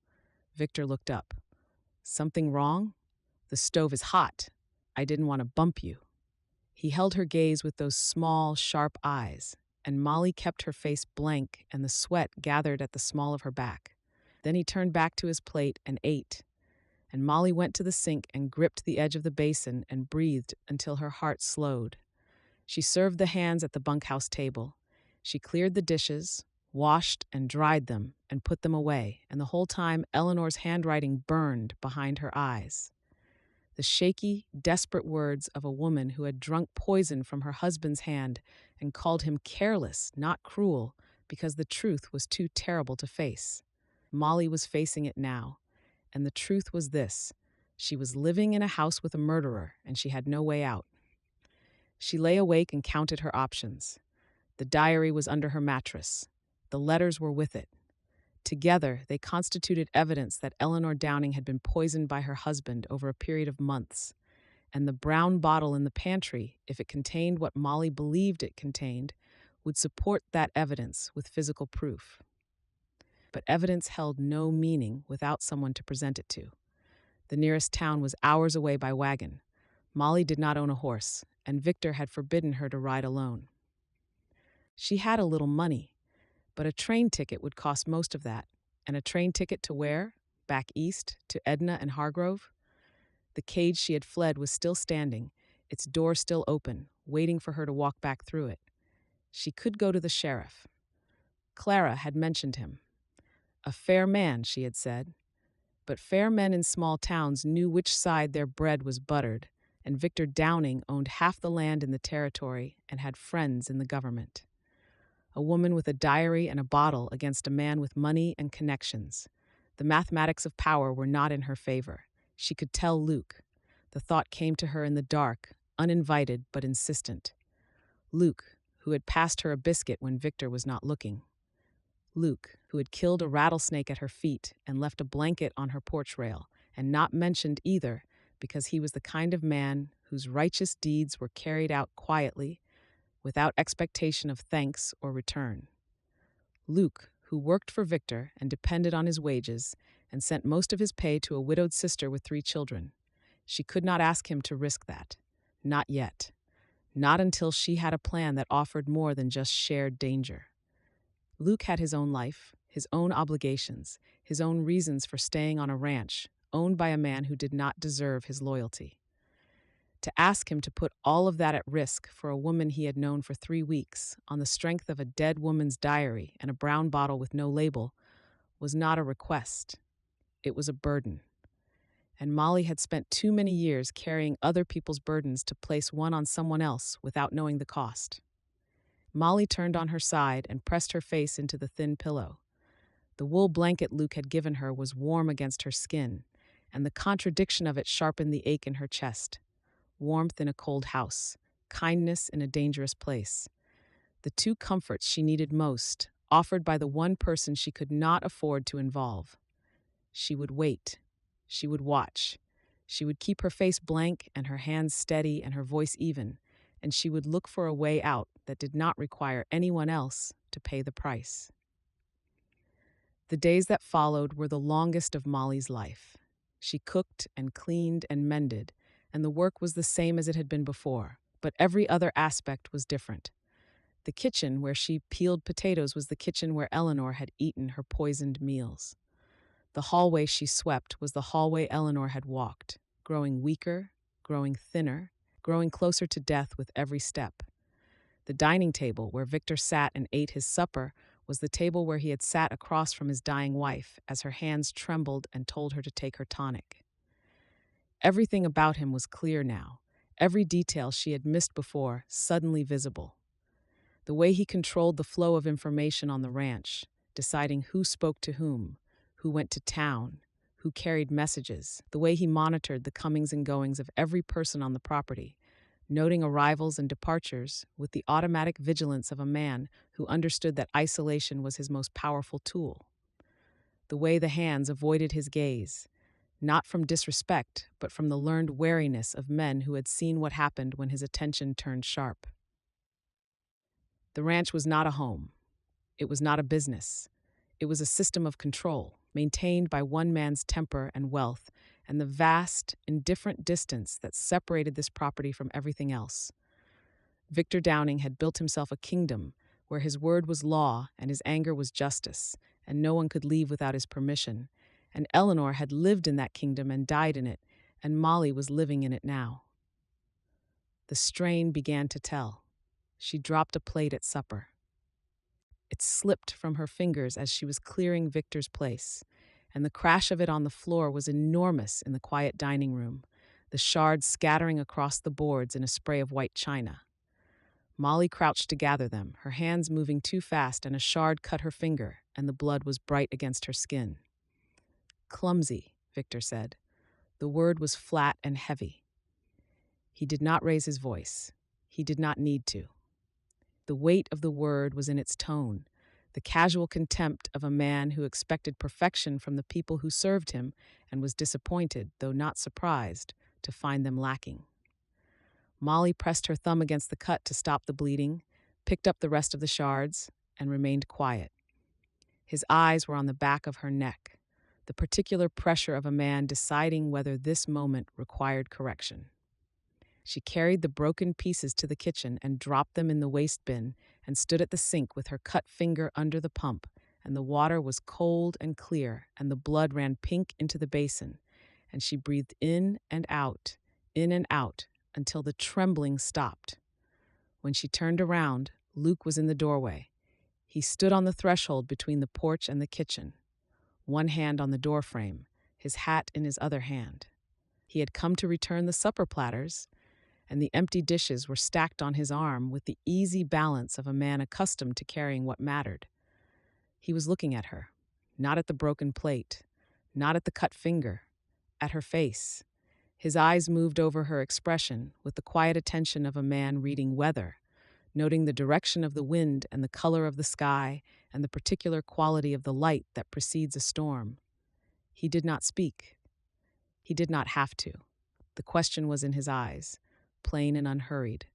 S1: Victor looked up. "Something wrong?" "The stove is hot. I didn't want to bump you." He held her gaze with those small, sharp eyes, and Molly kept her face blank and the sweat gathered at the small of her back. Then he turned back to his plate and ate, and Molly went to the sink and gripped the edge of the basin and breathed until her heart slowed. She served the hands at the bunkhouse table. She cleared the dishes, washed and dried them, and put them away, and the whole time Eleanor's handwriting burned behind her eyes. The shaky, desperate words of a woman who had drunk poison from her husband's hand and called him careless, not cruel, because the truth was too terrible to face. Molly was facing it now, and the truth was this: she was living in a house with a murderer, and she had no way out. She lay awake and counted her options. The diary was under her mattress. The letters were with it. Together, they constituted evidence that Eleanor Downing had been poisoned by her husband over a period of months, and the brown bottle in the pantry, if it contained what Molly believed it contained, would support that evidence with physical proof. But evidence held no meaning without someone to present it to. The nearest town was hours away by wagon. Molly did not own a horse, and Victor had forbidden her to ride alone. She had a little money, but a train ticket would cost most of that, and a train ticket to where? Back east, to Edna and Hargrove? The cage she had fled was still standing, its door still open, waiting for her to walk back through it. She could go to the sheriff. Clara had mentioned him. A fair man, she had said. But fair men in small towns knew which side their bread was buttered, and Victor Downing owned half the land in the territory and had friends in the government. A woman with a diary and a bottle against a man with money and connections. The mathematics of power were not in her favor. She could tell Luke. The thought came to her in the dark, uninvited but insistent. Luke, who had passed her a biscuit when Victor was not looking. Luke, who had killed a rattlesnake at her feet and left a blanket on her porch rail, and not mentioned either because he was the kind of man whose righteous deeds were carried out quietly, without expectation of thanks or return. Luke, who worked for Victor and depended on his wages, and sent most of his pay to a widowed sister with 3 children. She could not ask him to risk that. Not yet. Not until she had a plan that offered more than just shared danger. Luke had his own life, his own obligations, his own reasons for staying on a ranch, owned by a man who did not deserve his loyalty. To ask him to put all of that at risk for a woman he had known for 3 weeks, on the strength of a dead woman's diary and a brown bottle with no label, was not a request. It was a burden. And Molly had spent too many years carrying other people's burdens to place one on someone else without knowing the cost. Molly turned on her side and pressed her face into the thin pillow. The wool blanket Luke had given her was warm against her skin, and the contradiction of it sharpened the ache in her chest. Warmth in a cold house, kindness in a dangerous place. The 2 comforts she needed most, offered by the one person she could not afford to involve. She would wait. She would watch. She would keep her face blank and her hands steady and her voice even, and she would look for a way out that did not require anyone else to pay the price. The days that followed were the longest of Molly's life. She cooked and cleaned and mended, and the work was the same as it had been before, but every other aspect was different. The kitchen where she peeled potatoes was the kitchen where Eleanor had eaten her poisoned meals. The hallway she swept was the hallway Eleanor had walked, growing weaker, growing thinner, growing closer to death with every step. The dining table where Victor sat and ate his supper was the table where he had sat across from his dying wife as her hands trembled and told her to take her tonic. Everything about him was clear now, every detail she had missed before suddenly visible. The way he controlled the flow of information on the ranch, deciding who spoke to whom, who went to town, who carried messages, the way he monitored the comings and goings of every person on the property, noting arrivals and departures with the automatic vigilance of a man who understood that isolation was his most powerful tool. The way the hands avoided his gaze, not from disrespect, but from the learned wariness of men who had seen what happened when his attention turned sharp. The ranch was not a home. It was not a business. It was a system of control, maintained by one man's temper and wealth, and the vast, indifferent distance that separated this property from everything else. Victor Downing had built himself a kingdom where his word was law and his anger was justice, and no one could leave without his permission. And Eleanor had lived in that kingdom and died in it, and Molly was living in it now. The strain began to tell. She dropped a plate at supper. It slipped from her fingers as she was clearing Victor's place, and the crash of it on the floor was enormous in the quiet dining room, the shards scattering across the boards in a spray of white china. Molly crouched to gather them, her hands moving too fast, and a shard cut her finger, and the blood was bright against her skin. Clumsy, Victor said. The word was flat and heavy. He did not raise his voice. He did not need to. The weight of the word was in its tone, the casual contempt of a man who expected perfection from the people who served him and was disappointed, though not surprised, to find them lacking. Molly pressed her thumb against the cut to stop the bleeding, picked up the rest of the shards, and remained quiet. His eyes were on the back of her neck, the particular pressure of a man deciding whether this moment required correction. She carried the broken pieces to the kitchen and dropped them in the waste bin and stood at the sink with her cut finger under the pump, and the water was cold and clear, and the blood ran pink into the basin, and she breathed in and out, until the trembling stopped. When she turned around, Luke was in the doorway. He stood on the threshold between the porch and the kitchen, one hand on the doorframe, his hat in his other hand. He had come to return the supper platters, and the empty dishes were stacked on his arm with the easy balance of a man accustomed to carrying what mattered. He was looking at her, not at the broken plate, not at the cut finger, at her face. His eyes moved over her expression with the quiet attention of a man reading weather, noting the direction of the wind and the color of the sky and the particular quality of the light that precedes a storm. He did not speak. He did not have to. The question was in his eyes, plain and unhurried.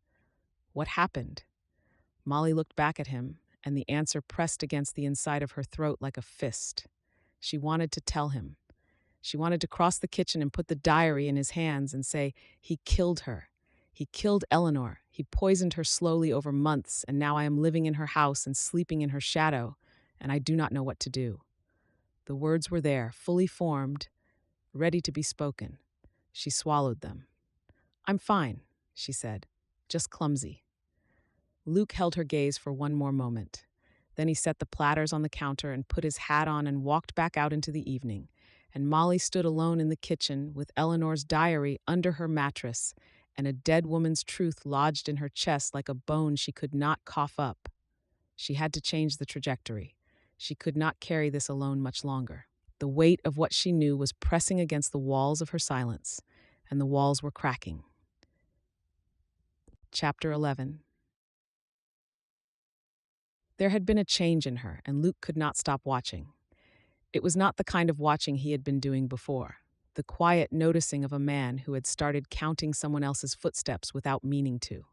S1: What happened? Molly looked back at him, and the answer pressed against the inside of her throat like a fist. She wanted to tell him. She wanted to cross the kitchen and put the diary in his hands and say, "He killed her. He killed Eleanor. He poisoned her slowly over months, and now I am living in her house and sleeping in her shadow, and I do not know what to do." The words were there, fully formed, ready to be spoken. She swallowed them. "I'm fine," she said, "just clumsy." Luke held her gaze for one more moment. Then he set the platters on the counter and put his hat on and walked back out into the evening. And Molly stood alone in the kitchen with Eleanor's diary under her mattress and a dead woman's truth lodged in her chest like a bone she could not cough up. She had to change the trajectory. She could not carry this alone much longer. The weight of what she knew was pressing against the walls of her silence, and the walls were cracking. Chapter 11. There had been a change in her, and Luke could not stop watching. It was not the kind of watching he had been doing before, the quiet noticing of a man who had started counting someone else's footsteps without meaning to.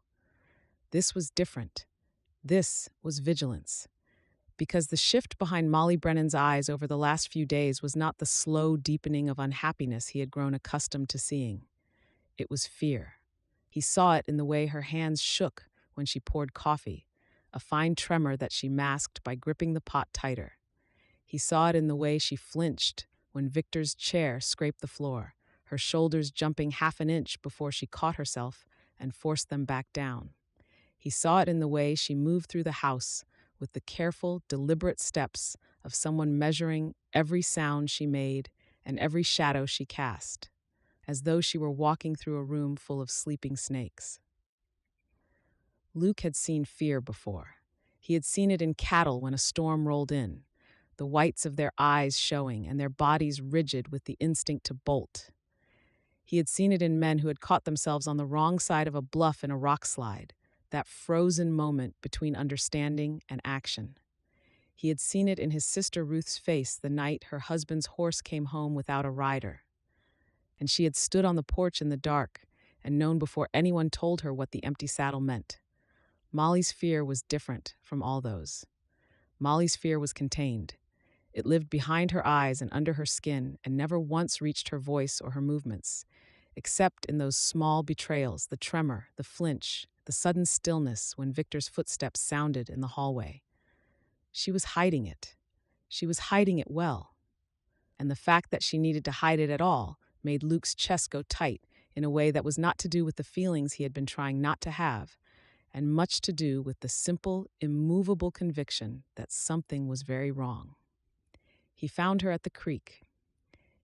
S1: This was different. This was vigilance. Because the shift behind Molly Brennan's eyes over the last few days was not the slow deepening of unhappiness he had grown accustomed to seeing. It was fear. He saw it in the way her hands shook when she poured coffee, a fine tremor that she masked by gripping the pot tighter. He saw it in the way she flinched when Victor's chair scraped the floor, her shoulders jumping half an inch before she caught herself and forced them back down. He saw it in the way she moved through the house with the careful, deliberate steps of someone measuring every sound she made and every shadow she cast, as though she were walking through a room full of sleeping snakes. Luke had seen fear before. He had seen it in cattle when a storm rolled in, the whites of their eyes showing and their bodies rigid with the instinct to bolt. He had seen it in men who had caught themselves on the wrong side of a bluff in a rock slide, that frozen moment between understanding and action. He had seen it in his sister Ruth's face the night her husband's horse came home without a rider. And she had stood on the porch in the dark and known before anyone told her what the empty saddle meant. Molly's fear was different from all those. Molly's fear was contained. It lived behind her eyes and under her skin and never once reached her voice or her movements, except in those small betrayals, the tremor, the flinch, the sudden stillness when Victor's footsteps sounded in the hallway. She was hiding it. She was hiding it well. And the fact that she needed to hide it at all made Luke's chest go tight in a way that was not to do with the feelings he had been trying not to have, and much to do with the simple, immovable conviction that something was very wrong. He found her at the creek.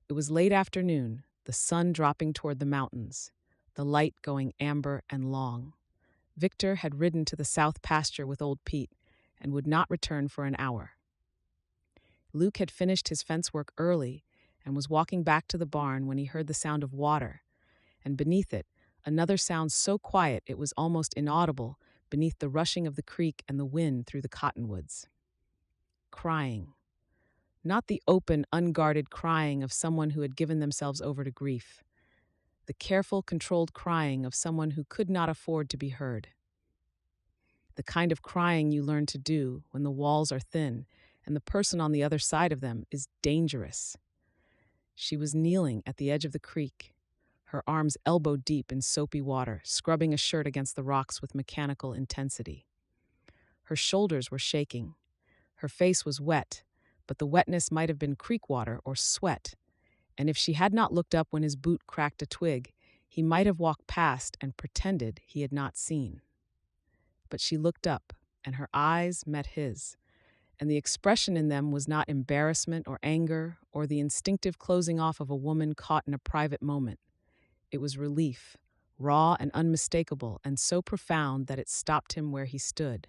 S1: It was late afternoon, the sun dropping toward the mountains, the light going amber and long. Victor had ridden to the south pasture with old Pete and would not return for an hour. Luke had finished his fence work early and was walking back to the barn when he heard the sound of water, and beneath it, another sound so quiet it was almost inaudible beneath the rushing of the creek and the wind through the cottonwoods. Crying. Not the open, unguarded crying of someone who had given themselves over to grief. The careful, controlled crying of someone who could not afford to be heard. The kind of crying you learn to do when the walls are thin and the person on the other side of them is dangerous. She was kneeling at the edge of the creek, her arms elbow deep in soapy water, scrubbing a shirt against the rocks with mechanical intensity. Her shoulders were shaking. Her face was wet, but the wetness might have been creek water or sweat, and if she had not looked up when his boot cracked a twig, he might have walked past and pretended he had not seen. But she looked up, and her eyes met his, and the expression in them was not embarrassment or anger or the instinctive closing off of a woman caught in a private moment. It was relief, raw and unmistakable, and so profound that it stopped him where he stood.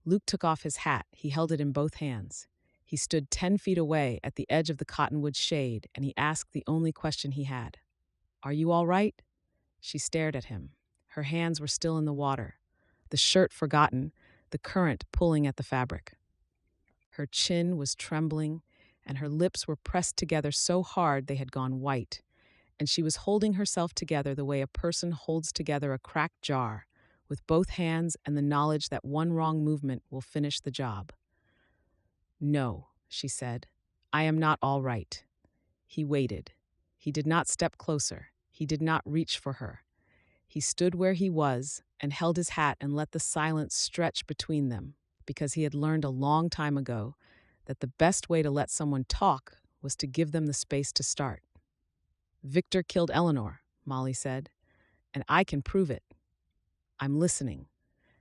S1: Luke took off his hat. He held it in both hands. He stood 10 feet away at the edge of the cottonwood shade, and he asked the only question he had. "Are you all right?" She stared at him. Her hands were still in the water, the shirt forgotten, the current pulling at the fabric. Her chin was trembling, and her lips were pressed together so hard they had gone white, and she was holding herself together the way a person holds together a cracked jar, with both hands and the knowledge that one wrong movement will finish the job. "No," she said. "I am not all right." He waited. He did not step closer. He did not reach for her. He stood where he was and held his hat and let the silence stretch between them, because he had learned a long time ago that the best way to let someone talk was to give them the space to start. "Victor killed Eleanor," Molly said, "and I can prove it. I'm listening."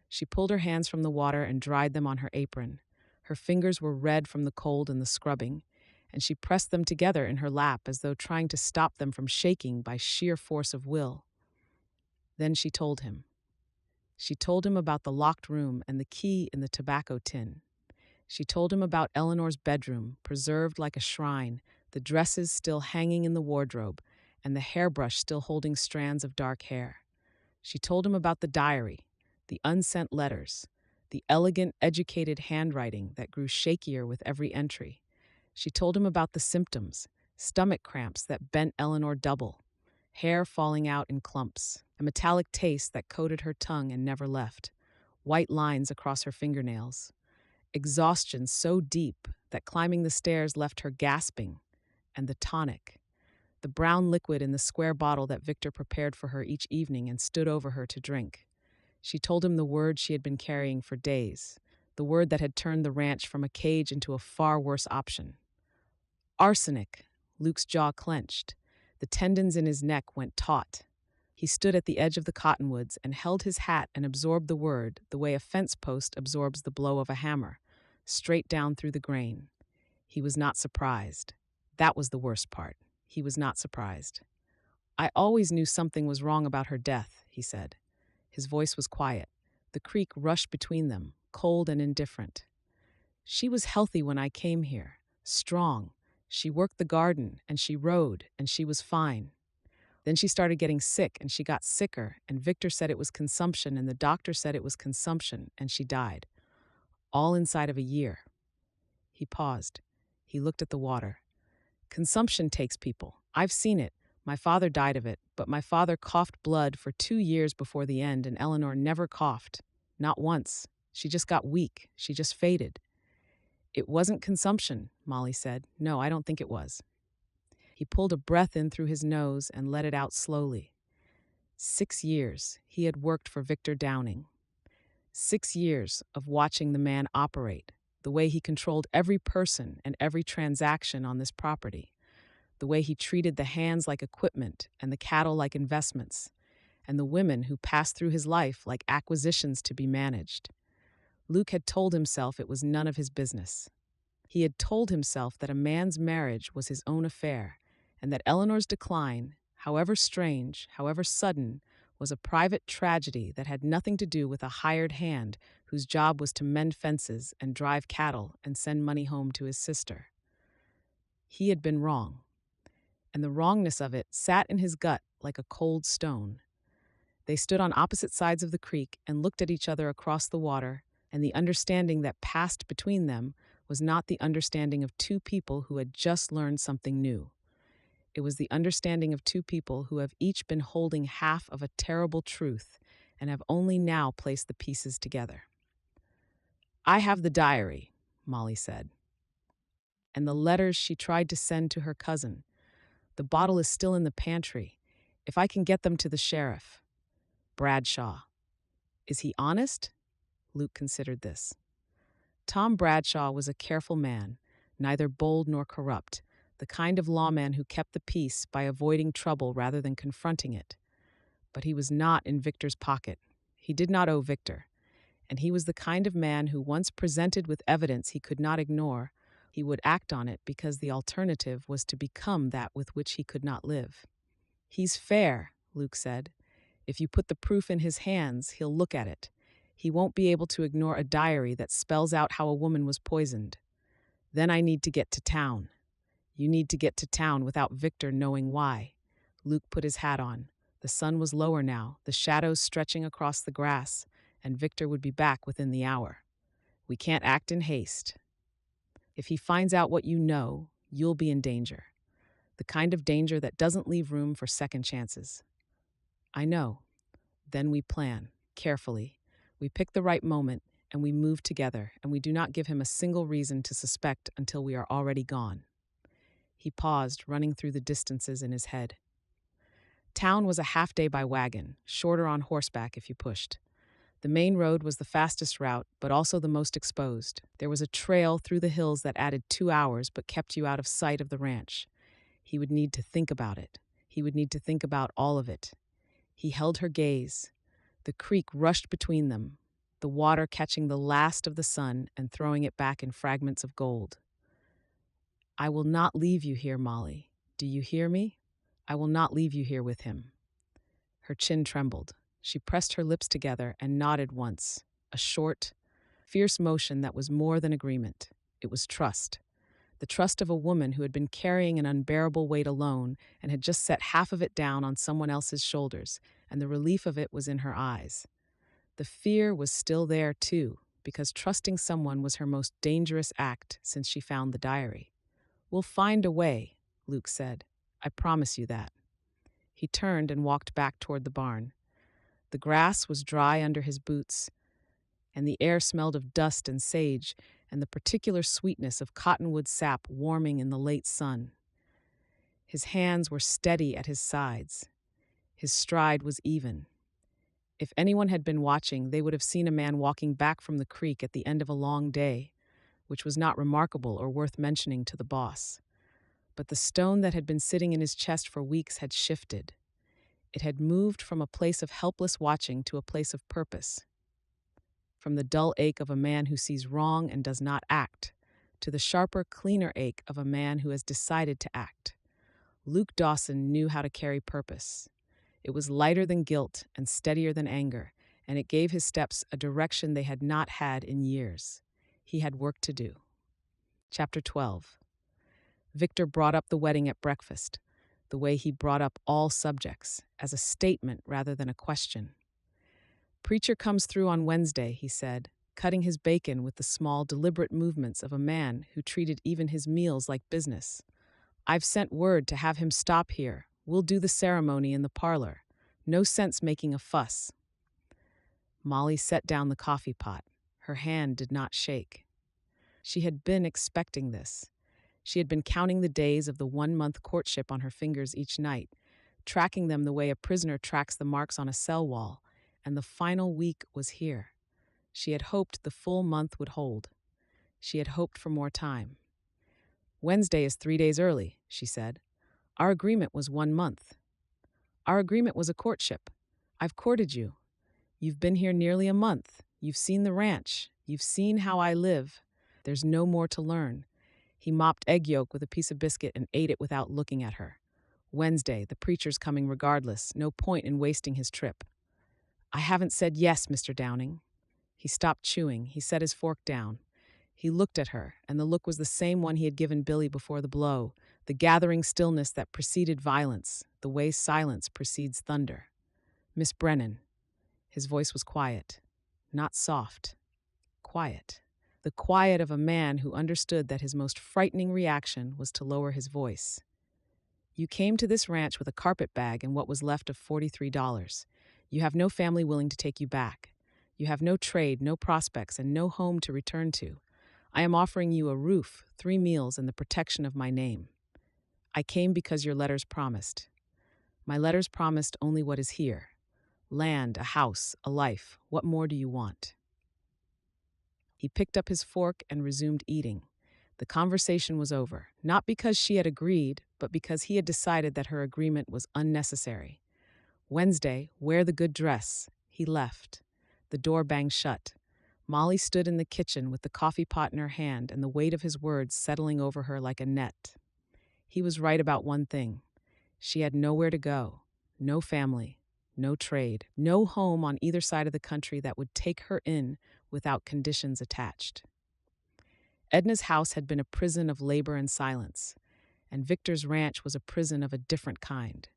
S1: She pulled her hands from the water and dried them on her apron. Her fingers were red from the cold and the scrubbing, and she pressed them together in her lap as though trying to stop them from shaking by sheer force of will. Then she told him. She told him about the locked room and the key in the tobacco tin. She told him about Eleanor's bedroom, preserved like a shrine, the dresses still hanging in the wardrobe, and the hairbrush still holding strands of dark hair. She told him about the diary, the unsent letters, the elegant, educated handwriting that grew shakier with every entry. She told him about the symptoms, stomach cramps that bent Eleanor double, hair falling out in clumps, a metallic taste that coated her tongue and never left, white lines across her fingernails, exhaustion so deep that climbing the stairs left her gasping, and the tonic, the brown liquid in the square bottle that Victor prepared for her each evening and stood over her to drink. She told him the word she had been carrying for days, the word that had turned the ranch from a cage into a far worse option. Arsenic. Luke's jaw clenched. The tendons in his neck went taut. He stood at the edge of the cottonwoods and held his hat and absorbed the word the way a fence post absorbs the blow of a hammer, straight down through the grain. He was not surprised. That was the worst part. He was not surprised. "I always knew something was wrong about her death," he said. His voice was quiet. The creek rushed between them, cold and indifferent. "She was healthy when I came here, strong. She worked the garden, and she rode, and she was fine. Then she started getting sick, and she got sicker, and Victor said it was consumption, and the doctor said it was consumption, and she died. All inside of a year." He paused. He looked at the water. "Consumption takes people. I've seen it. My father died of it, but my father coughed blood for 2 years before the end, and Eleanor never coughed. Not once. She just got weak. She just faded." "It wasn't consumption," Molly said. "No, I don't think it was." He pulled a breath in through his nose and let it out slowly. 6 years he had worked for Victor Downing. 6 years of watching the man operate, the way he controlled every person and every transaction on this property, the way he treated the hands like equipment and the cattle like investments, and the women who passed through his life like acquisitions to be managed. Luke had told himself it was none of his business. He had told himself that a man's marriage was his own affair, and that Eleanor's decline, however strange, however sudden, was a private tragedy that had nothing to do with a hired hand whose job was to mend fences and drive cattle and send money home to his sister. He had been wrong, and the wrongness of it sat in his gut like a cold stone. They stood on opposite sides of the creek and looked at each other across the water, and the understanding that passed between them was not the understanding of two people who had just learned something new. It was the understanding of two people who have each been holding half of a terrible truth and have only now placed the pieces together. "I have the diary," Molly said, "and the letters she tried to send to her cousin. The bottle is still in the pantry. If I can get them to the sheriff." "Bradshaw. Is he honest?" Luke considered this. Tom Bradshaw was a careful man, neither bold nor corrupt, the kind of lawman who kept the peace by avoiding trouble rather than confronting it. But he was not in Victor's pocket. He did not owe Victor. And he was the kind of man who, once presented with evidence he could not ignore, he would act on it because the alternative was to become that with which he could not live. "He's fair," Luke said. "If you put the proof in his hands, he'll look at it. He won't be able to ignore a diary that spells out how a woman was poisoned. Then I need to get to town." "You need to get to town without Victor knowing why." Luke put his hat on. The sun was lower now, the shadows stretching across the grass, and Victor would be back within the hour. "We can't act in haste. If he finds out what you know, you'll be in danger. the kind of danger that doesn't leave room for second chances. I know. Then we plan, carefully. We pick the right moment, and we move together, and we do not give him a single reason to suspect until we are already gone. He paused, running through the distances in his head. Town was a half-day by wagon, shorter on horseback if you pushed. The main road was the fastest route, but also the most exposed. There was a trail through the hills that added 2 hours but kept you out of sight of the ranch. He would need to think about it. He would need to think about all of it. He held her gaze. The creek rushed between them, the water catching the last of the sun and throwing it back in fragments of gold. I will not leave you here, Molly. Do you hear me? I will not leave you here with him. Her chin trembled. She pressed her lips together and nodded once, a short, fierce motion that was more than agreement. It was trust. The trust of a woman who had been carrying an unbearable weight alone and had just set half of it down on someone else's shoulders, and the relief of it was in her eyes. The fear was still there, too, because trusting someone was her most dangerous act since she found the diary. We'll find a way, Luke said. I promise you that. He turned and walked back toward the barn. The grass was dry under his boots, and the air smelled of dust and sage and the particular sweetness of cottonwood sap warming in the late sun. His hands were steady at his sides. His stride was even. If anyone had been watching, they would have seen a man walking back from the creek at the end of a long day, which was not remarkable or worth mentioning to the boss. But the stone that had been sitting in his chest for weeks had shifted. It had moved from a place of helpless watching to a place of purpose. From the dull ache of a man who sees wrong and does not act, to the sharper, cleaner ache of a man who has decided to act. Luke Dawson knew how to carry purpose. It was lighter than guilt and steadier than anger, and it gave his steps a direction they had not had in years. He had work to do. Chapter 12. Victor brought up the wedding at breakfast, the way he brought up all subjects, as a statement rather than a question. Preacher comes through on Wednesday, he said, cutting his bacon with the small, deliberate movements of a man who treated even his meals like business. I've sent word to have him stop here. We'll do the ceremony in the parlor. No sense making a fuss. Molly set down the coffee pot. Her hand did not shake. She had been expecting this. She had been counting the days of the 1-month courtship on her fingers each night, tracking them the way a prisoner tracks the marks on a cell wall, and the final week was here. She had hoped the full month would hold. She had hoped for more time. Wednesday is 3 days early, she said. Our agreement was 1 month. Our agreement was a courtship. I've courted you. You've been here nearly a month. You've seen the ranch. You've seen how I live. There's no more to learn. He mopped egg yolk with a piece of biscuit and ate it without looking at her. Wednesday, the preacher's coming regardless. No point in wasting his trip. I haven't said yes, Mr. Downing. He stopped chewing. He set his fork down. He looked at her, and the look was the same one he had given Billy before the blow, the gathering stillness that preceded violence, the way silence precedes thunder. Miss Brennan. His voice was quiet, not soft, quiet. The quiet of a man who understood that his most frightening reaction was to lower his voice. You came to this ranch with a carpet bag and what was left of $43. You have no family willing to take you back. You have no trade, no prospects, and no home to return to. I am offering you a roof, 3 meals, and the protection of my name. I came because your letters promised. My letters promised only what is here. Land, a house, a life. What more do you want? He picked up his fork and resumed eating. The conversation was over, not because she had agreed, but because he had decided that her agreement was unnecessary. Wednesday, wear the good dress. He left. The door banged shut. Molly stood in the kitchen with the coffee pot in her hand and the weight of his words settling over her like a net. He was right about one thing. She had nowhere to go, no family, no trade, no home on either side of the country that would take her in without conditions attached. Edna's house had been a prison of labor and silence, and Victor's ranch was a prison of a different kind.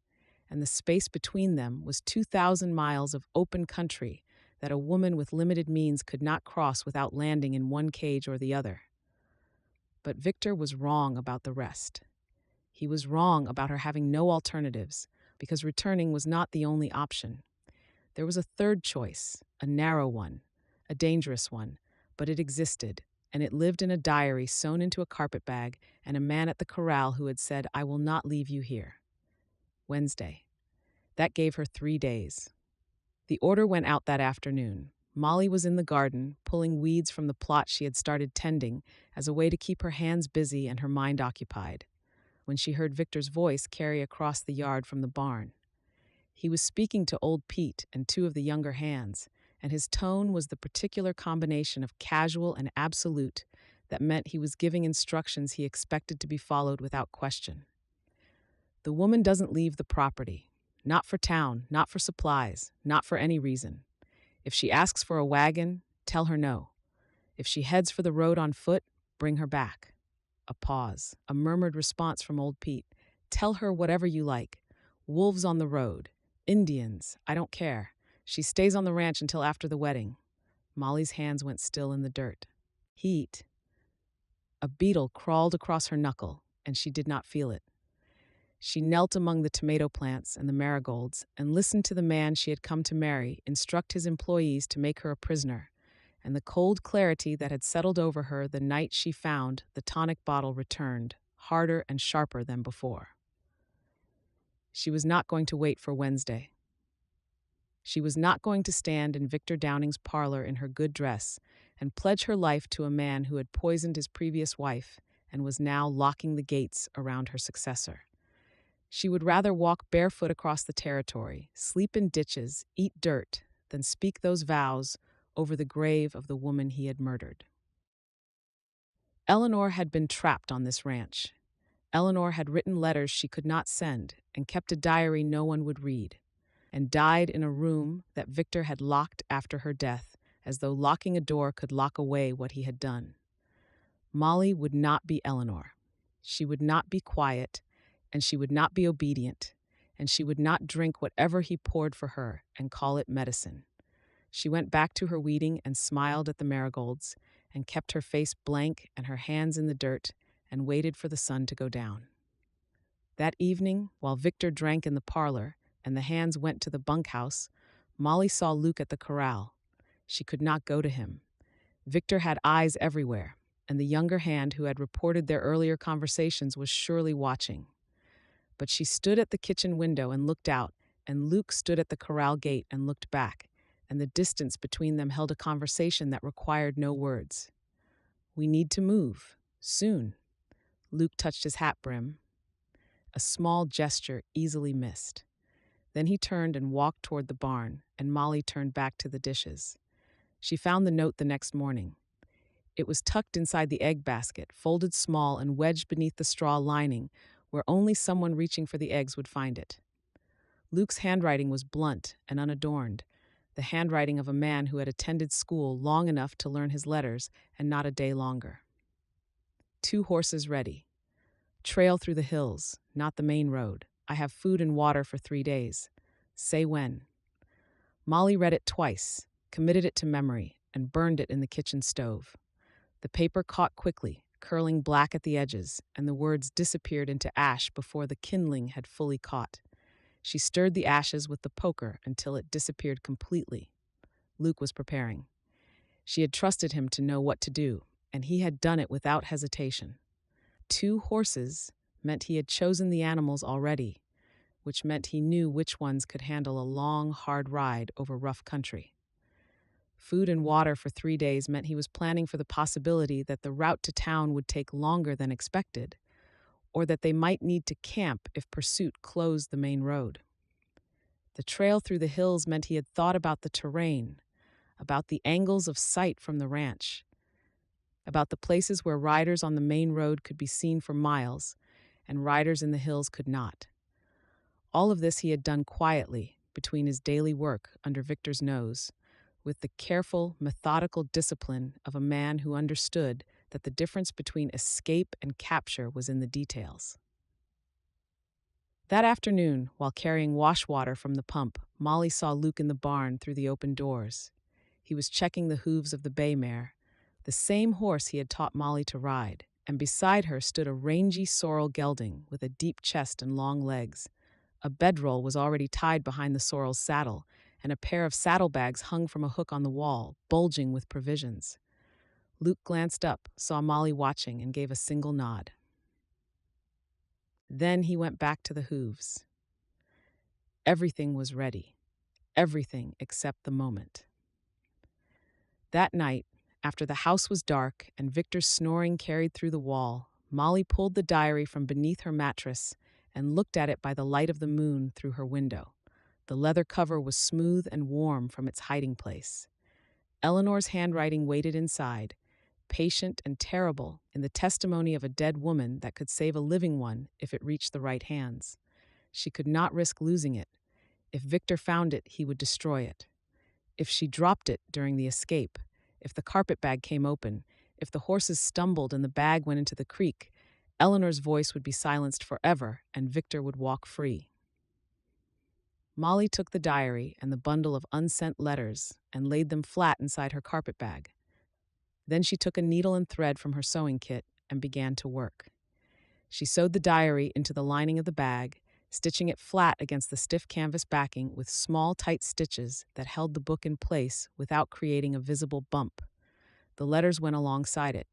S1: And the space between them was 2,000 miles of open country that a woman with limited means could not cross without landing in one cage or the other. But Victor was wrong about the rest. He was wrong about her having no alternatives, because returning was not the only option. There was a third choice, a narrow one, a dangerous one, but it existed, and it lived in a diary sewn into a carpet bag and a man at the corral who had said, "I will not leave you here." Wednesday. That gave her 3 days. The order went out that afternoon. Molly was in the garden, pulling weeds from the plot she had started tending as a way to keep her hands busy and her mind occupied, when she heard Victor's voice carry across the yard from the barn. He was speaking to old Pete and two of the younger hands, and his tone was the particular combination of casual and absolute that meant he was giving instructions he expected to be followed without question. The woman doesn't leave the property. Not for town, not for supplies, not for any reason. If she asks for a wagon, tell her no. If she heads for the road on foot, bring her back. A pause, a murmured response from old Pete. Tell her whatever you like. Wolves on the road. Indians, I don't care. She stays on the ranch until after the wedding. Molly's hands went still in the dirt. Heat. A beetle crawled across her knuckle, and she did not feel it. She knelt among the tomato plants and the marigolds and listened to the man she had come to marry instruct his employees to make her a prisoner, and the cold clarity that had settled over her the night she found the tonic bottle returned, harder and sharper than before. She was not going to wait for Wednesday. She was not going to stand in Victor Downing's parlor in her good dress and pledge her life to a man who had poisoned his previous wife and was now locking the gates around her successor. She would rather walk barefoot across the territory, sleep in ditches, eat dirt, than speak those vows over the grave of the woman he had murdered. Eleanor had been trapped on this ranch. Eleanor had written letters she could not send and kept a diary no one would read, and died in a room that Victor had locked after her death, as though locking a door could lock away what he had done. Molly would not be Eleanor. She would not be quiet, and she would not be obedient, and she would not drink whatever he poured for her and call it medicine. She went back to her weeding and smiled at the marigolds, and kept her face blank and her hands in the dirt, and waited for the sun to go down. That evening, while Victor drank in the parlor and the hands went to the bunkhouse, Molly saw Luke at the corral. She could not go to him. Victor had eyes everywhere, and the younger hand who had reported their earlier conversations was surely watching. But she stood at the kitchen window and looked out, and Luke stood at the corral gate and looked back, and the distance between them held a conversation that required no words. "We need to move. Soon." Luke touched his hat brim. A small gesture easily missed. Then he turned and walked toward the barn, and Molly turned back to the dishes. She found the note the next morning. It was tucked inside the egg basket, folded small and wedged beneath the straw lining, where only someone reaching for the eggs would find it. Luke's handwriting was blunt and unadorned, the handwriting of a man who had attended school long enough to learn his letters and not a day longer. 2 horses ready. Trail through the hills, not the main road. I have food and water for 3 days. Say when. Molly read it twice, committed it to memory, and burned it in the kitchen stove. The paper caught quickly, curling black at the edges, and the words disappeared into ash before the kindling had fully caught. She stirred the ashes with the poker until it disappeared completely. Luke was preparing. She had trusted him to know what to do, and he had done it without hesitation. 2 horses meant he had chosen the animals already, which meant he knew which ones could handle a long, hard ride over rough country. Food and water for 3 days meant he was planning for the possibility that the route to town would take longer than expected, or that they might need to camp if pursuit closed the main road. The trail through the hills meant he had thought about the terrain, about the angles of sight from the ranch, about the places where riders on the main road could be seen for miles, and riders in the hills could not. All of this he had done quietly, between his daily work under Victor's nose, with the careful, methodical discipline of a man who understood that the difference between escape and capture was in the details. That afternoon, while carrying wash water from the pump, Molly saw Luke in the barn through the open doors. He was checking the hooves of the bay mare, the same horse he had taught Molly to ride, and beside her stood a rangy sorrel gelding with a deep chest and long legs. A bedroll was already tied behind the sorrel's saddle, and a pair of saddlebags hung from a hook on the wall, bulging with provisions. Luke glanced up, saw Molly watching, and gave a single nod. Then he went back to the hooves. Everything was ready. Everything except the moment. That night, after the house was dark and Victor's snoring carried through the wall, Molly pulled the diary from beneath her mattress and looked at it by the light of the moon through her window. The leather cover was smooth and warm from its hiding place. Eleanor's handwriting waited inside, patient and terrible, in the testimony of a dead woman that could save a living one if it reached the right hands. She could not risk losing it. If Victor found it, he would destroy it. If she dropped it during the escape, if the carpet bag came open, if the horses stumbled and the bag went into the creek, Eleanor's voice would be silenced forever and Victor would walk free. Molly took the diary and the bundle of unsent letters and laid them flat inside her carpet bag. Then she took a needle and thread from her sewing kit and began to work. She sewed the diary into the lining of the bag, stitching it flat against the stiff canvas backing with small, tight stitches that held the book in place without creating a visible bump. The letters went alongside it,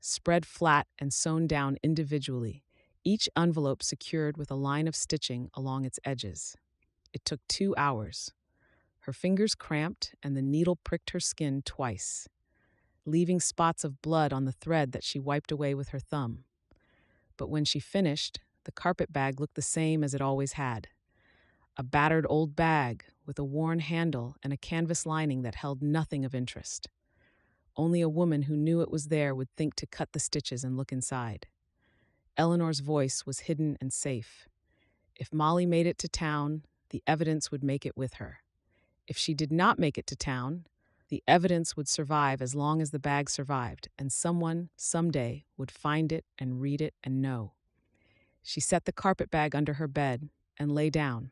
S1: spread flat and sewn down individually, each envelope secured with a line of stitching along its edges. It took 2 hours. Her fingers cramped and the needle pricked her skin twice, leaving spots of blood on the thread that she wiped away with her thumb. But when she finished, the carpet bag looked the same as it always had. A battered old bag with a worn handle and a canvas lining that held nothing of interest. Only a woman who knew it was there would think to cut the stitches and look inside. Eleanor's voice was hidden and safe. If Molly made it to town, the evidence would make it with her. If she did not make it to town, the evidence would survive as long as the bag survived, and someone, someday, would find it and read it and know. She set the carpet bag under her bed and lay down.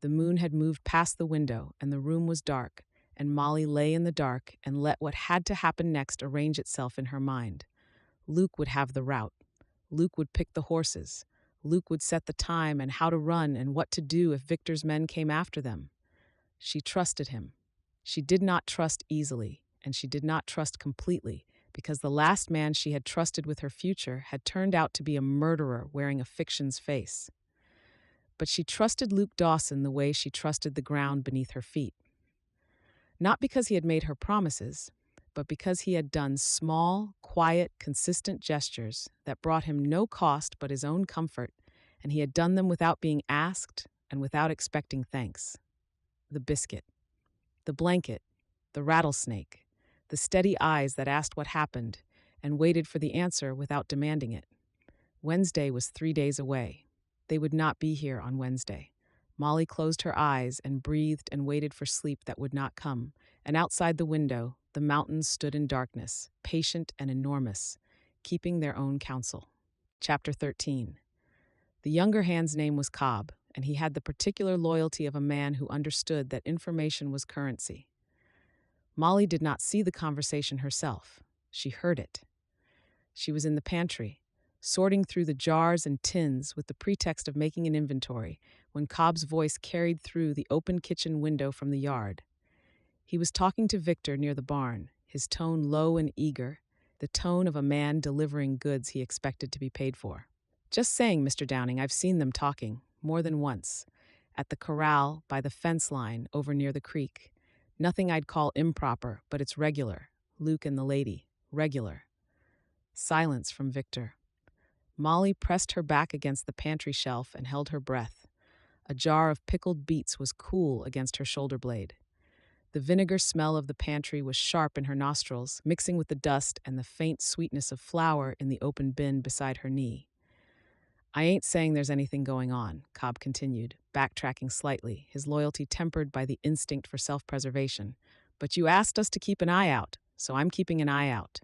S1: The moon had moved past the window, and the room was dark, and Molly lay in the dark and let what had to happen next arrange itself in her mind. Luke would have the route. Luke would pick the horses. Luke would set the time and how to run and what to do if Victor's men came after them. She trusted him. She did not trust easily, and she did not trust completely, because the last man she had trusted with her future had turned out to be a murderer wearing a fiction's face. But she trusted Luke Dawson the way she trusted the ground beneath her feet. Not because he had made her promises, but because he had done small, quiet, consistent gestures that brought him no cost but his own comfort, and he had done them without being asked and without expecting thanks. The biscuit, the blanket, the rattlesnake, the steady eyes that asked what happened and waited for the answer without demanding it. Wednesday was 3 days away. They would not be here on Wednesday. Molly closed her eyes and breathed and waited for sleep that would not come, and outside the window, the mountains stood in darkness, patient and enormous, keeping their own counsel. Chapter 13. The younger hand's name was Cobb, and he had the particular loyalty of a man who understood that information was currency. Molly did not see the conversation herself. She heard it. She was in the pantry, sorting through the jars and tins with the pretext of making an inventory, when Cobb's voice carried through the open kitchen window from the yard. He was talking to Victor near the barn, his tone low and eager, the tone of a man delivering goods he expected to be paid for. "Just saying, Mr. Downing, I've seen them talking, more than once, at the corral, by the fence line, over near the creek. Nothing I'd call improper, but it's regular. Luke and the lady. Regular." Silence from Victor. Molly pressed her back against the pantry shelf and held her breath. A jar of pickled beets was cool against her shoulder blade. The vinegar smell of the pantry was sharp in her nostrils, mixing with the dust and the faint sweetness of flour in the open bin beside her knee. "I ain't saying there's anything going on," Cobb continued, backtracking slightly, his loyalty tempered by the instinct for self-preservation. "But you asked us to keep an eye out, so I'm keeping an eye out."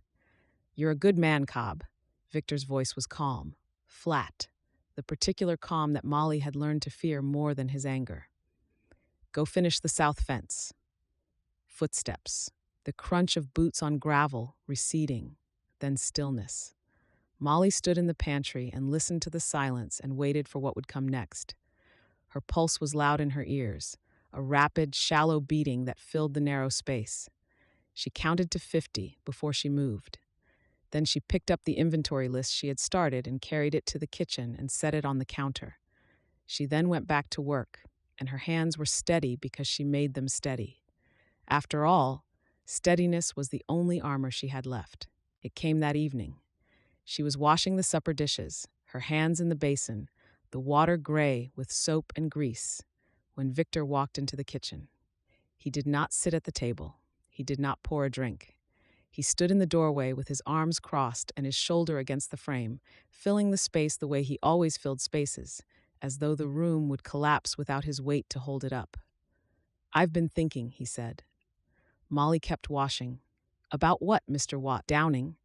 S1: "You're a good man, Cobb." Victor's voice was calm, flat, the particular calm that Molly had learned to fear more than his anger. "Go finish the south fence." Footsteps, the crunch of boots on gravel, receding, then stillness. Molly stood in the pantry and listened to the silence and waited for what would come next. Her pulse was loud in her ears, a rapid, shallow beating that filled the narrow space. She counted to 50 before she moved. Then she picked up the inventory list she had started and carried it to the kitchen and set it on the counter. She then went back to work, and her hands were steady because she made them steady. After all, steadiness was the only armor she had left. It came that evening. She was washing the supper dishes, her hands in the basin, the water gray with soap and grease, when Victor walked into the kitchen. He did not sit at the table. He did not pour a drink. He stood in the doorway with his arms crossed and his shoulder against the frame, filling the space the way he always filled spaces, as though the room would collapse without his weight to hold it up. "I've been thinking," he said. Molly kept washing. "About what, Mr. Downing?"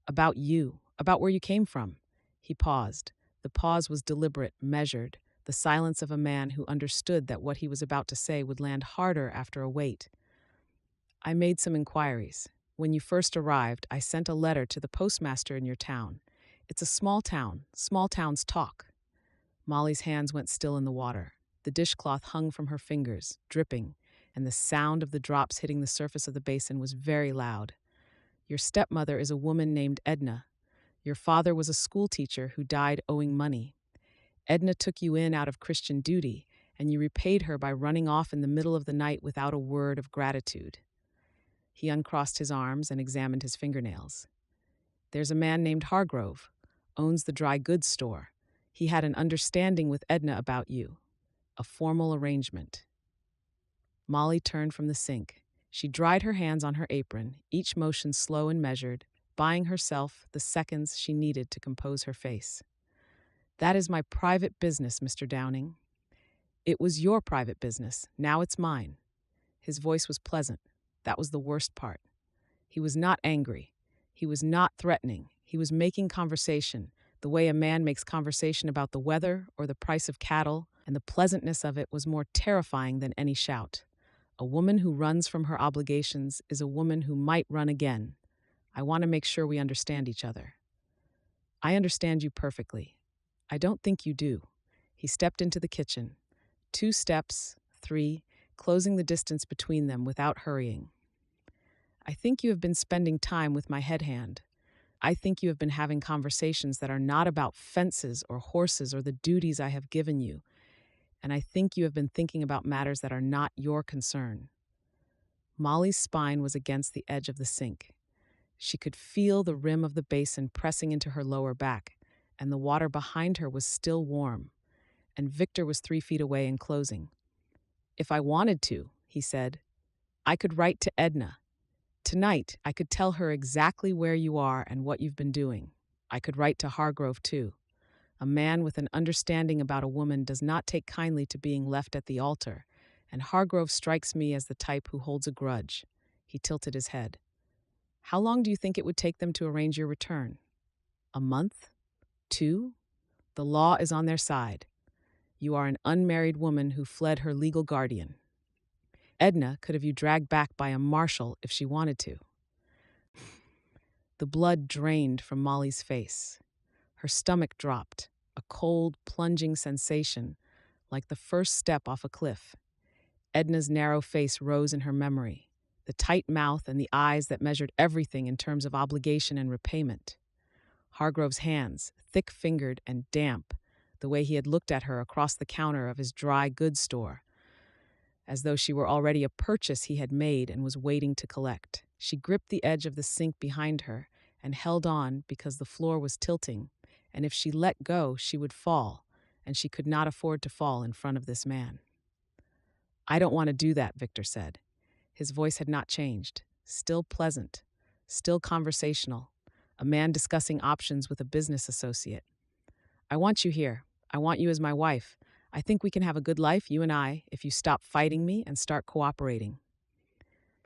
S1: "About you. About where you came from." He paused. The pause was deliberate, measured, the silence of a man who understood that what he was about to say would land harder after a wait. "I made some inquiries. When you first arrived, I sent a letter to the postmaster in your town. It's a small town. Small towns talk." Molly's hands went still in the water. The dishcloth hung from her fingers, dripping, and the sound of the drops hitting the surface of the basin was very loud. "Your stepmother is a woman named Edna. Your father was a schoolteacher who died owing money. Edna took you in out of Christian duty, and you repaid her by running off in the middle of the night without a word of gratitude." He uncrossed his arms and examined his fingernails. "There's a man named Hargrove, owns the dry goods store. He had an understanding with Edna about you. A formal arrangement." Molly turned from the sink. She dried her hands on her apron, each motion slow and measured, buying herself the seconds she needed to compose her face. "That is my private business, Mr. Downing." "It was your private business. Now it's mine." His voice was pleasant. That was the worst part. He was not angry. He was not threatening. He was making conversation, the way a man makes conversation about the weather or the price of cattle, and the pleasantness of it was more terrifying than any shout. A woman who runs from her obligations is a woman who might run again. I want to make sure we understand each other. "I understand you perfectly. I don't think you do." He stepped into the kitchen. 2 steps, 3, closing the distance between them without hurrying. "I think you have been spending time with my head hand. I think you have been having conversations that are not about fences or horses or the duties I have given you, and I think you have been thinking about matters that are not your concern." Molly's spine was against the edge of the sink. She could feel the rim of the basin pressing into her lower back, and the water behind her was still warm, and Victor was 3 feet away and closing. "If I wanted to," he said, "I could write to Edna. Tonight, I could tell her exactly where you are and what you've been doing. I could write to Hargrove, too. A man with an understanding about a woman does not take kindly to being left at the altar, and Hargrove strikes me as the type who holds a grudge." He tilted his head. "How long do you think it would take them to arrange your return? A month? 2? The law is on their side. You are an unmarried woman who fled her legal guardian. Edna could have you dragged back by a marshal if she wanted to." The blood drained from Molly's face. Her stomach dropped, a cold, plunging sensation, like the first step off a cliff. Edna's narrow face rose in her memory, the tight mouth and the eyes that measured everything in terms of obligation and repayment. Hargrove's hands, thick-fingered and damp, the way he had looked at her across the counter of his dry goods store, as though she were already a purchase he had made and was waiting to collect. She gripped the edge of the sink behind her and held on because the floor was tilting, and if she let go, she would fall, and she could not afford to fall in front of this man. "I don't want to do that," Victor said. His voice had not changed, still pleasant, still conversational, a man discussing options with a business associate. "I want you here. I want you as my wife. I think we can have a good life, you and I, if you stop fighting me and start cooperating.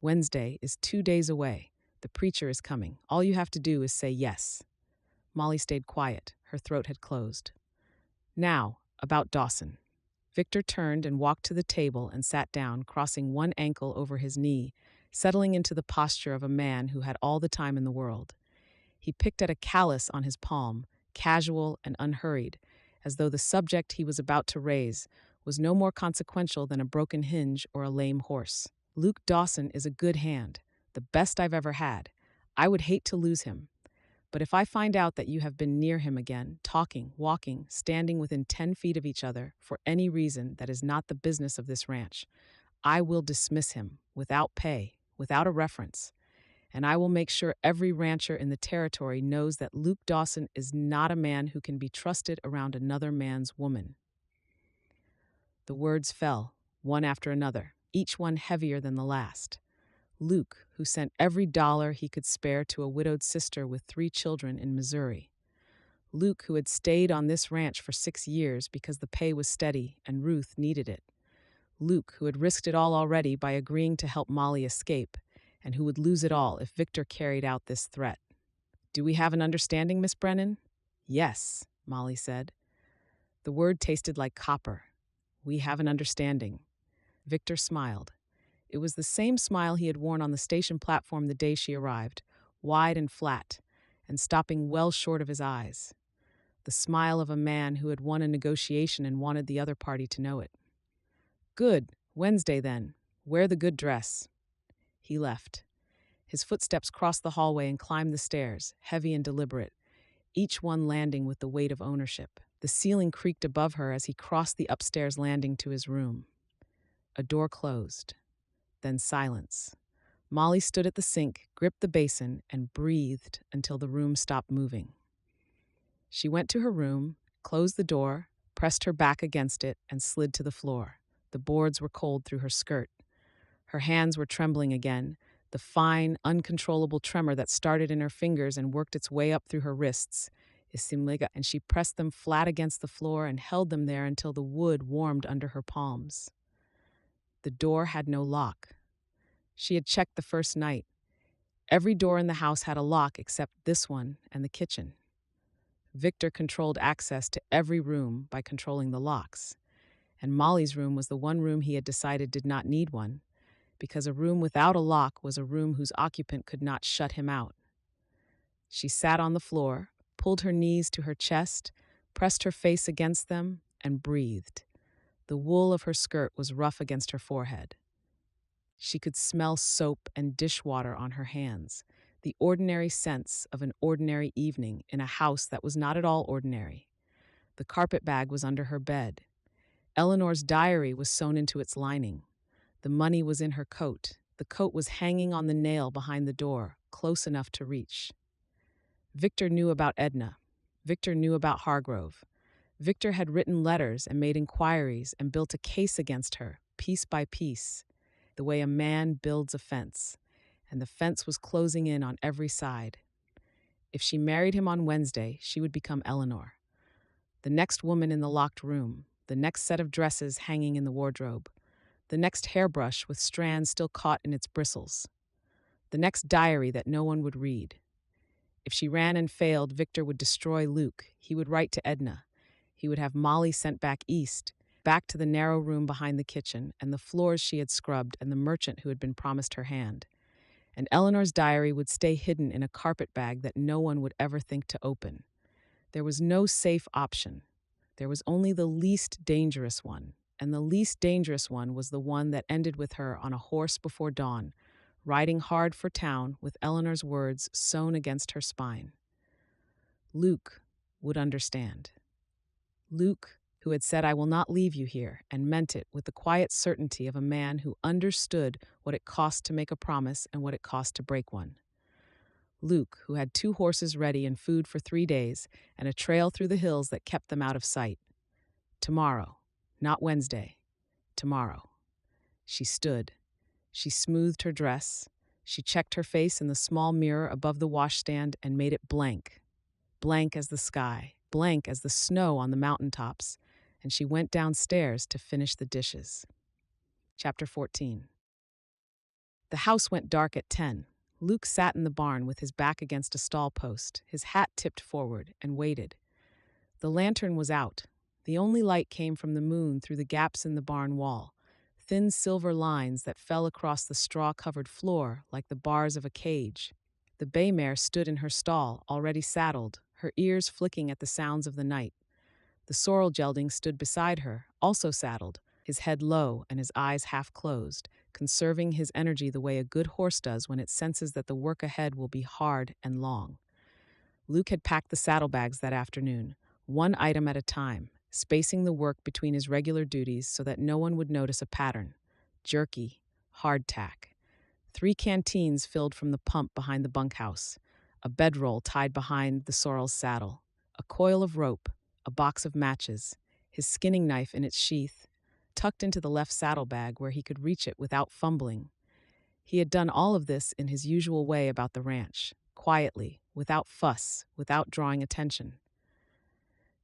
S1: Wednesday is 2 days away. The preacher is coming. All you have to do is say yes." Molly stayed quiet. Her throat had closed. "Now, about Dawson." Victor turned and walked to the table and sat down, crossing one ankle over his knee, settling into the posture of a man who had all the time in the world. He picked at a callus on his palm, casual and unhurried, as though the subject he was about to raise was no more consequential than a broken hinge or a lame horse. Luke Dawson is a good hand, the best I've ever had. I would hate to lose him. But if I find out that you have been near him again, talking, walking, standing within 10 feet of each other for any reason that is not the business of this ranch, I will dismiss him without pay, without a reference. And I will make sure every rancher in the territory knows that Luke Dawson is not a man who can be trusted around another man's woman. The words fell, one after another, each one heavier than the last. Luke, who sent every dollar he could spare to a widowed sister with 3 children in Missouri. Luke, who had stayed on this ranch for 6 years because the pay was steady and Ruth needed it. Luke, who had risked it all already by agreeing to help Molly escape, and who would lose it all if Victor carried out this threat. "Do we have an understanding, Miss Brennan?" "Yes," Molly said. The word tasted like copper. "We have an understanding." Victor smiled. It was the same smile he had worn on the station platform the day she arrived, wide and flat, and stopping well short of his eyes. The smile of a man who had won a negotiation and wanted the other party to know it. "Good. Wednesday, then. Wear the good dress." He left. His footsteps crossed the hallway and climbed the stairs, heavy and deliberate, each one landing with the weight of ownership. The ceiling creaked above her as he crossed the upstairs landing to his room. A door closed. Then silence. Molly stood at the sink, gripped the basin, and breathed until the room stopped moving. She went to her room, closed the door, pressed her back against it, and slid to the floor. The boards were cold through her skirt. Her hands were trembling again, the fine, uncontrollable tremor that started in her fingers and worked its way up through her wrists. And she pressed them flat against the floor and held them there until the wood warmed under her palms. The door had no lock. She had checked the first night. Every door in the house had a lock except this one and the kitchen. Victor controlled access to every room by controlling the locks, and Molly's room was the one room he had decided did not need one, because a room without a lock was a room whose occupant could not shut him out. She sat on the floor, pulled her knees to her chest, pressed her face against them, and breathed. The wool of her skirt was rough against her forehead. She could smell soap and dishwater on her hands, the ordinary scents of an ordinary evening in a house that was not at all ordinary. The carpet bag was under her bed. Eleanor's diary was sewn into its lining. The money was in her coat. The coat was hanging on the nail behind the door, close enough to reach. Victor knew about Edna. Victor knew about Hargrove. Victor had written letters and made inquiries and built a case against her, piece by piece, the way a man builds a fence, and the fence was closing in on every side. If she married him on Wednesday, she would become Eleanor. The next woman in the locked room, the next set of dresses hanging in the wardrobe, the next hairbrush with strands still caught in its bristles, the next diary that no one would read. If she ran and failed, Victor would destroy Luke. He would write to Edna. He would have Molly sent back east, back to the narrow room behind the kitchen and the floors she had scrubbed and the merchant who had been promised her hand. And Eleanor's diary would stay hidden in a carpet bag that no one would ever think to open. There was no safe option. There was only the least dangerous one, and the least dangerous one was the one that ended with her on a horse before dawn, riding hard for town with Eleanor's words sewn against her spine. Luke would understand. Luke, who had said, "I will not leave you here," and meant it with the quiet certainty of a man who understood what it cost to make a promise and what it cost to break one. Luke, who had 2 horses ready and food for 3 days, and a trail through the hills that kept them out of sight. Tomorrow, not Wednesday, tomorrow. She stood. She smoothed her dress. She checked her face in the small mirror above the washstand and made it blank. Blank as the sky, blank as the snow on the mountaintops, and she went downstairs to finish the dishes. Chapter 14. The house went dark at 10. Luke sat in the barn with his back against a stall post, his hat tipped forward, and waited. The lantern was out. The only light came from the moon through the gaps in the barn wall, thin silver lines that fell across the straw-covered floor like the bars of a cage. The bay mare stood in her stall, already saddled, her ears flicking at the sounds of the night. The sorrel gelding stood beside her, also saddled, his head low and his eyes half closed, conserving his energy the way a good horse does when it senses that the work ahead will be hard and long. Luke had packed the saddlebags that afternoon, one item at a time, spacing the work between his regular duties so that no one would notice a pattern. Jerky, hardtack. 3 canteens filled from the pump behind the bunkhouse, a bedroll tied behind the sorrel's saddle, a coil of rope, a box of matches, his skinning knife in its sheath, tucked into the left saddlebag where he could reach it without fumbling. He had done all of this in his usual way about the ranch, quietly, without fuss, without drawing attention.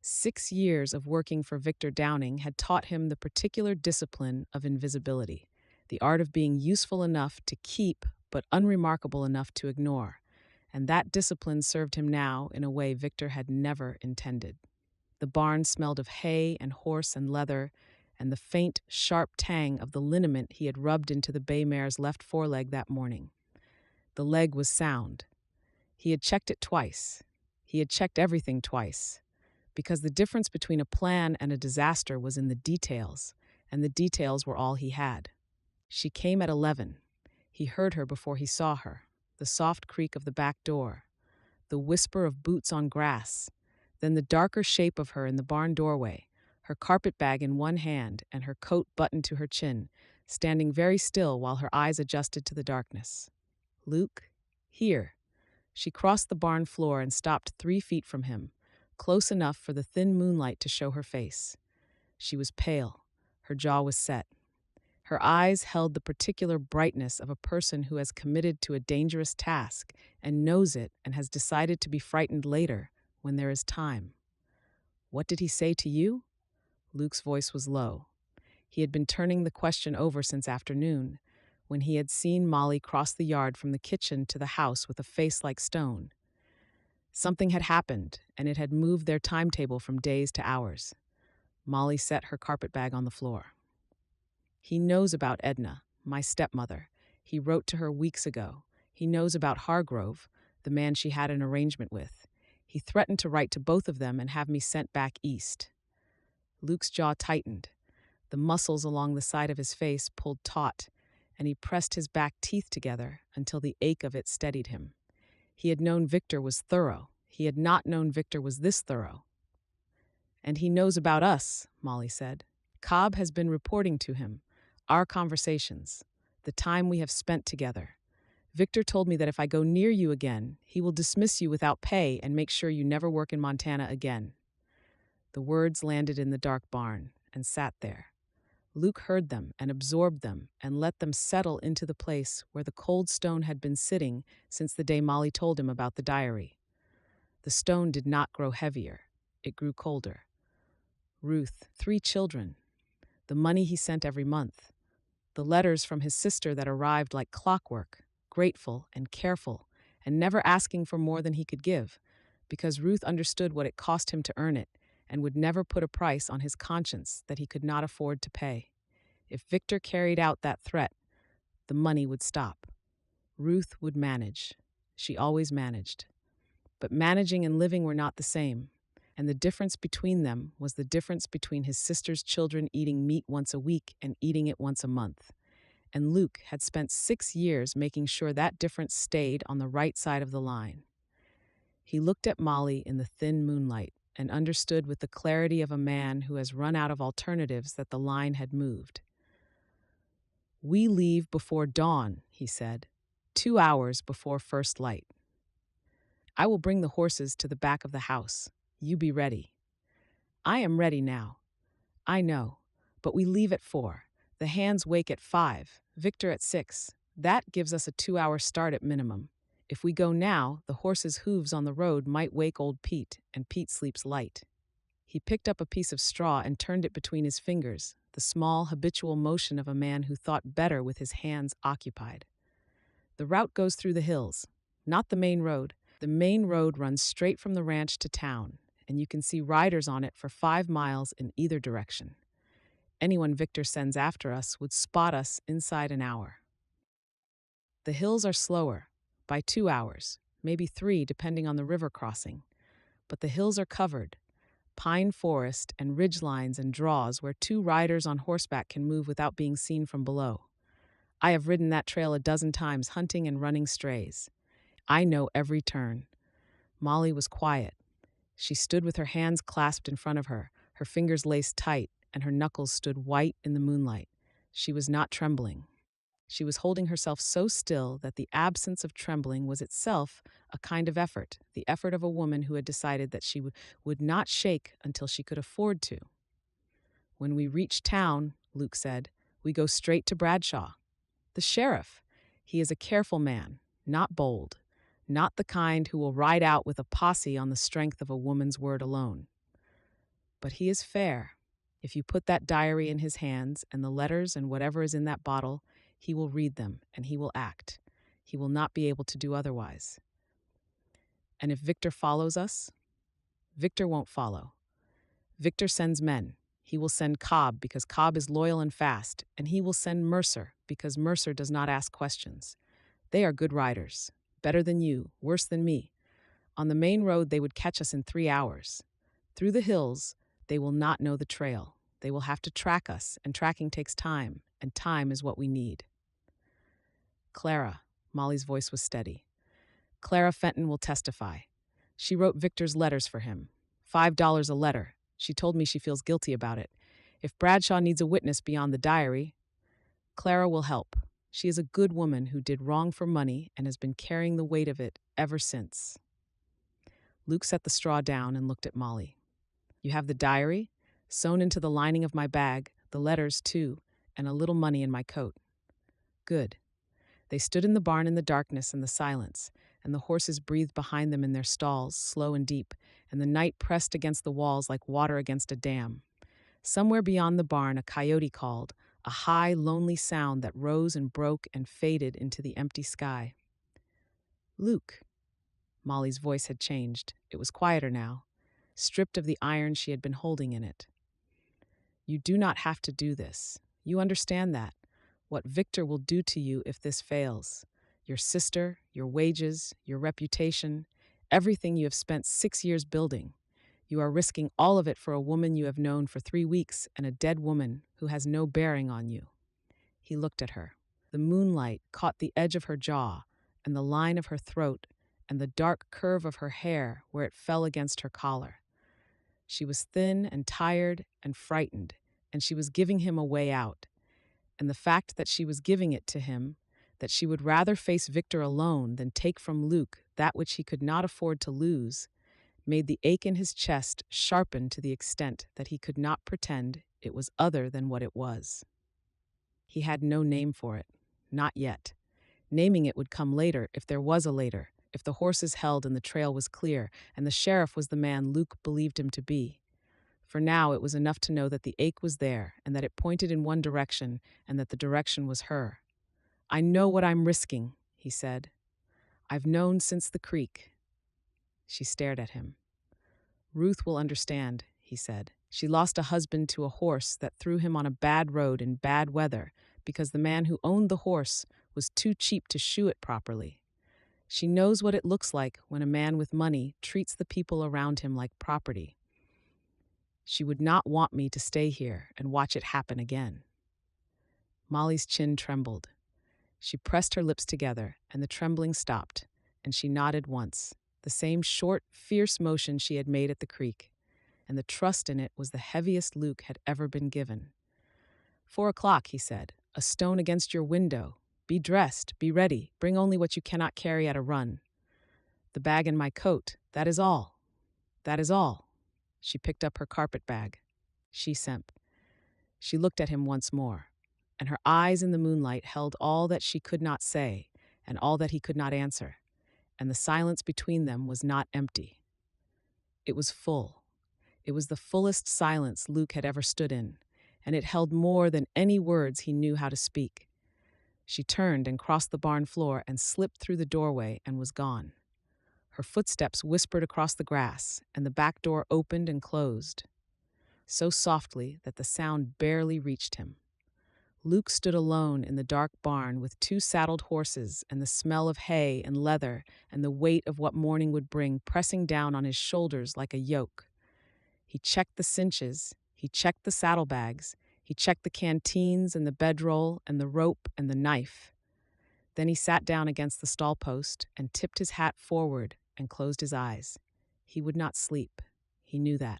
S1: 6 years of working for Victor Downing had taught him the particular discipline of invisibility, the art of being useful enough to keep but unremarkable enough to ignore, and that discipline served him now in a way Victor had never intended. The barn smelled of hay and horse and leather, and the faint, sharp tang of the liniment he had rubbed into the bay mare's left foreleg that morning. The leg was sound. He had checked it twice. He had checked everything twice, because the difference between a plan and a disaster was in the details, and the details were all he had. She came at 11. He heard her before he saw her, the soft creak of the back door, the whisper of boots on grass, then the darker shape of her in the barn doorway, her carpetbag in one hand and her coat buttoned to her chin, standing very still while her eyes adjusted to the darkness. "Luke, here." She crossed the barn floor and stopped 3 feet from him, close enough for the thin moonlight to show her face. She was pale. Her jaw was set. Her eyes held the particular brightness of a person who has committed to a dangerous task and knows it and has decided to be frightened later when there is time. "What did he say to you?" Luke's voice was low. He had been turning the question over since afternoon, when he had seen Molly cross the yard from the kitchen to the house with a face like stone. Something had happened, and it had moved their timetable from days to hours. Molly set her carpetbag on the floor. "He knows about Edna, my stepmother. He wrote to her weeks ago. He knows about Hargrove, the man she had an arrangement with. He threatened to write to both of them and have me sent back east." Luke's jaw tightened. The muscles along the side of his face pulled taut, and he pressed his back teeth together until the ache of it steadied him. He had known Victor was thorough. He had not known Victor was this thorough. "And he knows about us," Molly said. "Cobb has been reporting to him. Our conversations. The time we have spent together. Victor told me that if I go near you again, he will dismiss you without pay and make sure you never work in Montana again." The words landed in the dark barn and sat there. Luke heard them and absorbed them and let them settle into the place where the cold stone had been sitting since the day Molly told him about the diary. The stone did not grow heavier. It grew colder. Ruth, 3 children. The money he sent every month. The letters from his sister that arrived like clockwork, grateful and careful, and never asking for more than he could give, because Ruth understood what it cost him to earn it and would never put a price on his conscience that he could not afford to pay. If Victor carried out that threat, the money would stop. Ruth would manage. She always managed. But managing and living were not the same, and the difference between them was the difference between his sister's children eating meat once a week and eating it once a month. And Luke had spent 6 years making sure that difference stayed on the right side of the line. He looked at Molly in the thin moonlight and understood with the clarity of a man who has run out of alternatives that the line had moved. "We leave before dawn," he said, 2 hours before first light. "I will bring the horses to the back of the house. You be ready." "I am ready now." "I know, but we leave at 4. The hands wake at 5, Victor at 6. That gives us a 2-hour start at minimum. If we go now, the horses' hooves on the road might wake old Pete, and Pete sleeps light." He picked up a piece of straw and turned it between his fingers, the small, habitual motion of a man who thought better with his hands occupied. "The route goes through the hills, not the main road. The main road runs straight from the ranch to town, and you can see riders on it for 5 miles in either direction. Anyone Victor sends after us would spot us inside an hour. The hills are slower, by 2 hours. maybe 3, depending on the river crossing. But the hills are covered, pine forest and ridge lines and draws where 2 riders on horseback can move without being seen from below. I have ridden that trail a dozen times, hunting and running strays. I know every turn. Molly was quiet. She stood with her hands clasped in front of her, her fingers laced tight, and her knuckles stood white in the moonlight. She was not trembling. She was holding herself so still that the absence of trembling was itself a kind of effort, the effort of a woman who had decided that she would not shake until she could afford to. When we reach town, Luke said, we go straight to Bradshaw. The sheriff. He is a careful man, not bold, not the kind who will ride out with a posse on the strength of a woman's word alone. But he is fair. If you put that diary in his hands and the letters and whatever is in that bottle, he will read them and he will act. He will not be able to do otherwise. And if Victor follows us? Victor won't follow. Victor sends men. He will send Cobb because Cobb is loyal and fast, and he will send Mercer because Mercer does not ask questions. They are good riders, better than you, worse than me. On the main road, they would catch us in 3 hours. Through the hills, they will not know the trail. They will have to track us, and tracking takes time, and time is what we need. Clara, Molly's voice was steady. Clara Fenton will testify. She wrote Victor's letters for him. $5 a letter. She told me she feels guilty about it. If Bradshaw needs a witness beyond the diary, Clara will help. She is a good woman who did wrong for money and has been carrying the weight of it ever since. Luke set the straw down and looked at Molly. You have the diary? Sewn into the lining of my bag, the letters too, and a little money in my coat. Good. They stood in the barn in the darkness and the silence, and the horses breathed behind them in their stalls, slow and deep, and the night pressed against the walls like water against a dam. Somewhere beyond the barn, a coyote called, a high, lonely sound that rose and broke and faded into the empty sky. Luke. Molly's voice had changed. It was quieter now, stripped of the iron she had been holding in it. You do not have to do this. You understand that. What Victor will do to you if this fails. Your sister, your wages, your reputation, everything you have spent 6 years building. You are risking all of it for a woman you have known for 3 weeks and a dead woman who has no bearing on you. He looked at her. The moonlight caught the edge of her jaw and the line of her throat and the dark curve of her hair where it fell against her collar. She was thin and tired and frightened, and she was giving him a way out. And the fact that she was giving it to him, that she would rather face Victor alone than take from Luke that which he could not afford to lose, made the ache in his chest sharpen to the extent that he could not pretend it was other than what it was. He had no name for it, not yet. Naming it would come later if there was a later, if the horses held and the trail was clear, and the sheriff was the man Luke believed him to be. For now it was enough to know that the ache was there, and that it pointed in one direction, and that the direction was her. I know what I'm risking, he said. I've known since the creek. She stared at him. Ruth will understand, he said. She lost a husband to a horse that threw him on a bad road in bad weather because the man who owned the horse was too cheap to shoe it properly. She knows what it looks like when a man with money treats the people around him like property. She would not want me to stay here and watch it happen again. Molly's chin trembled. She pressed her lips together, and the trembling stopped, and she nodded once, the same short, fierce motion she had made at the creek, and the trust in it was the heaviest Luke had ever been given. 4 o'clock, he said, a stone against your window. Be dressed, be ready, bring only what you cannot carry at a run. The bag and my coat, that is all. That is all. She picked up her carpet bag. She looked at him once more, and her eyes in the moonlight held all that she could not say and all that he could not answer, and the silence between them was not empty. It was full. It was the fullest silence Luke had ever stood in, and it held more than any words he knew how to speak. She turned and crossed the barn floor and slipped through the doorway and was gone. Her footsteps whispered across the grass, and the back door opened and closed, so softly that the sound barely reached him. Luke stood alone in the dark barn with two saddled horses and the smell of hay and leather and the weight of what morning would bring pressing down on his shoulders like a yoke. He checked the cinches, he checked the saddlebags, he checked the canteens and the bedroll and the rope and the knife. Then he sat down against the stall post and tipped his hat forward and closed his eyes. He would not sleep. He knew that.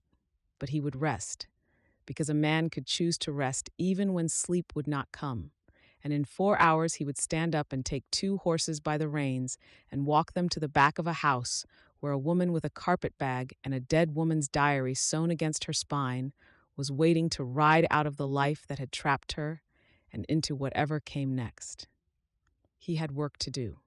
S1: But he would rest, because a man could choose to rest even when sleep would not come. And in 4 hours he would stand up and take two horses by the reins and walk them to the back of a house where a woman with a carpet bag and a dead woman's diary sewn against her spine was waiting to ride out of the life that had trapped her and into whatever came next. He had work to do,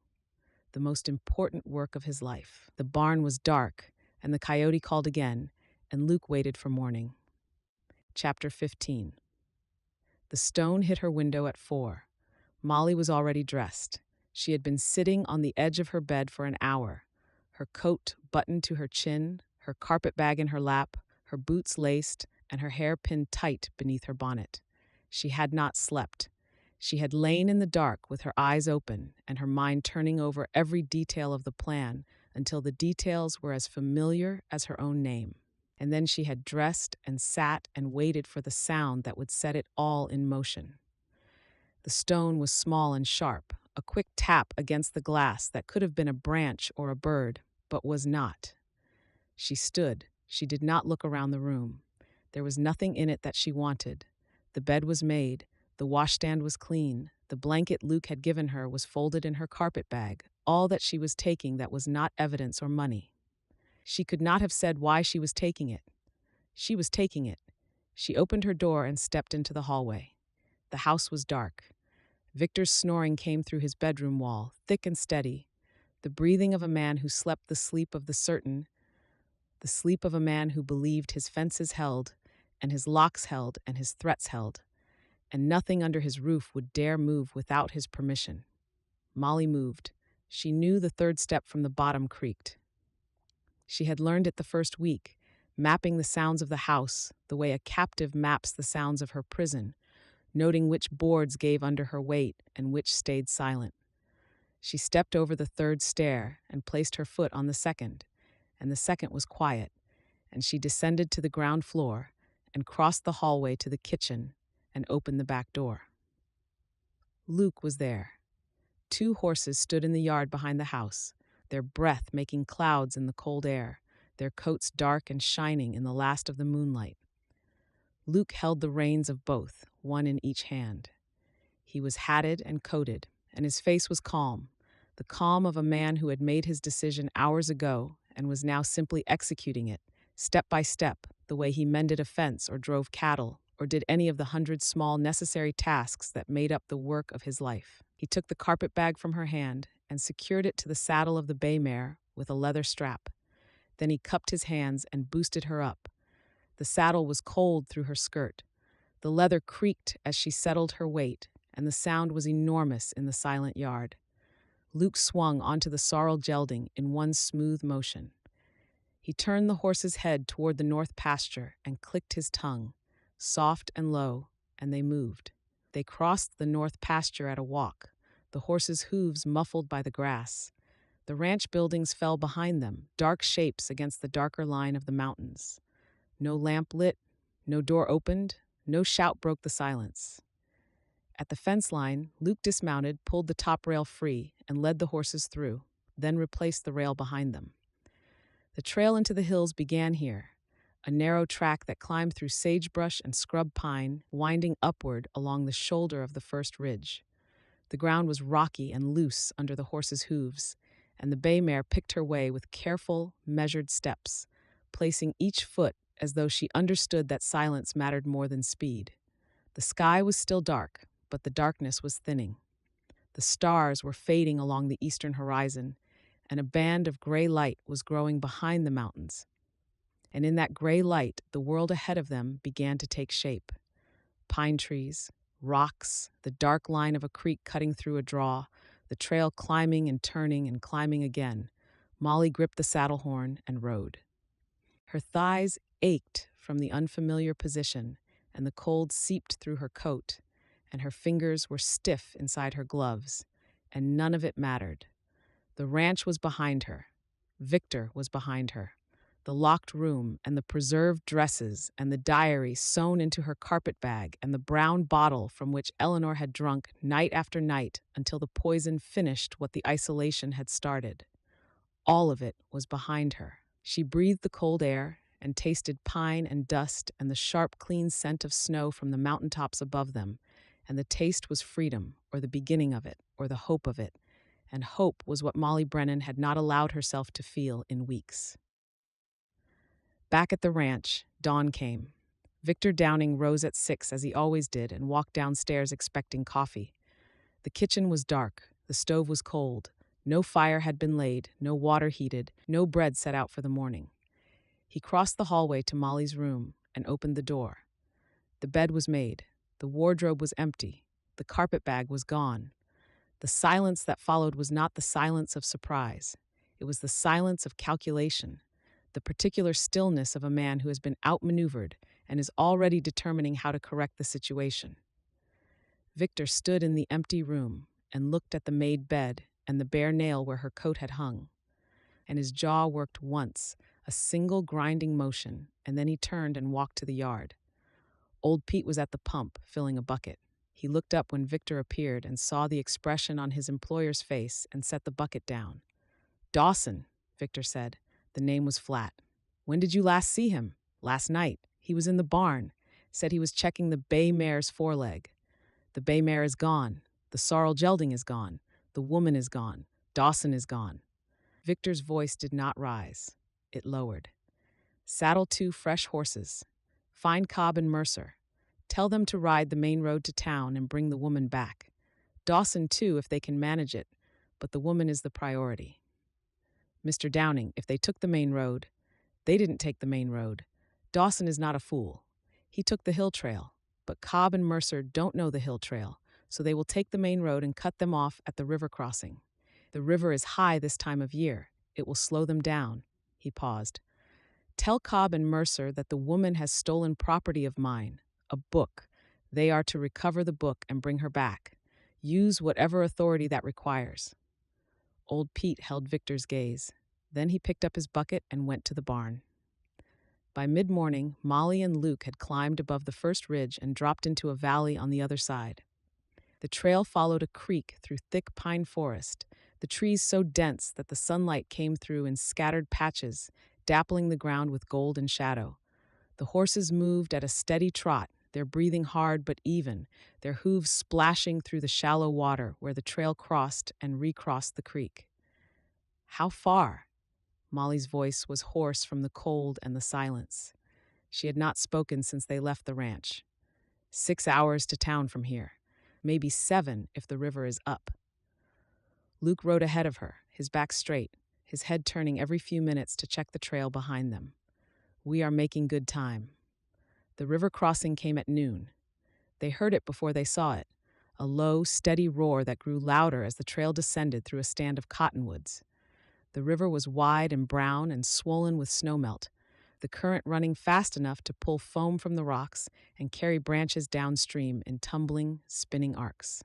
S1: the most important work of his life. The barn was dark, and the coyote called again, and Luke waited for morning. Chapter 15. The stone hit her window at 4. Molly was already dressed. She had been sitting on the edge of her bed for an hour, her coat buttoned to her chin, her carpet bag in her lap, her boots laced, and her hair pinned tight beneath her bonnet. She had not slept. She had lain in the dark with her eyes open and her mind turning over every detail of the plan until the details were as familiar as her own name. And then she had dressed and sat and waited for the sound that would set it all in motion. The stone was small and sharp, a quick tap against the glass that could have been a branch or a bird, but was not. She stood. She did not look around the room. There was nothing in it that she wanted. The bed was made. The washstand was clean. The blanket Luke had given her was folded in her carpet bag, all that she was taking that was not evidence or money. She could not have said why she was taking it. She was taking it. She opened her door and stepped into the hallway. The house was dark. Victor's snoring came through his bedroom wall, thick and steady, the breathing of a man who slept the sleep of the certain, the sleep of a man who believed his fences held, and his locks held, and his threats held, and nothing under his roof would dare move without his permission. Molly moved. She knew the third step from the bottom creaked. She had learned it the first week, mapping the sounds of the house the way a captive maps the sounds of her prison, noting which boards gave under her weight and which stayed silent. She stepped over the third stair and placed her foot on the second, and the second was quiet, and she descended to the ground floor and crossed the hallway to the kitchen and opened the back door. Luke was there. 2 horses stood in the yard behind the house, their breath making clouds in the cold air, their coats dark and shining in the last of the moonlight. Luke held the reins of both, one in each hand. He was hatted and coated, and his face was calm, the calm of a man who had made his decision hours ago and was now simply executing it, step by step, the way he mended a fence or drove cattle or did any of the 100 small necessary tasks that made up the work of his life. He took the carpet bag from her hand and secured it to the saddle of the bay mare with a leather strap. Then he cupped his hands and boosted her up. The saddle was cold through her skirt. The leather creaked as she settled her weight, and the sound was enormous in the silent yard. Luke swung onto the sorrel gelding in one smooth motion. He turned the horse's head toward the north pasture and clicked his tongue, soft and low, and they moved. They crossed the north pasture at a walk, the horses' hooves muffled by the grass. The ranch buildings fell behind them, dark shapes against the darker line of the mountains. No lamp lit, no door opened, no shout broke the silence. At the fence line, Luke dismounted, pulled the top rail free, and led the horses through, then replaced the rail behind them. The trail into the hills began here, a narrow track that climbed through sagebrush and scrub pine, winding upward along the shoulder of the first ridge. The ground was rocky and loose under the horses' hooves, and the bay mare picked her way with careful, measured steps, placing each foot as though she understood that silence mattered more than speed. The sky was still dark, but the darkness was thinning. The stars were fading along the eastern horizon, and a band of gray light was growing behind the mountains. And in that gray light, the world ahead of them began to take shape. Pine trees, rocks, the dark line of a creek cutting through a draw, the trail climbing and turning and climbing again. Molly gripped the saddle horn and rode. Her thighs ached from the unfamiliar position, and the cold seeped through her coat, and her fingers were stiff inside her gloves, and none of it mattered. The ranch was behind her. Victor was behind her. The locked room and the preserved dresses and the diary sewn into her carpet bag and the brown bottle from which Eleanor had drunk night after night until the poison finished what the isolation had started. All of it was behind her. She breathed the cold air and tasted pine and dust and the sharp, clean scent of snow from the mountaintops above them, and the taste was freedom, or the beginning of it, or the hope of it, and hope was what Molly Brennan had not allowed herself to feel in weeks. Back at the ranch, dawn came. Victor Downing rose at 6 as he always did and walked downstairs expecting coffee. The kitchen was dark, the stove was cold, no fire had been laid, no water heated, no bread set out for the morning. He crossed the hallway to Molly's room and opened the door. The bed was made, the wardrobe was empty, the carpet bag was gone. The silence that followed was not the silence of surprise. It was the silence of calculation, the particular stillness of a man who has been outmaneuvered and is already determining how to correct the situation. Victor stood in the empty room and looked at the made bed and the bare nail where her coat had hung. And his jaw worked once, a single grinding motion, and then he turned and walked to the yard. Old Pete was at the pump, filling a bucket. He looked up when Victor appeared and saw the expression on his employer's face and set the bucket down. "Dawson," Victor said. The name was flat. "When did you last see him?" "Last night. He was in the barn. Said he was checking the bay mare's foreleg." "The bay mare is gone. The sorrel gelding is gone. The woman is gone. Dawson is gone." Victor's voice did not rise. It lowered. "Saddle 2 fresh horses. Find Cobb and Mercer. Tell them to ride the main road to town and bring the woman back. Dawson, too, if they can manage it, but the woman is the priority." "Mr. Downing, if they took the main road—" "They didn't take the main road. Dawson is not a fool. He took the hill trail, but Cobb and Mercer don't know the hill trail, so they will take the main road and cut them off at the river crossing. The river is high this time of year. It will slow them down." He paused. "Tell Cobb and Mercer that the woman has stolen property of mine, a book. They are to recover the book and bring her back. Use whatever authority that requires." Old Pete held Victor's gaze. Then he picked up his bucket and went to the barn. By mid-morning, Molly and Luke had climbed above the first ridge and dropped into a valley on the other side. The trail followed a creek through thick pine forest, the trees so dense that the sunlight came through in scattered patches, dappling the ground with gold and shadow. The horses moved at a steady trot, their breathing hard but even, their hooves splashing through the shallow water where the trail crossed and recrossed the creek. "How far?" Molly's voice was hoarse from the cold and the silence. She had not spoken since they left the ranch. 6 hours to town from here. Maybe 7 if the river is up." Luke rode ahead of her, his back straight, his head turning every few minutes to check the trail behind them. "We are making good time." The river crossing came at noon. They heard it before they saw it, a low, steady roar that grew louder as the trail descended through a stand of cottonwoods. The river was wide and brown and swollen with snowmelt, the current running fast enough to pull foam from the rocks and carry branches downstream in tumbling, spinning arcs.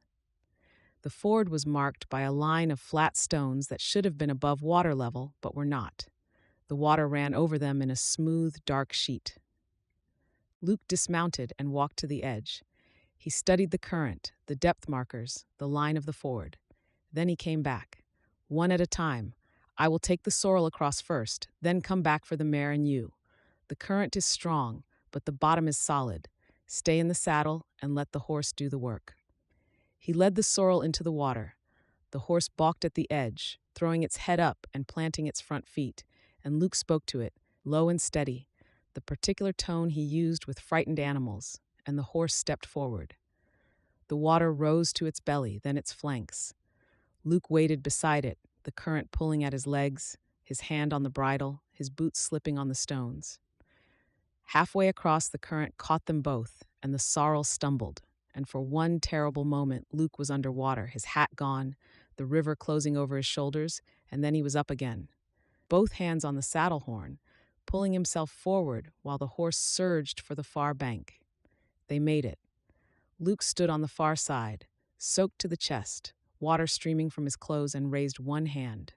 S1: The ford was marked by a line of flat stones that should have been above water level, but were not. The water ran over them in a smooth, dark sheet. Luke dismounted and walked to the edge. He studied the current, the depth markers, the line of the ford. Then he came back. "One at a time. I will take the sorrel across first, then come back for the mare and you. The current is strong, but the bottom is solid. Stay in the saddle and let the horse do the work." He led the sorrel into the water. The horse balked at the edge, throwing its head up and planting its front feet, and Luke spoke to it, low and steady, the particular tone he used with frightened animals, and the horse stepped forward. The water rose to its belly, then its flanks. Luke waded beside it, the current pulling at his legs, his hand on the bridle, his boots slipping on the stones. Halfway across, the current caught them both, and the sorrel stumbled, and for one terrible moment Luke was underwater, his hat gone, the river closing over his shoulders, and then he was up again, both hands on the saddle horn, pulling himself forward while the horse surged for the far bank. They made it. Luke stood on the far side, soaked to the chest, water streaming from his clothes, and raised one hand.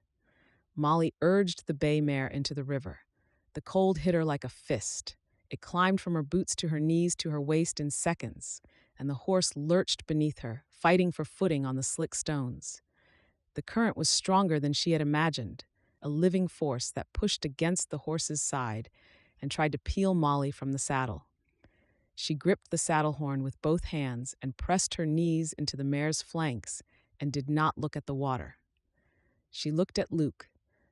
S1: Molly urged the bay mare into the river. The cold hit her like a fist. It climbed from her boots to her knees to her waist in seconds, and the horse lurched beneath her, fighting for footing on the slick stones. The current was stronger than she had imagined, a living force that pushed against the horse's side and tried to peel Molly from the saddle. She gripped the saddle horn with both hands and pressed her knees into the mare's flanks and did not look at the water. She looked at Luke,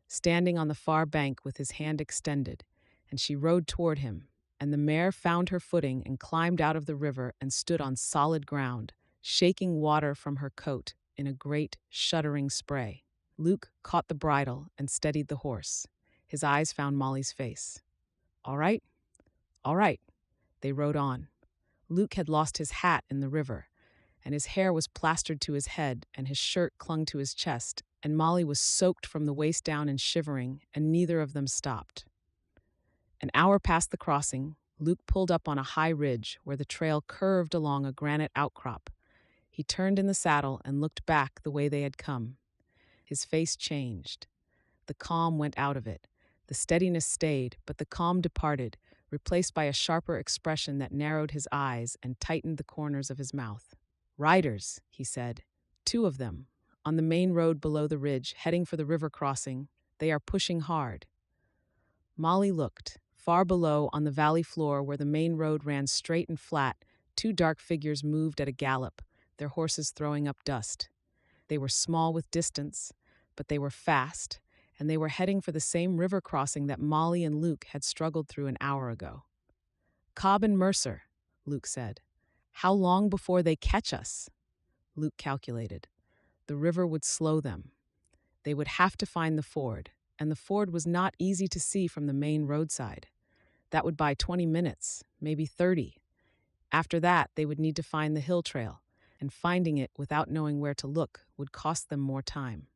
S1: standing on the far bank with his hand extended, and she rode toward him, and the mare found her footing and climbed out of the river and stood on solid ground, shaking water from her coat in a great, shuddering spray. Luke caught the bridle and steadied the horse. His eyes found Molly's face. "All right? All right." They rode on. Luke had lost his hat in the river, and his hair was plastered to his head, and his shirt clung to his chest, and Molly was soaked from the waist down and shivering, and neither of them stopped. An hour past the crossing, Luke pulled up on a high ridge where the trail curved along a granite outcrop. He turned in the saddle and looked back the way they had come. His face changed. The calm went out of it. The steadiness stayed, but the calm departed, replaced by a sharper expression that narrowed his eyes and tightened the corners of his mouth. "Riders," he said. "Two of them, on the main road below the ridge, heading for the river crossing. They are pushing hard." Molly looked. Far below, on the valley floor where the main road ran straight and flat, two dark figures moved at a gallop, their horses throwing up dust. They were small with distance, but they were fast, and they were heading for the same river crossing that Molly and Luke had struggled through an hour ago. "Cobb and Mercer," Luke said. "How long before they catch us?" Luke calculated. The river would slow them. They would have to find the ford, and the ford was not easy to see from the main roadside. That would buy 20 minutes, maybe 30. After that, they would need to find the hill trail, and finding it without knowing where to look would cost them more time.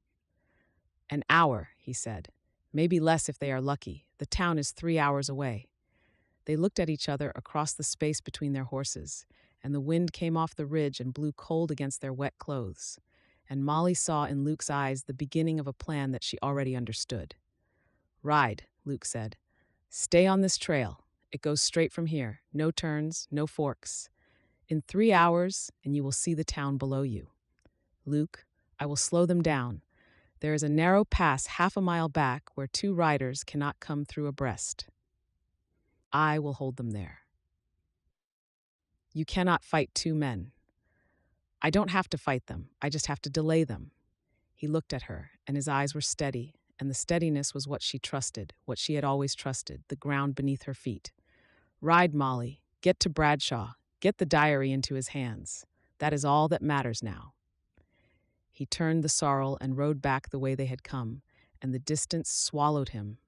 S1: "An hour," he said. "Maybe less if they are lucky. The town is 3 hours away." They looked at each other across the space between their horses, and the wind came off the ridge and blew cold against their wet clothes. And Molly saw in Luke's eyes the beginning of a plan that she already understood. "Ride," Luke said. "Stay on this trail. It goes straight from here. No turns, no forks. In 3 hours, and you will see the town below you. Luke, I will slow them down. There is a narrow pass half a mile back where two riders cannot come through abreast. I will hold them there. You cannot fight two men. I don't have to fight them. I just have to delay them." He looked at her, and his eyes were steady, and the steadiness was what she trusted, what she had always trusted, the ground beneath her feet. "Ride, Molly. Get to Bradshaw. Get the diary into his hands. That is all that matters now." He turned the sorrel and rode back the way they had come, and the distance swallowed him.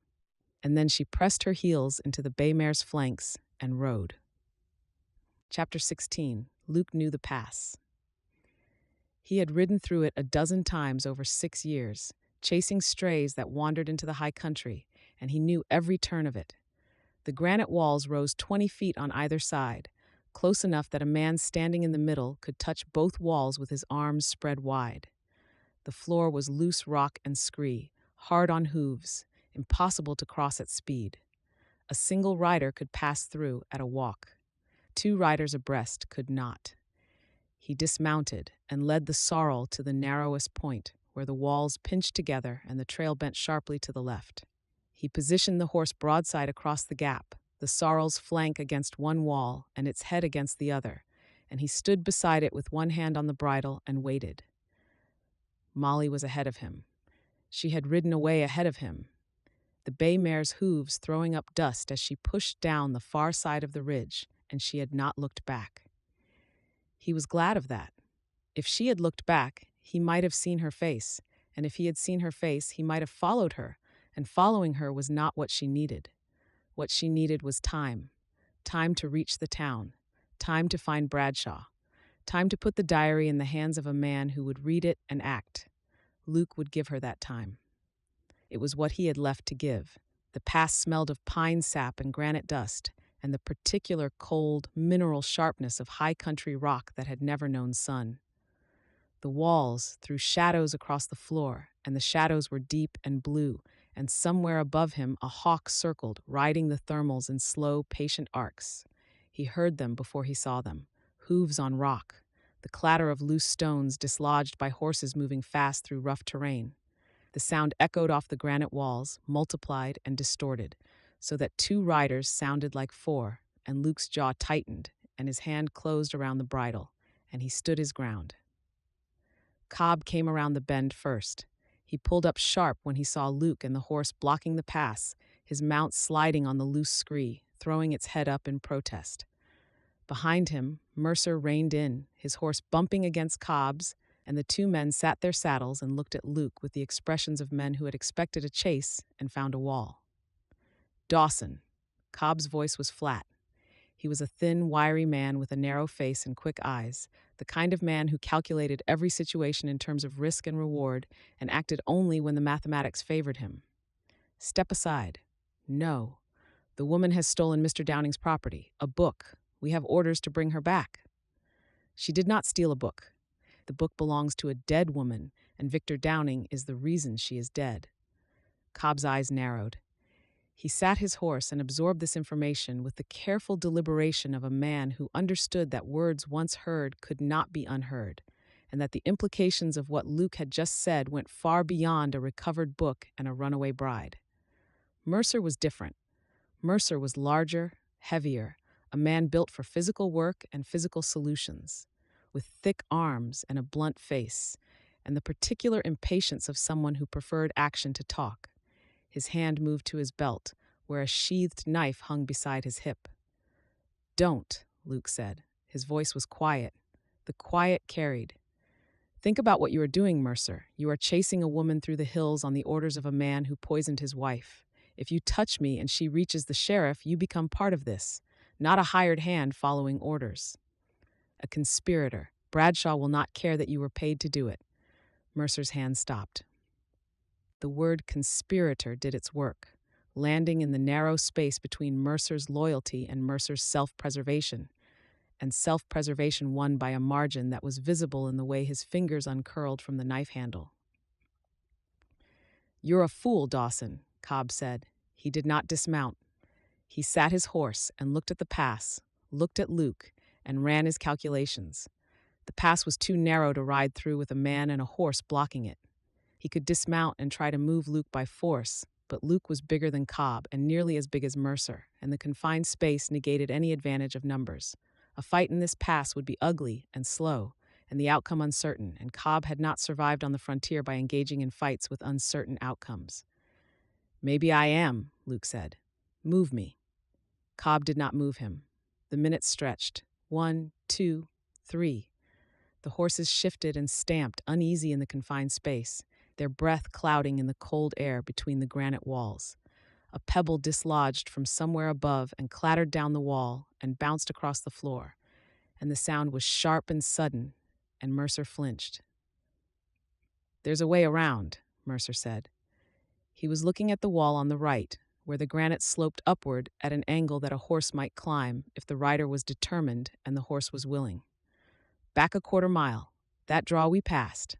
S1: And then she pressed her heels into the bay mare's flanks and rode. Chapter 16. Luke knew the pass. He had ridden through it a dozen times over 6 years, chasing strays that wandered into the high country, and he knew every turn of it. The granite walls rose 20 feet on either side, close enough that a man standing in the middle could touch both walls with his arms spread wide. The floor was loose rock and scree, hard on hooves, impossible to cross at speed. A single rider could pass through at a walk. 2 riders abreast could not. He dismounted and led the sorrel to the narrowest point, where the walls pinched together and the trail bent sharply to the left. He positioned the horse broadside across the gap, the sorrel's flank against one wall and its head against the other, and he stood beside it with one hand on the bridle and waited. Molly was ahead of him. She had ridden away ahead of him, the bay mare's hooves throwing up dust as she pushed down the far side of the ridge, and she had not looked back. He was glad of that. If she had looked back, he might have seen her face, and if he had seen her face, he might have followed her, and following her was not what she needed. What she needed was time. Time to reach the town. Time to find Bradshaw. Time to put the diary in the hands of a man who would read it and act. Luke would give her that time. It was what he had left to give. The pass smelled of pine sap and granite dust, and the particular cold, mineral sharpness of high country rock that had never known sun. The walls threw shadows across the floor, and the shadows were deep and blue, and somewhere above him a hawk circled, riding the thermals in slow, patient arcs. He heard them before he saw them, hooves on rock, the clatter of loose stones dislodged by horses moving fast through rough terrain. The sound echoed off the granite walls, multiplied and distorted, so that two riders sounded like four, and Luke's jaw tightened, and his hand closed around the bridle, and he stood his ground. Cobb came around the bend first. He pulled up sharp when he saw Luke and the horse blocking the pass, his mount sliding on the loose scree, throwing its head up in protest. Behind him, Mercer reined in, his horse bumping against Cobb's, and the two men sat their saddles and looked at Luke with the expressions of men who had expected a chase and found a wall. Dawson. Cobb's voice was flat. He was a thin, wiry man with a narrow face and quick eyes, the kind of man who calculated every situation in terms of risk and reward and acted only when the mathematics favored him. Step aside. No. The woman has stolen Mr. Downing's property, a book. We have orders to bring her back. She did not steal a book. The book belongs to a dead woman, and Victor Downing is the reason she is dead. Cobb's eyes narrowed. He sat his horse and absorbed this information with the careful deliberation of a man who understood that words once heard could not be unheard, and that the implications of what Luke had just said went far beyond a recovered book and a runaway bride. Mercer was different. Mercer was larger, heavier, a man built for physical work and physical solutions, with thick arms and a blunt face, and the particular impatience of someone who preferred action to talk. His hand moved to his belt, where a sheathed knife hung beside his hip. "Don't," Luke said. His voice was quiet. The quiet carried. "Think about what you are doing, Mercer. You are chasing a woman through the hills on the orders of a man who poisoned his wife. If you touch me and she reaches the sheriff, you become part of this, not a hired hand following orders. A conspirator. Bradshaw will not care that you were paid to do it." Mercer's hand stopped. The word conspirator did its work, landing in the narrow space between Mercer's loyalty and Mercer's self-preservation, and self-preservation won by a margin that was visible in the way his fingers uncurled from the knife handle. "You're a fool, Dawson," Cobb said. He did not dismount. He sat his horse and looked at the pass, looked at Luke, and ran his calculations. The pass was too narrow to ride through with a man and a horse blocking it. He could dismount and try to move Luke by force, but Luke was bigger than Cobb and nearly as big as Mercer, and the confined space negated any advantage of numbers. A fight in this pass would be ugly and slow, and the outcome uncertain, and Cobb had not survived on the frontier by engaging in fights with uncertain outcomes. "Maybe I am," Luke said. "Move me." Cobb did not move him. The minutes stretched. 1, 2, 3. The horses shifted and stamped, uneasy in the confined space, their breath clouding in the cold air between the granite walls. A pebble dislodged from somewhere above and clattered down the wall and bounced across the floor, and the sound was sharp and sudden, and Mercer flinched. "There's a way around," Mercer said. He was looking at the wall on the right, where the granite sloped upward at an angle that a horse might climb if the rider was determined and the horse was willing. "Back a quarter mile. That draw we passed.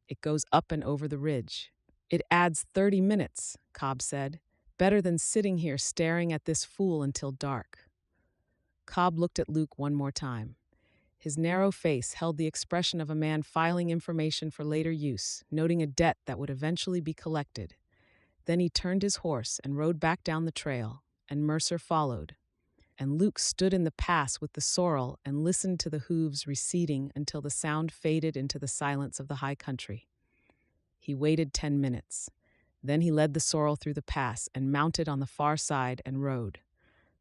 S1: It goes up and over the ridge. It adds 30 minutes, Cobb said. Better than sitting here staring at this fool until dark." Cobb looked at Luke one more time. His narrow face held the expression of a man filing information for later use, noting a debt that would eventually be collected. Then he turned his horse and rode back down the trail, and Mercer followed. And Luke stood in the pass with the sorrel and listened to the hooves receding until the sound faded into the silence of the high country. He waited 10 minutes. Then he led the sorrel through the pass and mounted on the far side and rode.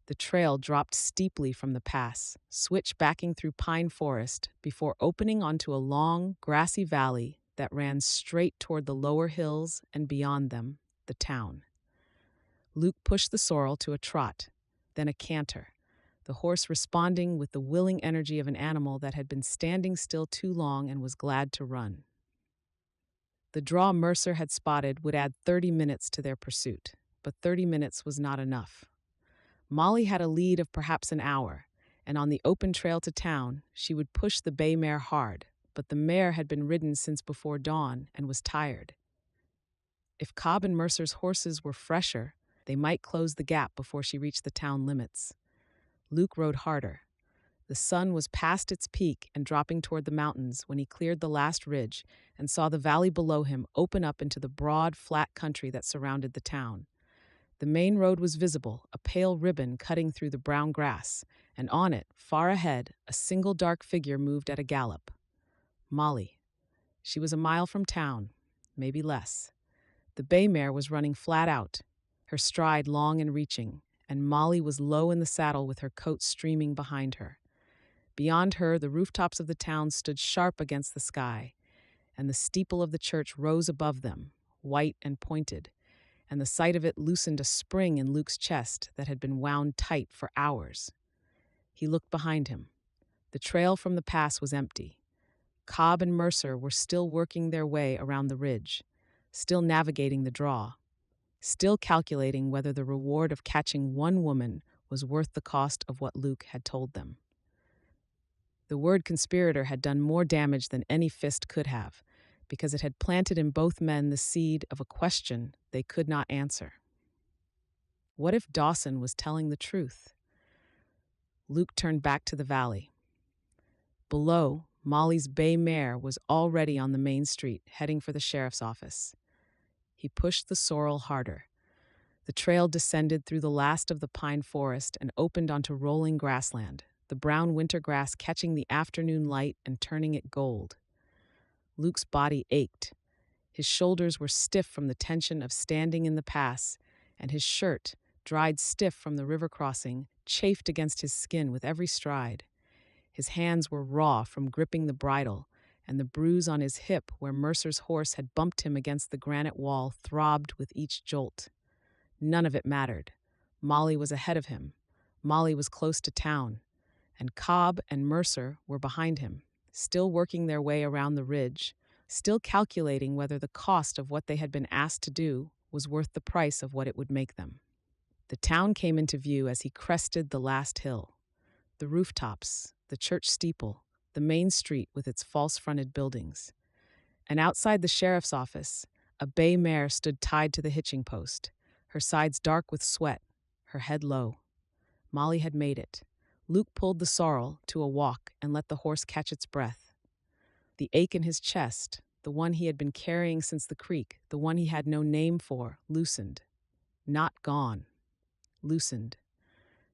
S1: The trail dropped steeply from the pass, switch backing through pine forest before opening onto a long, grassy valley that ran straight toward the lower hills and beyond them, the town. Luke pushed the sorrel to a trot, then a canter, the horse responding with the willing energy of an animal that had been standing still too long and was glad to run. The draw Mercer had spotted would add 30 minutes to their pursuit, but 30 minutes was not enough. Molly had a lead of perhaps an hour, and on the open trail to town, she would push the bay mare hard, but the mare had been ridden since before dawn and was tired. If Cobb and Mercer's horses were fresher, they might close the gap before she reached the town limits. Luke rode harder. The sun was past its peak and dropping toward the mountains when he cleared the last ridge and saw the valley below him open up into the broad, flat country that surrounded the town. The main road was visible, a pale ribbon cutting through the brown grass, and on it, far ahead, a single dark figure moved at a gallop. Molly. She was a mile from town, maybe less. The bay mare was running flat out, her stride long and reaching, and Molly was low in the saddle with her coat streaming behind her. Beyond her, the rooftops of the town stood sharp against the sky, and the steeple of the church rose above them, white and pointed, and the sight of it loosened a spring in Luke's chest that had been wound tight for hours. He looked behind him. The trail from the pass was empty. Cobb and Mercer were still working their way around the ridge, still navigating the draw, still calculating whether the reward of catching one woman was worth the cost of what Luke had told them. The word conspirator had done more damage than any fist could have, because it had planted in both men the seed of a question they could not answer. What if Dawson was telling the truth? Luke turned back to the valley. Below, Molly's bay mare was already on the main street, heading for the sheriff's office. He pushed the sorrel harder. The trail descended through the last of the pine forest and opened onto rolling grassland, the brown winter grass catching the afternoon light and turning it gold. Luke's body ached. His shoulders were stiff from the tension of standing in the pass, and his shirt, dried stiff from the river crossing, chafed against his skin with every stride. His hands were raw from gripping the bridle, and the bruise on his hip where Mercer's horse had bumped him against the granite wall throbbed with each jolt. None of it mattered. Molly was ahead of him. Molly was close to town, and Cobb and Mercer were behind him, still working their way around the ridge, still calculating whether the cost of what they had been asked to do was worth the price of what it would make them. The town came into view as he crested the last hill. The rooftops, the church steeple, the main street with its false-fronted buildings. And outside the sheriff's office, a bay mare stood tied to the hitching post, her sides dark with sweat, her head low. Molly had made it. Luke pulled the sorrel to a walk and let the horse catch its breath. The ache in his chest, the one he had been carrying since the creek, the one he had no name for, loosened. Not gone. Loosened.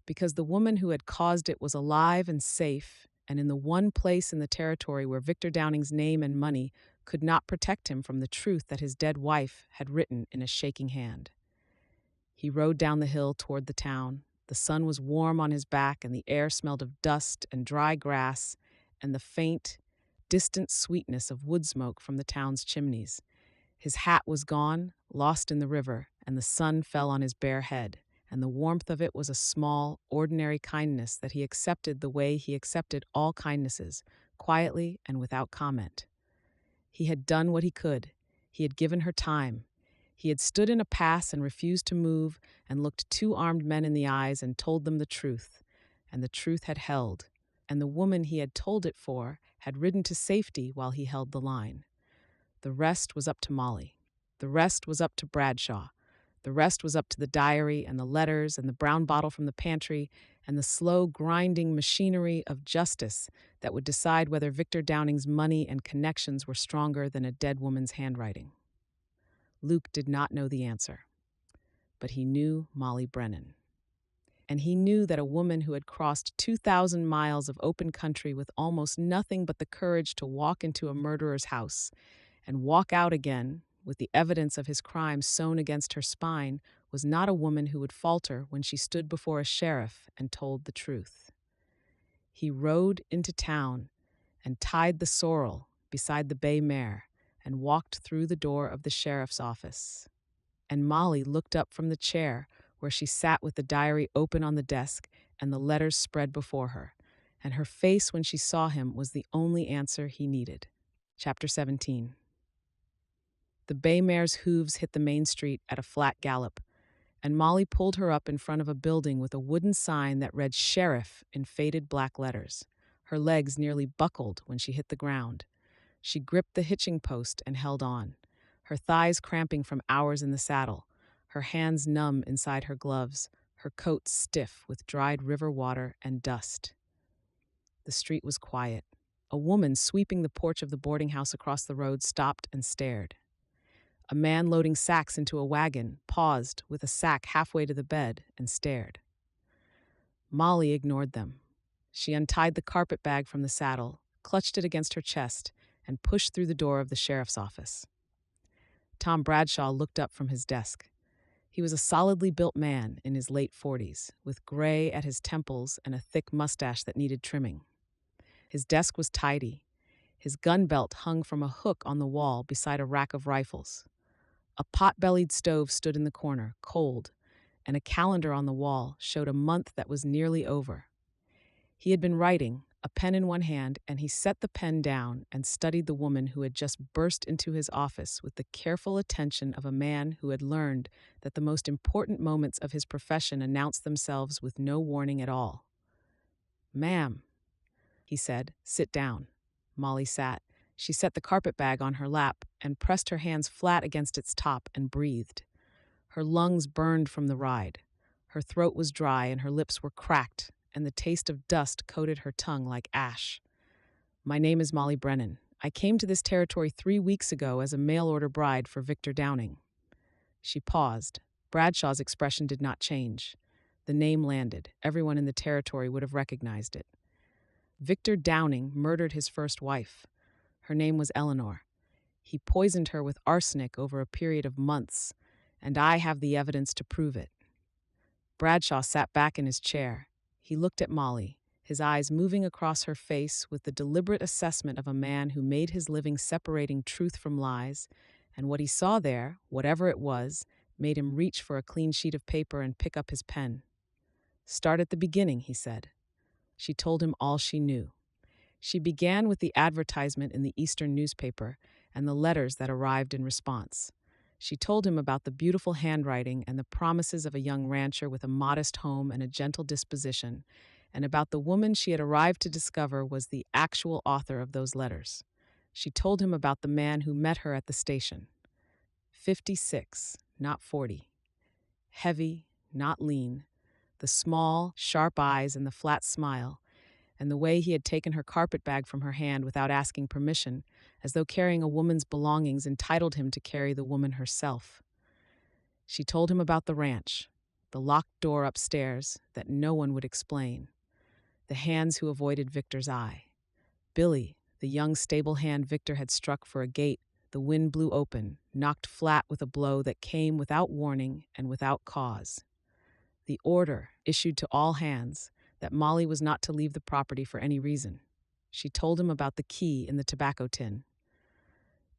S1: Because the woman who had caused it was alive and safe, and in the one place in the territory where Victor Downing's name and money could not protect him from the truth that his dead wife had written in a shaking hand. He rode down the hill toward the town. The sun was warm on his back, and the air smelled of dust and dry grass and the faint, distant sweetness of wood smoke from the town's chimneys. His hat was gone, lost in the river, and the sun fell on his bare head, and the warmth of it was a small, ordinary kindness that he accepted the way he accepted all kindnesses, quietly and without comment. He had done what he could. He had given her time. He had stood in a pass and refused to move and looked two armed men in the eyes and told them the truth. And the truth had held. And the woman he had told it for had ridden to safety while he held the line. The rest was up to Molly. The rest was up to Bradshaw. The rest was up to the diary and the letters and the brown bottle from the pantry and the slow, grinding machinery of justice that would decide whether Victor Downing's money and connections were stronger than a dead woman's handwriting. Luke did not know the answer, but he knew Molly Brennan. And he knew that a woman who had crossed 2,000 miles of open country with almost nothing but the courage to walk into a murderer's house and walk out again with the evidence of his crime sewn against her spine was not a woman who would falter when she stood before a sheriff and told the truth. He rode into town and tied the sorrel beside the bay mare and walked through the door of the sheriff's office. And Molly looked up from the chair where she sat with the diary open on the desk and the letters spread before her, and her face when she saw him was the only answer he needed. Chapter 17. The bay mare's hooves hit the main street at a flat gallop, and Molly pulled her up in front of a building with a wooden sign that read Sheriff in faded black letters. Her legs nearly buckled when she hit the ground. She gripped the hitching post and held on, her thighs cramping from hours in the saddle, her hands numb inside her gloves, her coat stiff with dried river water and dust. The street was quiet. A woman sweeping the porch of the boarding house across the road stopped and stared. A man loading sacks into a wagon paused with a sack halfway to the bed and stared. Molly ignored them. She untied the carpet bag from the saddle, clutched it against her chest, and pushed through the door of the sheriff's office. Tom Bradshaw looked up from his desk. He was a solidly built man in his late 40s, with gray at his temples and a thick mustache that needed trimming. His desk was tidy. His gun belt hung from a hook on the wall beside a rack of rifles. A pot-bellied stove stood in the corner, cold, and a calendar on the wall showed a month that was nearly over. He had been writing, a pen in one hand, and he set the pen down and studied the woman who had just burst into his office with the careful attention of a man who had learned that the most important moments of his profession announce themselves with no warning at all. "Ma'am," he said, "sit down." Molly sat. She set the carpet bag on her lap and pressed her hands flat against its top and breathed. Her lungs burned from the ride. Her throat was dry and her lips were cracked, and the taste of dust coated her tongue like ash. "My name is Molly Brennan. I came to this territory 3 weeks ago as a mail-order bride for Victor Downing." She paused. Bradshaw's expression did not change. The name landed. Everyone in the territory would have recognized it. Victor Downing murdered his first wife. Her name was Eleanor. He poisoned her with arsenic over a period of months, and I have the evidence to prove it. Bradshaw sat back in his chair. He looked at Molly, his eyes moving across her face with the deliberate assessment of a man who made his living separating truth from lies, and what he saw there, whatever it was, made him reach for a clean sheet of paper and pick up his pen. "Start at the beginning," he said. She told him all she knew. She began with the advertisement in the Eastern newspaper and the letters that arrived in response. She told him about the beautiful handwriting and the promises of a young rancher with a modest home and a gentle disposition, and about the woman she had arrived to discover was the actual author of those letters. She told him about the man who met her at the station. 56, not 40. Heavy, not lean. The small, sharp eyes and the flat smile, and the way he had taken her carpet bag from her hand without asking permission, as though carrying a woman's belongings entitled him to carry the woman herself. She told him about the ranch, the locked door upstairs that no one would explain, the hands who avoided Victor's eye. Billy, the young stable hand Victor had struck for a gate, the wind blew open, knocked flat with a blow that came without warning and without cause. The order, issued to all hands, that Molly was not to leave the property for any reason. She told him about the key in the tobacco tin.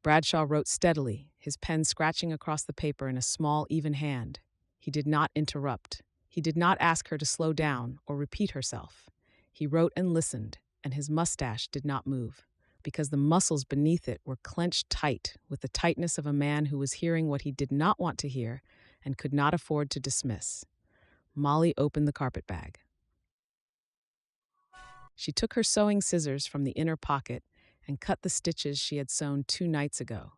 S1: Bradshaw wrote steadily, his pen scratching across the paper in a small, even hand. He did not interrupt. He did not ask her to slow down or repeat herself. He wrote and listened, and his mustache did not move, because the muscles beneath it were clenched tight with the tightness of a man who was hearing what he did not want to hear and could not afford to dismiss. Molly opened the carpet bag. She took her sewing scissors from the inner pocket and cut the stitches she had sewn 2 nights ago.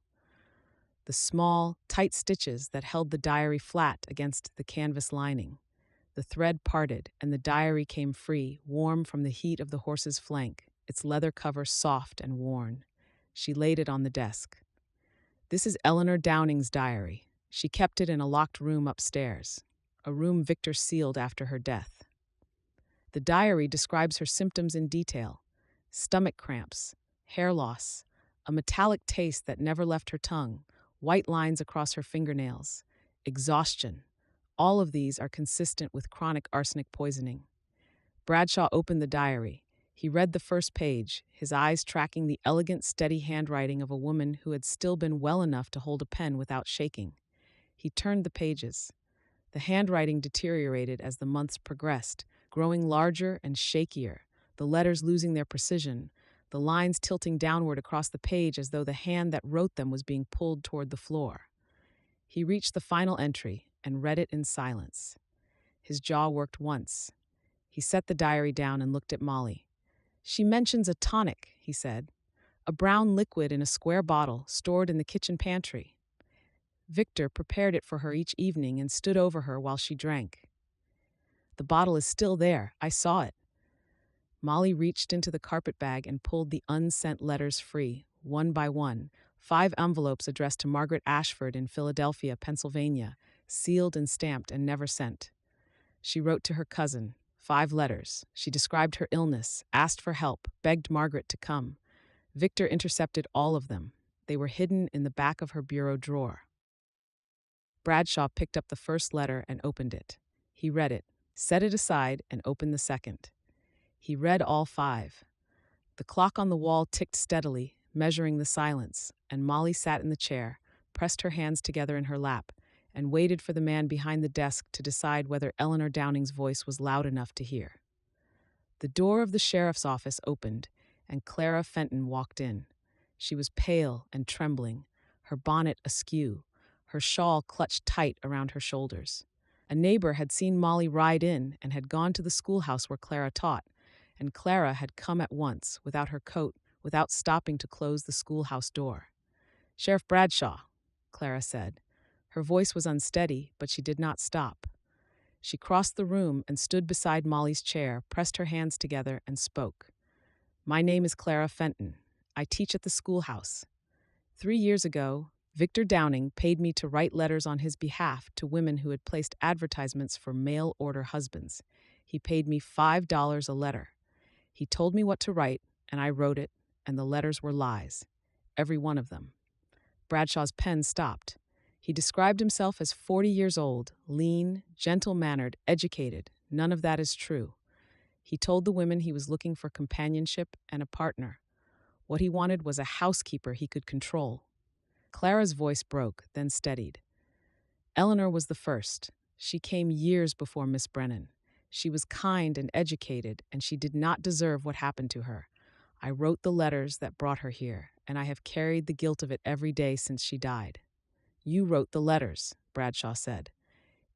S1: The small, tight stitches that held the diary flat against the canvas lining. The thread parted, and the diary came free, warm from the heat of the horse's flank, its leather cover soft and worn. She laid it on the desk. "This is Eleanor Downing's diary. She kept it in a locked room upstairs, a room Victor sealed after her death. The diary describes her symptoms in detail: stomach cramps, hair loss, a metallic taste that never left her tongue, white lines across her fingernails, exhaustion. All of these are consistent with chronic arsenic poisoning." Bradshaw opened the diary. He read the first page, his eyes tracking the elegant, steady handwriting of a woman who had still been well enough to hold a pen without shaking. He turned the pages. The handwriting deteriorated as the months progressed, growing larger and shakier, the letters losing their precision, the lines tilting downward across the page as though the hand that wrote them was being pulled toward the floor. He reached the final entry, and read it in silence. His jaw worked once. He set the diary down and looked at Molly. "She mentions a tonic," he said. "A brown liquid in a square bottle stored in the kitchen pantry. Victor prepared it for her each evening and stood over her while she drank. The bottle is still there. I saw it." Molly reached into the carpet bag and pulled the unsent letters free, one by one, 5 envelopes addressed to Margaret Ashford in Philadelphia, Pennsylvania, sealed and stamped and never sent. She wrote to her cousin, 5 letters. She described her illness, asked for help, begged Margaret to come. Victor intercepted all of them. They were hidden in the back of her bureau drawer. Bradshaw picked up the first letter and opened it. He read it, set it aside, and opened the second. He read all 5. The clock on the wall ticked steadily, measuring the silence, and Molly sat in the chair, pressed her hands together in her lap, and waited for the man behind the desk to decide whether Eleanor Downing's voice was loud enough to hear. The door of the sheriff's office opened, and Clara Fenton walked in. She was pale and trembling, her bonnet askew, her shawl clutched tight around her shoulders. A neighbor had seen Molly ride in and had gone to the schoolhouse where Clara taught, and Clara had come at once, without her coat, without stopping to close the schoolhouse door. "Sheriff Bradshaw," Clara said. Her voice was unsteady, but she did not stop. She crossed the room and stood beside Molly's chair, pressed her hands together, and spoke. "My name is Clara Fenton. I teach at the schoolhouse. 3 years ago, Victor Downing paid me to write letters on his behalf to women who had placed advertisements for mail-order husbands. He paid me $5 a letter. He told me what to write, and I wrote it, and the letters were lies. Every one of them." Bradshaw's pen stopped. He described himself as 40 years old, lean, gentle-mannered, educated. None of that is true. He told the women he was looking for companionship and a partner. What he wanted was a housekeeper he could control. Clara's voice broke, then steadied. "Eleanor was the first. She came years before Miss Brennan. She was kind and educated, and she did not deserve what happened to her. I wrote the letters that brought her here, and I have carried the guilt of it every day since she died." "You wrote the letters," Bradshaw said.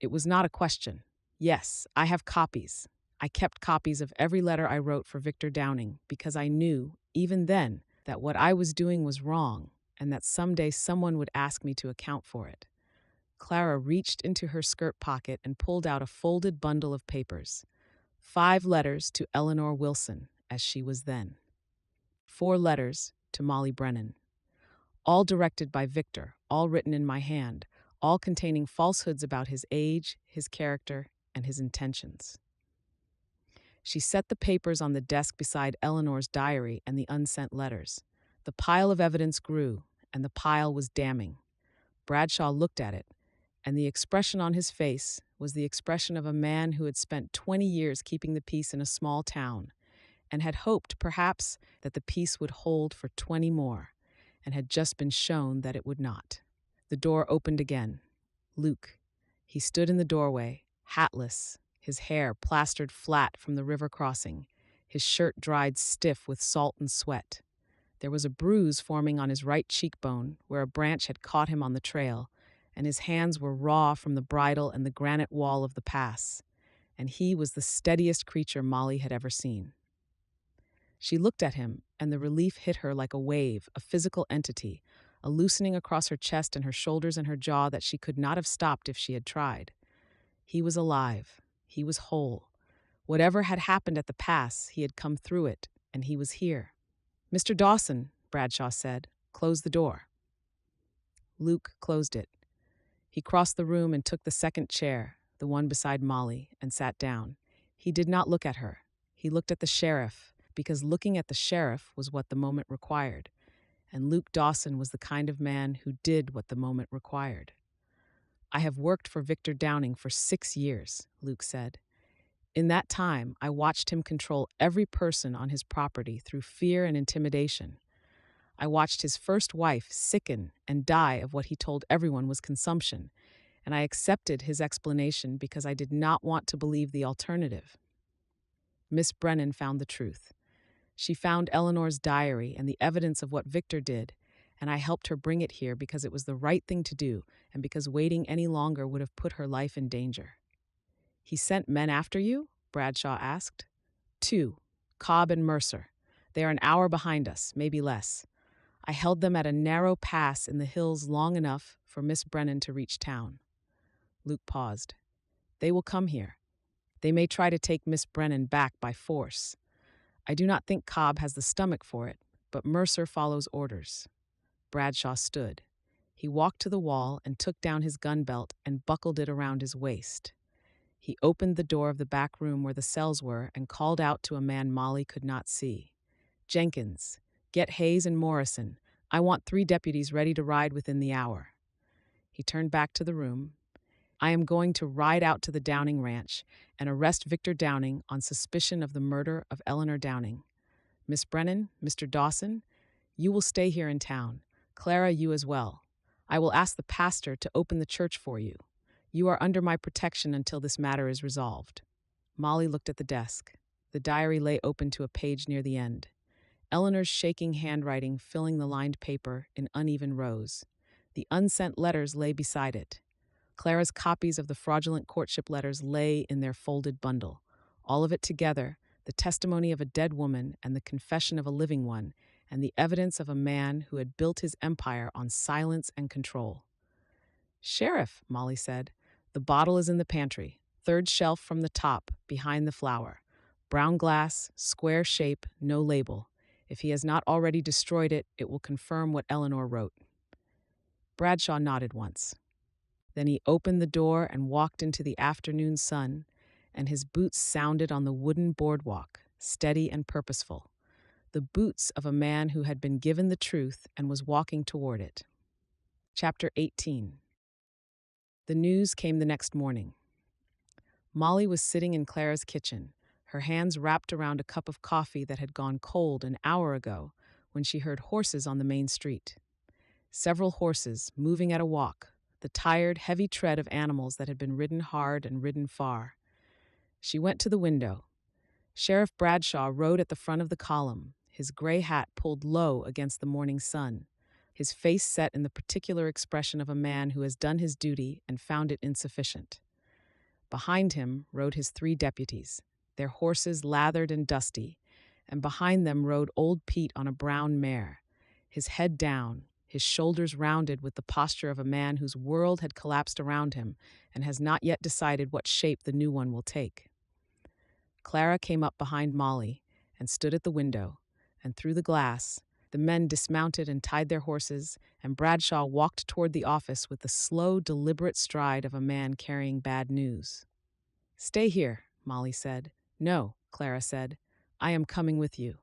S1: "It was not a question. Yes, I have copies. I kept copies of every letter I wrote for Victor Downing because I knew, even then, that what I was doing was wrong and that someday someone would ask me to account for it." Clara reached into her skirt pocket and pulled out a folded bundle of papers. 5 letters to Eleanor Wilson, as she was then. 4 letters to Molly Brennan. All directed by Victor, all written in my hand, all containing falsehoods about his age, his character, and his intentions. She set the papers on the desk beside Eleanor's diary and the unsent letters. The pile of evidence grew, and the pile was damning. Bradshaw looked at it, and the expression on his face was the expression of a man who had spent 20 years keeping the peace in a small town, and had hoped, perhaps, that the peace would hold for 20 more, and had just been shown that it would not. The door opened again. Luke. He stood in the doorway, hatless, his hair plastered flat from the river crossing, his shirt dried stiff with salt and sweat. There was a bruise forming on his right cheekbone where a branch had caught him on the trail, and his hands were raw from the bridle and the granite wall of the pass, and he was the steadiest creature Molly had ever seen. She looked at him, and the relief hit her like a wave, a physical entity, a loosening across her chest and her shoulders and her jaw that she could not have stopped if she had tried. He was alive. He was whole. Whatever had happened at the pass, he had come through it, and he was here. "Mr. Dawson," Bradshaw said, "close the door." Luke closed it. He crossed the room and took the second chair, the one beside Molly, and sat down. He did not look at her. He looked at the sheriff, because looking at the sheriff was what the moment required, and Luke Dawson was the kind of man who did what the moment required. "I have worked for Victor Downing for 6 years," Luke said. "In that time, I watched him control every person on his property through fear and intimidation. I watched his first wife sicken and die of what he told everyone was consumption, and I accepted his explanation because I did not want to believe the alternative. Miss Brennan found the truth. She found Eleanor's diary and the evidence of what Victor did, and I helped her bring it here because it was the right thing to do and because waiting any longer would have put her life in danger." "He sent men after you?" Bradshaw asked. "Two, Cobb and Mercer. They are an hour behind us, maybe less. I held them at a narrow pass in the hills long enough for Miss Brennan to reach town." Luke paused. "They will come here. They may try to take Miss Brennan back by force. I do not think Cobb has the stomach for it, but Mercer follows orders." Bradshaw stood. He walked to the wall and took down his gun belt and buckled it around his waist. He opened the door of the back room where the cells were and called out to a man Molly could not see. "Jenkins, get Hayes and Morrison. I want 3 deputies ready to ride within the hour." He turned back to the room. "I am going to ride out to the Downing ranch and arrest Victor Downing on suspicion of the murder of Eleanor Downing. Miss Brennan, Mr. Dawson, you will stay here in town. Clara, you as well. I will ask the pastor to open the church for you. You are under my protection until this matter is resolved." Molly looked at the desk. The diary lay open to a page near the end. Eleanor's shaking handwriting filling the lined paper in uneven rows. The unsent letters lay beside it. Clara's copies of the fraudulent courtship letters lay in their folded bundle. All of it together, the testimony of a dead woman and the confession of a living one, and the evidence of a man who had built his empire on silence and control. "Sheriff," Molly said, "the bottle is in the pantry, 3rd shelf from the top, behind the flower. Brown glass, square shape, no label. If he has not already destroyed it, it will confirm what Eleanor wrote." Bradshaw nodded once. Then he opened the door and walked into the afternoon sun, and his boots sounded on the wooden boardwalk, steady and purposeful. The boots of a man who had been given the truth and was walking toward it. Chapter 18. The news came the next morning. Molly was sitting in Clara's kitchen, her hands wrapped around a cup of coffee that had gone cold an hour ago when she heard horses on the main street. Several horses, moving at a walk, the tired, heavy tread of animals that had been ridden hard and ridden far. She went to the window. Sheriff Bradshaw rode at the front of the column, his gray hat pulled low against the morning sun, his face set in the particular expression of a man who has done his duty and found it insufficient. Behind him rode his 3 deputies, their horses lathered and dusty, and behind them rode old Pete on a brown mare, his head down, his shoulders rounded with the posture of a man whose world had collapsed around him and has not yet decided what shape the new one will take. Clara came up behind Molly and stood at the window, and through the glass, the men dismounted and tied their horses, and Bradshaw walked toward the office with the slow, deliberate stride of a man carrying bad news. "Stay here," Molly said. "No," Clara said. "I am coming with you."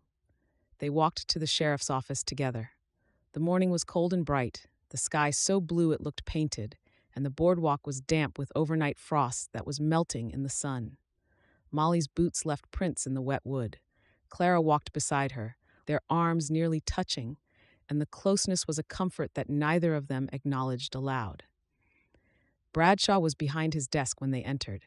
S1: They walked to the sheriff's office together. The morning was cold and bright, the sky so blue it looked painted, and the boardwalk was damp with overnight frost that was melting in the sun. Molly's boots left prints in the wet wood. Clara walked beside her, their arms nearly touching, and the closeness was a comfort that neither of them acknowledged aloud. Bradshaw was behind his desk when they entered.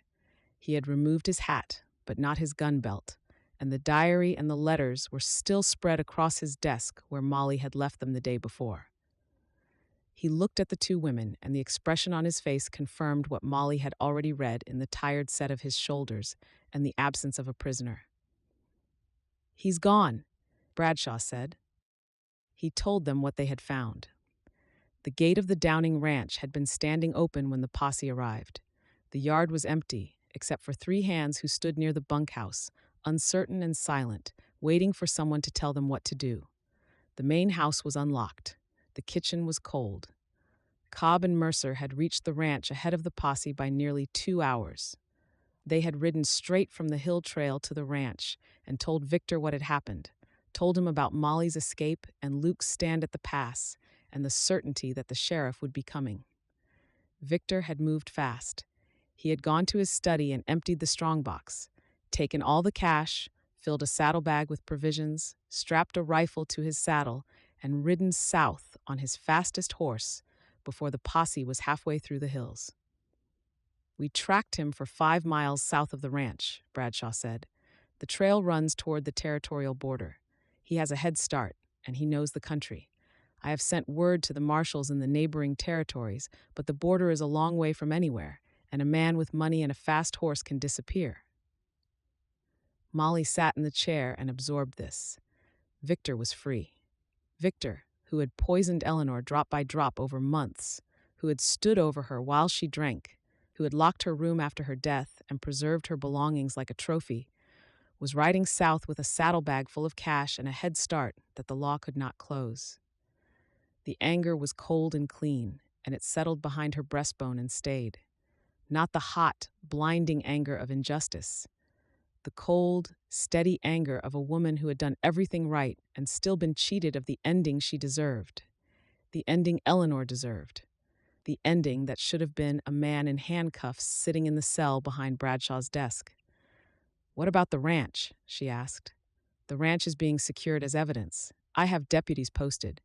S1: He had removed his hat, but not his gun belt, and the diary and the letters were still spread across his desk where Molly had left them the day before. He looked at the 2 women, and the expression on his face confirmed what Molly had already read in the tired set of his shoulders and the absence of a prisoner. "He's gone," Bradshaw said. He told them what they had found. The gate of the Downing ranch had been standing open when the posse arrived. The yard was empty, except for 3 hands who stood near the bunkhouse, uncertain and silent, waiting for someone to tell them what to do. The main house was unlocked. The kitchen was cold. Cobb and Mercer had reached the ranch ahead of the posse by nearly 2 hours. They had ridden straight from the hill trail to the ranch and told Victor what had happened, told him about Molly's escape and Luke's stand at the pass and the certainty that the sheriff would be coming. Victor had moved fast. He had gone to his study and emptied the strongbox, taken all the cash, filled a saddlebag with provisions, strapped a rifle to his saddle, and ridden south on his fastest horse before the posse was halfway through the hills. "We tracked him for 5 miles south of the ranch," Bradshaw said. "The trail runs toward the territorial border. He has a head start, and he knows the country. I have sent word to the marshals in the neighboring territories, but the border is a long way from anywhere, and a man with money and a fast horse can disappear." Molly sat in the chair and absorbed this. Victor was free. Victor, who had poisoned Eleanor drop by drop over months, who had stood over her while she drank, who had locked her room after her death and preserved her belongings like a trophy, was riding south with a saddlebag full of cash and a head start that the law could not close. The anger was cold and clean, and it settled behind her breastbone and stayed. Not the hot, blinding anger of injustice. The cold, steady anger of a woman who had done everything right and still been cheated of the ending she deserved. The ending Eleanor deserved. The ending that should have been a man in handcuffs sitting in the cell behind Bradshaw's desk. "What about the ranch?" she asked. "The ranch is being secured as evidence. I have deputies posted.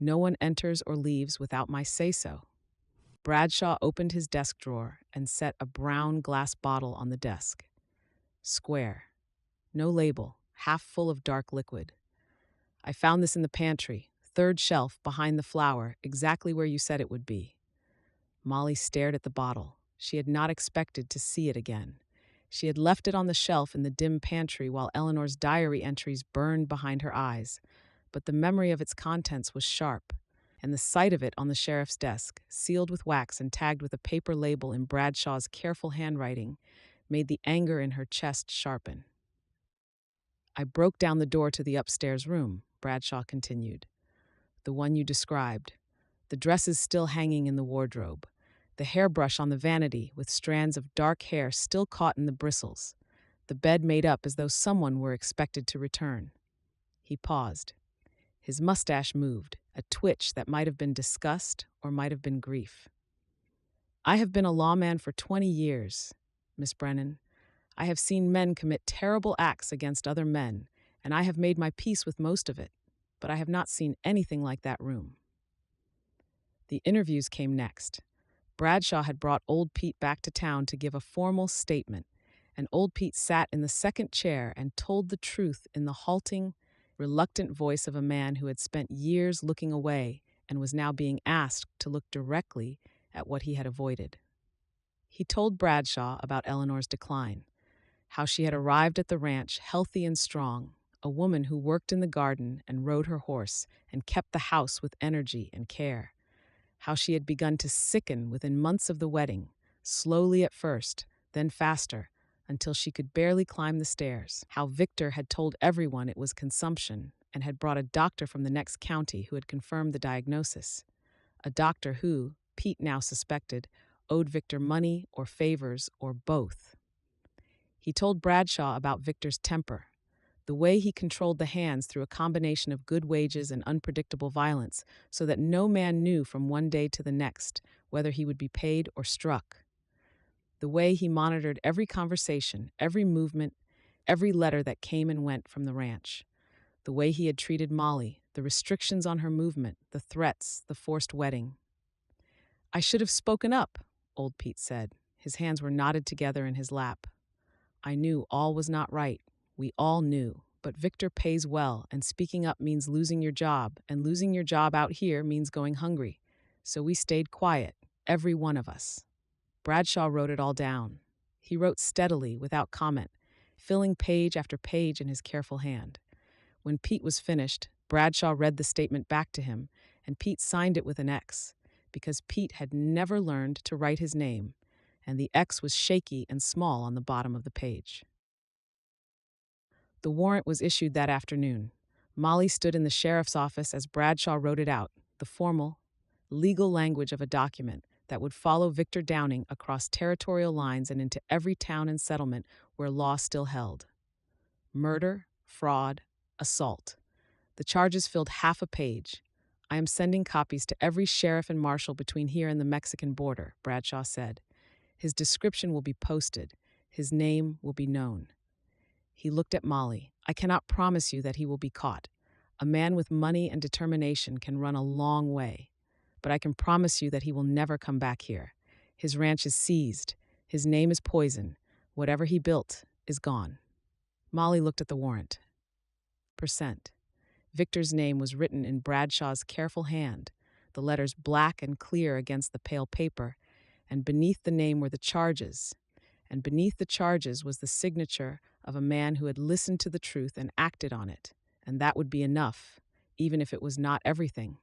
S1: No one enters or leaves without my say-so." Bradshaw opened his desk drawer and set a brown glass bottle on the desk. Square. No label, half full of dark liquid. "I found this in the pantry, third shelf behind the flour, exactly where you said it would be." Molly stared at the bottle. She had not expected to see it again. She had left it on the shelf in the dim pantry while Eleanor's diary entries burned behind her eyes, but the memory of its contents was sharp, and the sight of it on the sheriff's desk, sealed with wax and tagged with a paper label in Bradshaw's careful handwriting, made the anger in her chest sharpen. "I broke down the door to the upstairs room," Bradshaw continued. "The one you described. The dresses still hanging in the wardrobe. The hairbrush on the vanity with strands of dark hair still caught in the bristles. The bed made up as though someone were expected to return." He paused. His mustache moved, a twitch that might have been disgust or might have been grief. "I have been a lawman for 20 years, Miss Brennan. I have seen men commit terrible acts against other men, and I have made my peace with most of it, but I have not seen anything like that room." The interviews came next. Bradshaw had brought old Pete back to town to give a formal statement, and old Pete sat in the second chair and told the truth in the halting, reluctant voice of a man who had spent years looking away and was now being asked to look directly at what he had avoided. He told Bradshaw about Eleanor's decline, how she had arrived at the ranch healthy and strong, a woman who worked in the garden and rode her horse and kept the house with energy and care, how she had begun to sicken within months of the wedding, slowly at first, then faster, until she could barely climb the stairs, how Victor had told everyone it was consumption and had brought a doctor from the next county who had confirmed the diagnosis, a doctor who, Pete now suspected, owed Victor money or favors or both. He told Bradshaw about Victor's temper, the way he controlled the hands through a combination of good wages and unpredictable violence, so that no man knew from one day to the next whether he would be paid or struck. The way he monitored every conversation, every movement, every letter that came and went from the ranch. The way he had treated Molly, the restrictions on her movement, the threats, the forced wedding. "I should have spoken up," old Pete said. His hands were knotted together in his lap. "I knew all was not right. We all knew. But Victor pays well, and speaking up means losing your job, and losing your job out here means going hungry. So we stayed quiet, every one of us." Bradshaw wrote it all down. He wrote steadily, without comment, filling page after page in his careful hand. When Pete was finished, Bradshaw read the statement back to him, and Pete signed it with an X, because Pete had never learned to write his name, and the X was shaky and small on the bottom of the page. The warrant was issued that afternoon. Molly stood in the sheriff's office as Bradshaw wrote it out, the formal, legal language of a document that would follow Victor Downing across territorial lines and into every town and settlement where law still held. Murder, fraud, assault. The charges filled half a page. "I am sending copies to every sheriff and marshal between here and the Mexican border," Bradshaw said. "His description will be posted. His name will be known." He looked at Molly. "I cannot promise you that he will be caught. A man with money and determination can run a long way. But I can promise you that he will never come back here. His ranch is seized. His name is poison. Whatever he built is gone." Molly looked at the warrant. Percent. Victor's name was written in Bradshaw's careful hand, the letters black and clear against the pale paper, and beneath the name were the charges. And beneath the charges was the signature of a man who had listened to the truth and acted on it, and that would be enough, even if it was not everything.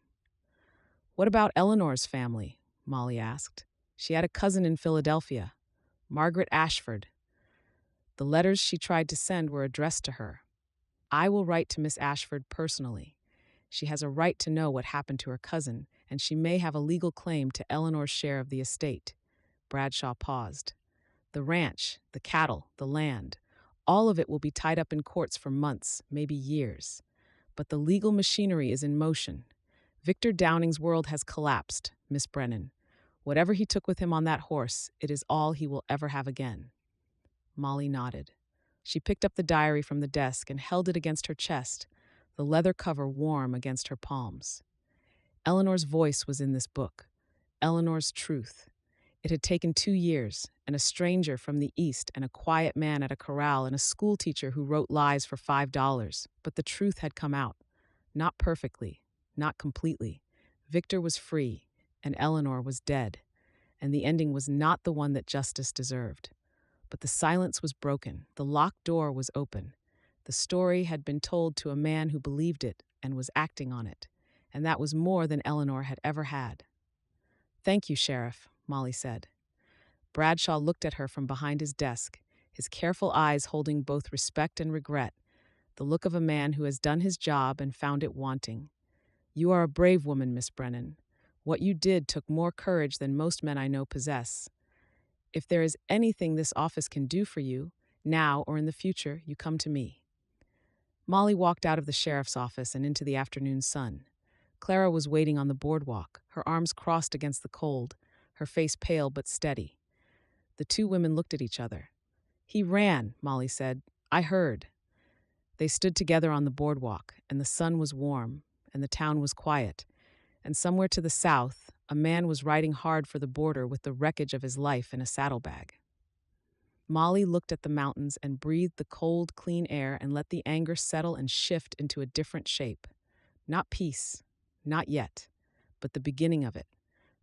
S1: "What about Eleanor's family?" Molly asked. "She had a cousin in Philadelphia, Margaret Ashford." The letters she tried to send were addressed to her. "I will write to Miss Ashford personally. She has a right to know what happened to her cousin, and she may have a legal claim to Eleanor's share of the estate." Bradshaw paused. "The ranch, the cattle, the land, all of it will be tied up in courts for months, maybe years. But the legal machinery is in motion. Victor Downing's world has collapsed, Miss Brennan. Whatever he took with him on that horse, it is all he will ever have again." Molly nodded. She picked up the diary from the desk and held it against her chest, the leather cover warm against her palms. Eleanor's voice was in this book. Eleanor's truth. It had taken 2 years, and a stranger from the East, and a quiet man at a corral, and a schoolteacher who wrote lies for $5. But the truth had come out. Not perfectly, not completely. Victor was free, and Eleanor was dead, and the ending was not the one that justice deserved. But the silence was broken. The locked door was open. The story had been told to a man who believed it and was acting on it, and that was more than Eleanor had ever had. "Thank you, Sheriff," Molly said. Bradshaw looked at her from behind his desk, his careful eyes holding both respect and regret, the look of a man who has done his job and found it wanting. "You are a brave woman, Miss Brennan. What you did took more courage than most men I know possess. If there is anything this office can do for you, now or in the future, you come to me." Molly walked out of the sheriff's office and into the afternoon sun. Clara was waiting on the boardwalk, her arms crossed against the cold, her face pale but steady. The two women looked at each other. "He ran," Molly said. "I heard." They stood together on the boardwalk, and the sun was warm, and the town was quiet. And somewhere to the south, a man was riding hard for the border with the wreckage of his life in a saddlebag. Molly looked at the mountains and breathed the cold, clean air and let the anger settle and shift into a different shape. Not peace, not yet, but the beginning of it.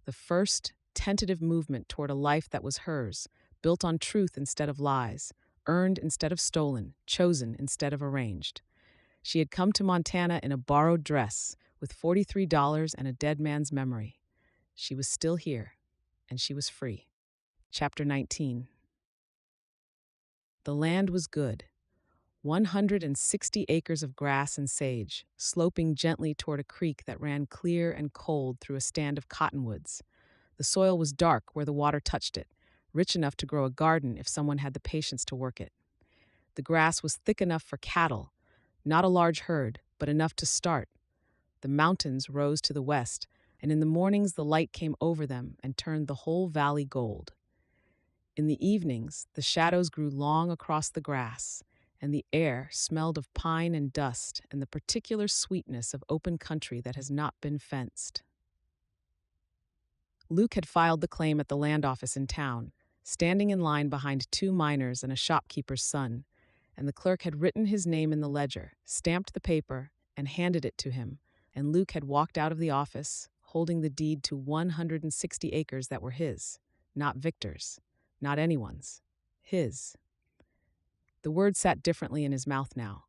S1: The first, tentative movement toward a life that was hers, built on truth instead of lies, earned instead of stolen, chosen instead of arranged. She had come to Montana in a borrowed dress, with $43 and a dead man's memory. She was still here, and she was free. Chapter 19. The land was good. 160 acres of grass and sage, sloping gently toward a creek that ran clear and cold through a stand of cottonwoods. The soil was dark where the water touched it, rich enough to grow a garden if someone had the patience to work it. The grass was thick enough for cattle, not a large herd, but enough to start. The mountains rose to the west, and in the mornings the light came over them and turned the whole valley gold. In the evenings, the shadows grew long across the grass, and the air smelled of pine and dust and the particular sweetness of open country that has not been fenced. Luke had filed the claim at the land office in town, standing in line behind 2 miners and a shopkeeper's son, and the clerk had written his name in the ledger, stamped the paper, and handed it to him, and Luke had walked out of the office, holding the deed to 160 acres that were his, not Victor's, not anyone's, his. The word sat differently in his mouth now.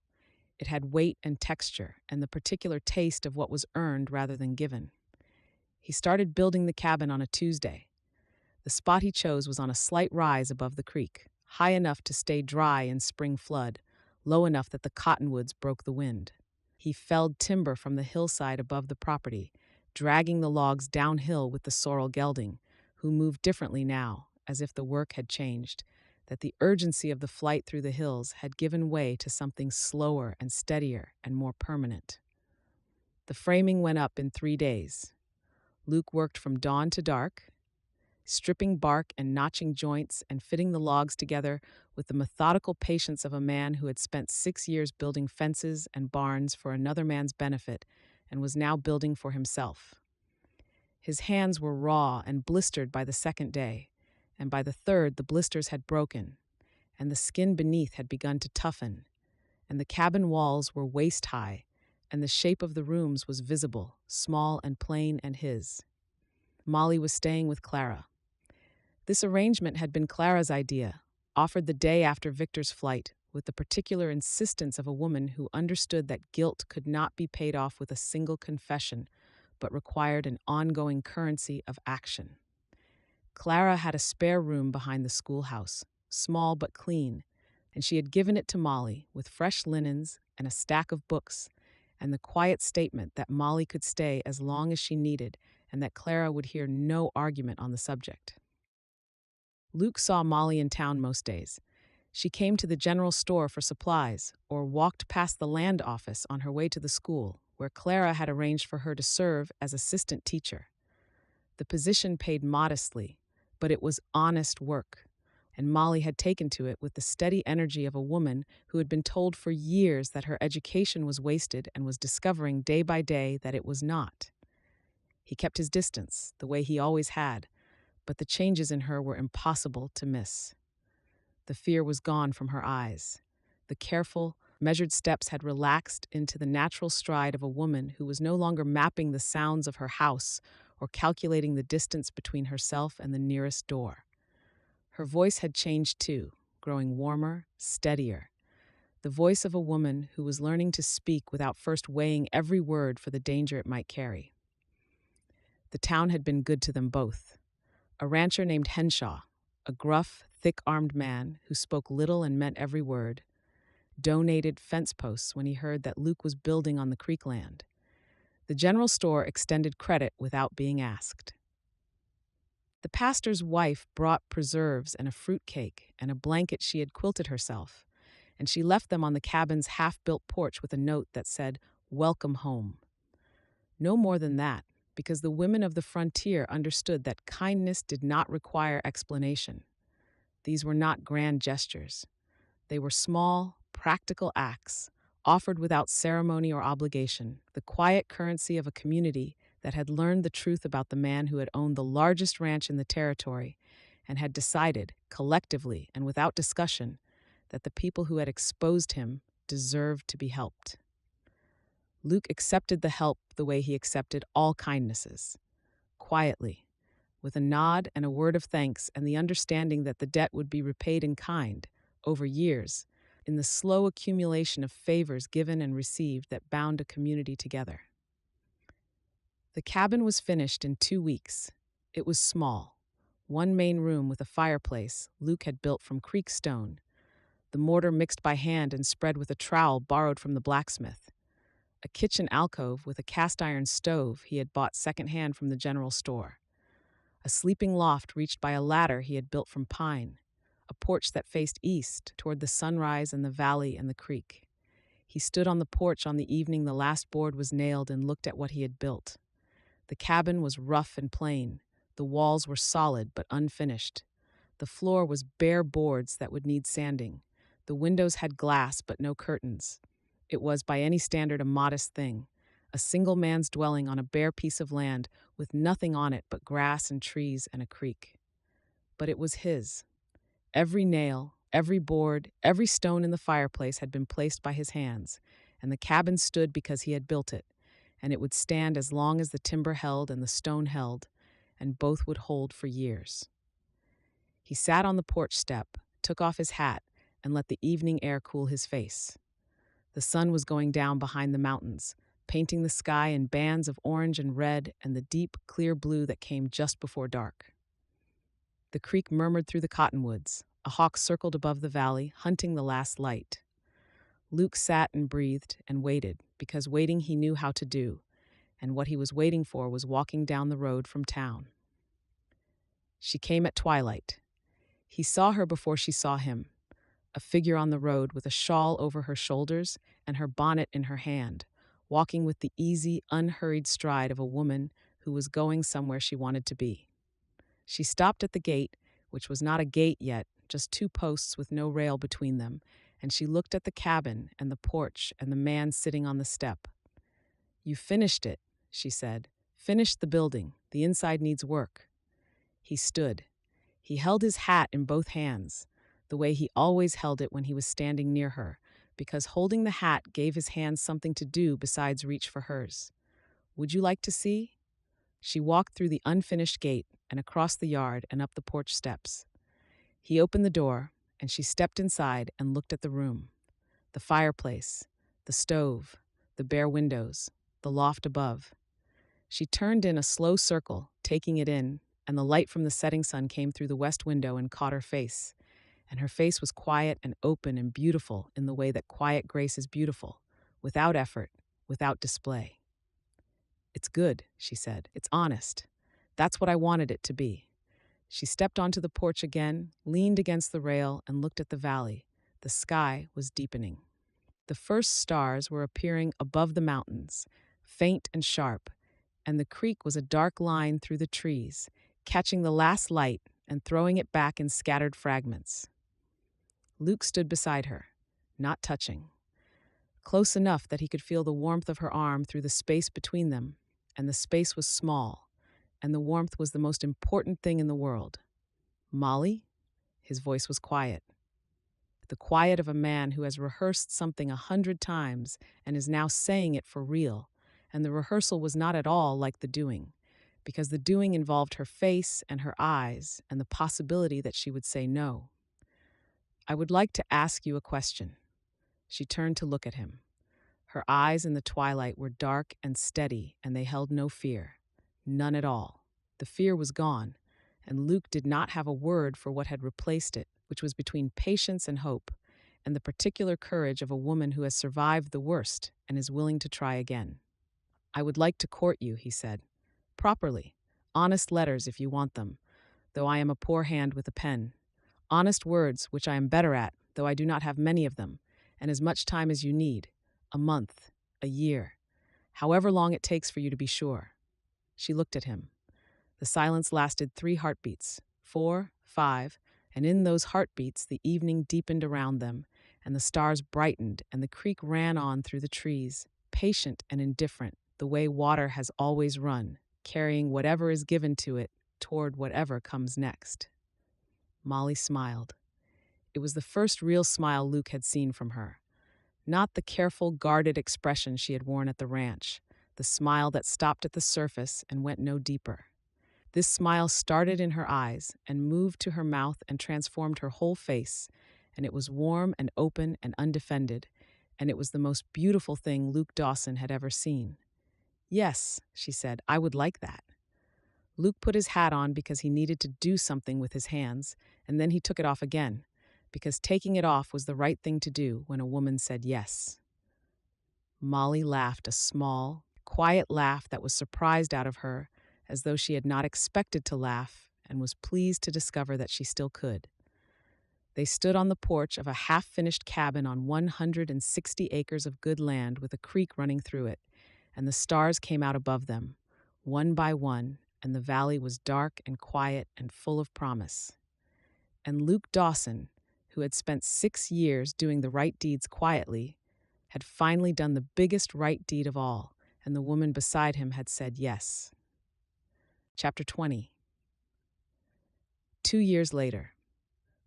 S1: It had weight and texture, and the particular taste of what was earned rather than given. He started building the cabin on a Tuesday. The spot he chose was on a slight rise above the creek, high enough to stay dry in spring flood, low enough that the cottonwoods broke the wind. He felled timber from the hillside above the property, dragging the logs downhill with the sorrel gelding, who moved differently now, as if the work had changed, that the urgency of the flight through the hills had given way to something slower and steadier and more permanent. The framing went up in 3 days. Luke worked from dawn to dark, stripping bark and notching joints and fitting the logs together with the methodical patience of a man who had spent 6 years building fences and barns for another man's benefit and was now building for himself. His hands were raw and blistered by the 2nd day, and by the 3rd the blisters had broken, and the skin beneath had begun to toughen, and the cabin walls were waist-high, and the shape of the rooms was visible, small and plain and his. Molly was staying with Clara. This arrangement had been Clara's idea, offered the day after Victor's flight, with the particular insistence of a woman who understood that guilt could not be paid off with a single confession, but required an ongoing currency of action. Clara had a spare room behind the schoolhouse, small but clean, and she had given it to Molly with fresh linens and a stack of books, and the quiet statement that Molly could stay as long as she needed and that Clara would hear no argument on the subject. Luke saw Molly in town most days. She came to the general store for supplies or walked past the land office on her way to the school, where Clara had arranged for her to serve as assistant teacher. The position paid modestly, but it was honest work, and Molly had taken to it with the steady energy of a woman who had been told for years that her education was wasted and was discovering day by day that it was not. He kept his distance, the way he always had, but the changes in her were impossible to miss. The fear was gone from her eyes. The careful, measured steps had relaxed into the natural stride of a woman who was no longer mapping the sounds of her house or calculating the distance between herself and the nearest door. Her voice had changed too, growing warmer, steadier. The voice of a woman who was learning to speak without first weighing every word for the danger it might carry. The town had been good to them both. A rancher named Henshaw, a gruff, thick-armed man who spoke little and meant every word, donated fence posts when he heard that Luke was building on the creek land. The general store extended credit without being asked. The pastor's wife brought preserves and a fruit cake and a blanket she had quilted herself, and she left them on the cabin's half-built porch with a note that said, "Welcome home." No more than that, because the women of the frontier understood that kindness did not require explanation. These were not grand gestures. They were small, practical acts, offered without ceremony or obligation, the quiet currency of a community that had learned the truth about the man who had owned the largest ranch in the territory and had decided, collectively and without discussion, that the people who had exposed him deserved to be helped. Luke accepted the help the way he accepted all kindnesses, quietly, with a nod and a word of thanks and the understanding that the debt would be repaid in kind, over years, in the slow accumulation of favors given and received that bound a community together. The cabin was finished in 2 weeks. It was small, one main room with a fireplace Luke had built from creek stone, the mortar mixed by hand and spread with a trowel borrowed from the blacksmith, a kitchen alcove with a cast-iron stove he had bought secondhand from the general store, a sleeping loft reached by a ladder he had built from pine, a porch that faced east toward the sunrise and the valley and the creek. He stood on the porch on the evening the last board was nailed and looked at what he had built. The cabin was rough and plain. The walls were solid but unfinished. The floor was bare boards that would need sanding. The windows had glass but no curtains. It was, by any standard, a modest thing, a single man's dwelling on a bare piece of land with nothing on it but grass and trees and a creek. But it was his. Every nail, every board, every stone in the fireplace had been placed by his hands, and the cabin stood because he had built it, and it would stand as long as the timber held and the stone held, and both would hold for years. He sat on the porch step, took off his hat, and let the evening air cool his face. The sun was going down behind the mountains, painting the sky in bands of orange and red and the deep, clear blue that came just before dark. The creek murmured through the cottonwoods. A hawk circled above the valley, hunting the last light. Luke sat and breathed and waited, because waiting he knew how to do, and what he was waiting for was walking down the road from town. She came at twilight. He saw her before she saw him, a figure on the road with a shawl over her shoulders and her bonnet in her hand, walking with the easy, unhurried stride of a woman who was going somewhere she wanted to be. She stopped at the gate, which was not a gate yet, just 2 posts with no rail between them, and she looked at the cabin and the porch and the man sitting on the step. "You finished it," she said. "Finished the building. The inside needs work." He stood. He held his hat in both hands, the way he always held it when he was standing near her, because holding the hat gave his hands something to do besides reach for hers. "Would you like to see?" She walked through the unfinished gate and across the yard and up the porch steps. He opened the door, and she stepped inside and looked at the room. The fireplace, the stove, the bare windows, the loft above. She turned in a slow circle, taking it in, and the light from the setting sun came through the west window and caught her face. And her face was quiet and open and beautiful in the way that quiet grace is beautiful, without effort, without display. "It's good," she said. "It's honest. That's what I wanted it to be." She stepped onto the porch again, leaned against the rail, and looked at the valley. The sky was deepening. The first stars were appearing above the mountains, faint and sharp, and the creek was a dark line through the trees, catching the last light and throwing it back in scattered fragments. Luke stood beside her, not touching, close enough that he could feel the warmth of her arm through the space between them, and the space was small, and the warmth was the most important thing in the world. "Molly?" His voice was quiet. The quiet of a man who has rehearsed something 100 times and is now saying it for real, and the rehearsal was not at all like the doing, because the doing involved her face and her eyes and the possibility that she would say no. "I would like to ask you a question." She turned to look at him. Her eyes in the twilight were dark and steady, and they held no fear. None at all. The fear was gone, and Luke did not have a word for what had replaced it, which was between patience and hope, and the particular courage of a woman who has survived the worst and is willing to try again. "I would like to court you," he said. "Properly. Honest letters if you want them, though I am a poor hand with a pen. Honest words, which I am better at, though I do not have many of them, and as much time as you need. A month, a year. However long it takes for you to be sure." She looked at him. The silence lasted 3 heartbeats, 4, 5, and in those heartbeats the evening deepened around them, and the stars brightened, and the creek ran on through the trees, patient and indifferent, the way water has always run, carrying whatever is given to it toward whatever comes next. Molly smiled. It was the first real smile Luke had seen from her. Not the careful, guarded expression she had worn at the ranch, the smile that stopped at the surface and went no deeper. This smile started in her eyes and moved to her mouth and transformed her whole face, and it was warm and open and undefended, and it was the most beautiful thing Luke Dawson had ever seen. "Yes," she said, "I would like that." Luke put his hat on because he needed to do something with his hands, and then he took it off again, because taking it off was the right thing to do when a woman said yes. Molly laughed a small, quiet laugh that was surprised out of her, as though she had not expected to laugh and was pleased to discover that she still could. They stood on the porch of a half-finished cabin on 160 acres of good land with a creek running through it, and the stars came out above them, one by one, and the valley was dark and quiet and full of promise. And Luke Dawson, who had spent 6 years doing the right deeds quietly, had finally done the biggest right deed of all, and the woman beside him had said yes. Chapter 20. 2 years later.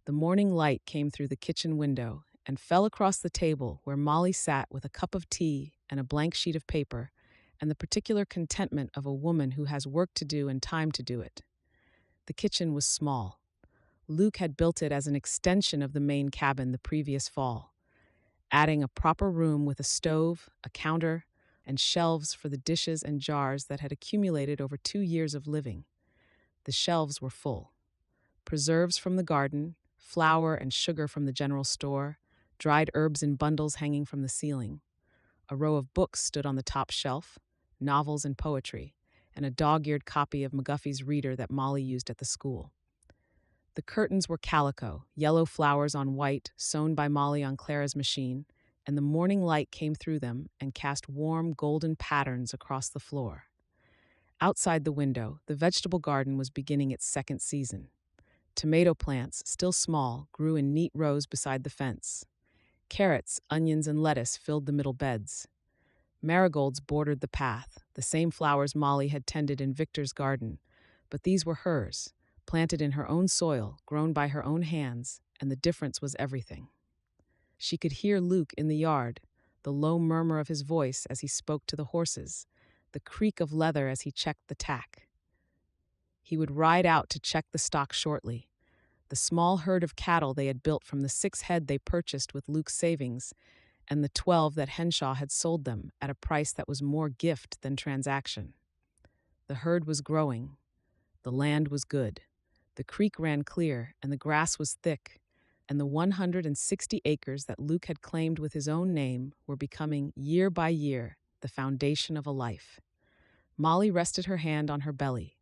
S1: The morning light came through the kitchen window and fell across the table where Molly sat with a cup of tea and a blank sheet of paper, and the particular contentment of a woman who has work to do and time to do it. The kitchen was small. Luke had built it as an extension of the main cabin the previous fall, adding a proper room with a stove, a counter, and shelves for the dishes and jars that had accumulated over 2 years of living. The shelves were full. Preserves from the garden, flour and sugar from the general store, dried herbs in bundles hanging from the ceiling. A row of books stood on the top shelf, novels and poetry, and a dog-eared copy of McGuffey's Reader that Molly used at the school. The curtains were calico, yellow flowers on white, sewn by Molly on Clara's machine, and the morning light came through them and cast warm, golden patterns across the floor. Outside the window, the vegetable garden was beginning its second season. Tomato plants, still small, grew in neat rows beside the fence. Carrots, onions, and lettuce filled the middle beds. Marigolds bordered the path, the same flowers Molly had tended in Victor's garden, but these were hers, planted in her own soil, grown by her own hands, and the difference was everything. She could hear Luke in the yard, the low murmur of his voice as he spoke to the horses, the creak of leather as he checked the tack. He would ride out to check the stock shortly, the small herd of cattle they had built from the 6 head they purchased with Luke's savings, and the 12 that Henshaw had sold them at a price that was more gift than transaction. The herd was growing. The land was good. The creek ran clear, and the grass was thick, and the 160 acres that Luke had claimed with his own name were becoming, year by year, the foundation of a life. Molly rested her hand on her belly.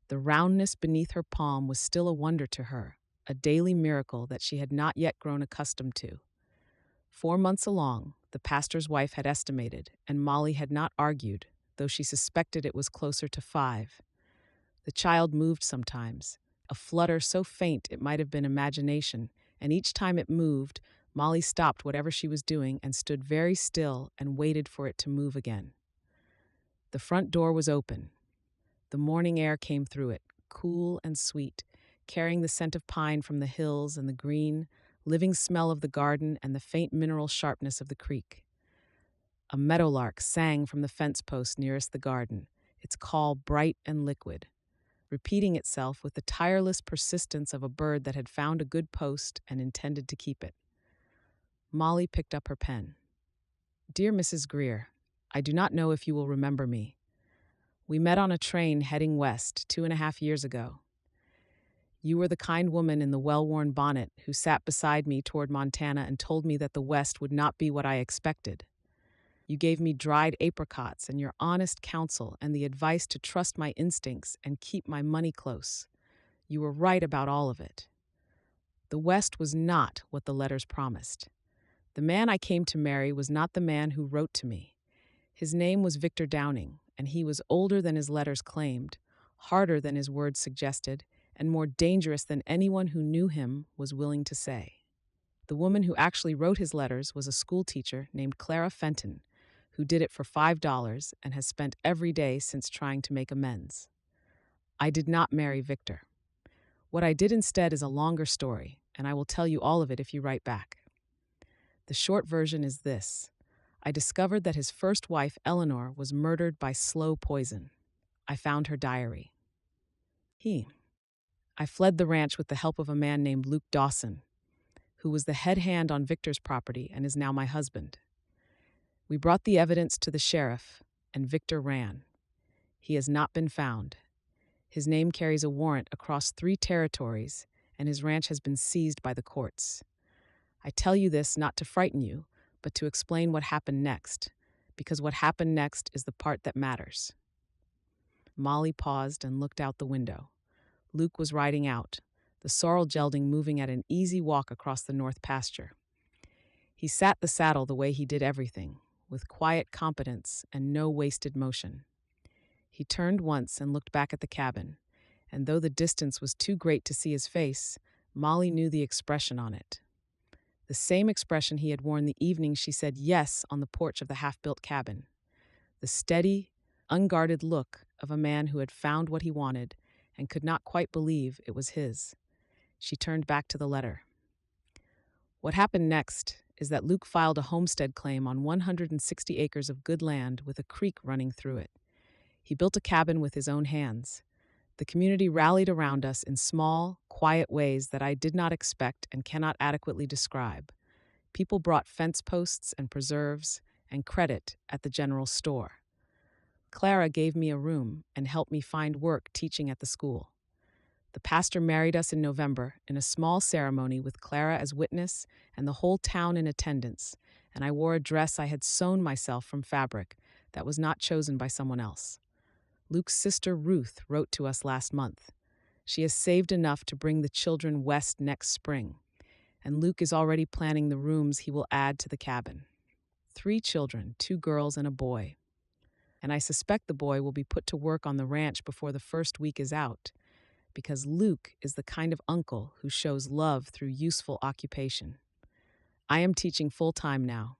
S1: The roundness beneath her palm was still a wonder to her, a daily miracle that she had not yet grown accustomed to. 4 months along, the pastor's wife had estimated, and Molly had not argued, though she suspected it was closer to 5. The child moved sometimes, a flutter so faint it might have been imagination, and each time it moved, Molly stopped whatever she was doing and stood very still and waited for it to move again. The front door was open. The morning air came through it, cool and sweet, carrying the scent of pine from the hills and the green, living smell of the garden and the faint mineral sharpness of the creek. A meadowlark sang from the fence post nearest the garden, its call bright and liquid, repeating itself with the tireless persistence of a bird that had found a good post and intended to keep it. Molly picked up her pen. "Dear Mrs. Greer, I do not know if you will remember me. We met on a train heading west 2.5 years ago. You were the kind woman in the well-worn bonnet who sat beside me toward Montana and told me that the West would not be what I expected. You gave me dried apricots and your honest counsel and the advice to trust my instincts and keep my money close. You were right about all of it. The West was not what the letters promised. The man I came to marry was not the man who wrote to me. His name was Victor Downing, and he was older than his letters claimed, harder than his words suggested, and more dangerous than anyone who knew him was willing to say. The woman who actually wrote his letters was a schoolteacher named Clara Fenton, who did it for $5 and has spent every day since trying to make amends. I did not marry Victor. What I did instead is a longer story, and I will tell you all of it if you write back. The short version is this. I discovered that his first wife, Eleanor, was murdered by slow poison. I found her diary. I fled the ranch with the help of a man named Luke Dawson, who was the head hand on Victor's property and is now my husband. We brought the evidence to the sheriff, and Victor ran. He has not been found. His name carries a warrant across 3 territories, and his ranch has been seized by the courts. I tell you this not to frighten you, but to explain what happened next, because what happened next is the part that matters." Molly paused and looked out the window. Luke was riding out, the sorrel gelding moving at an easy walk across the north pasture. He sat the saddle the way he did everything, with quiet competence and no wasted motion. He turned once and looked back at the cabin, and though the distance was too great to see his face, Molly knew the expression on it. The same expression he had worn the evening she said yes on the porch of the half-built cabin. The steady, unguarded look of a man who had found what he wanted and could not quite believe it was his. She turned back to the letter. What happened next is that Luke filed a homestead claim on 160 acres of good land with a creek running through it. He built a cabin with his own hands. The community rallied around us in small, quiet ways that I did not expect and cannot adequately describe. People brought fence posts and preserves and credit at the general store. Clara gave me a room and helped me find work teaching at the school. The pastor married us in November in a small ceremony with Clara as witness and the whole town in attendance, and I wore a dress I had sewn myself from fabric that was not chosen by someone else. Luke's sister Ruth wrote to us last month. She has saved enough to bring the children west next spring, and Luke is already planning the rooms he will add to the cabin. 3 children, 2 girls and a boy. And I suspect the boy will be put to work on the ranch before the first week is out, because Luke is the kind of uncle who shows love through useful occupation. I am teaching full-time now.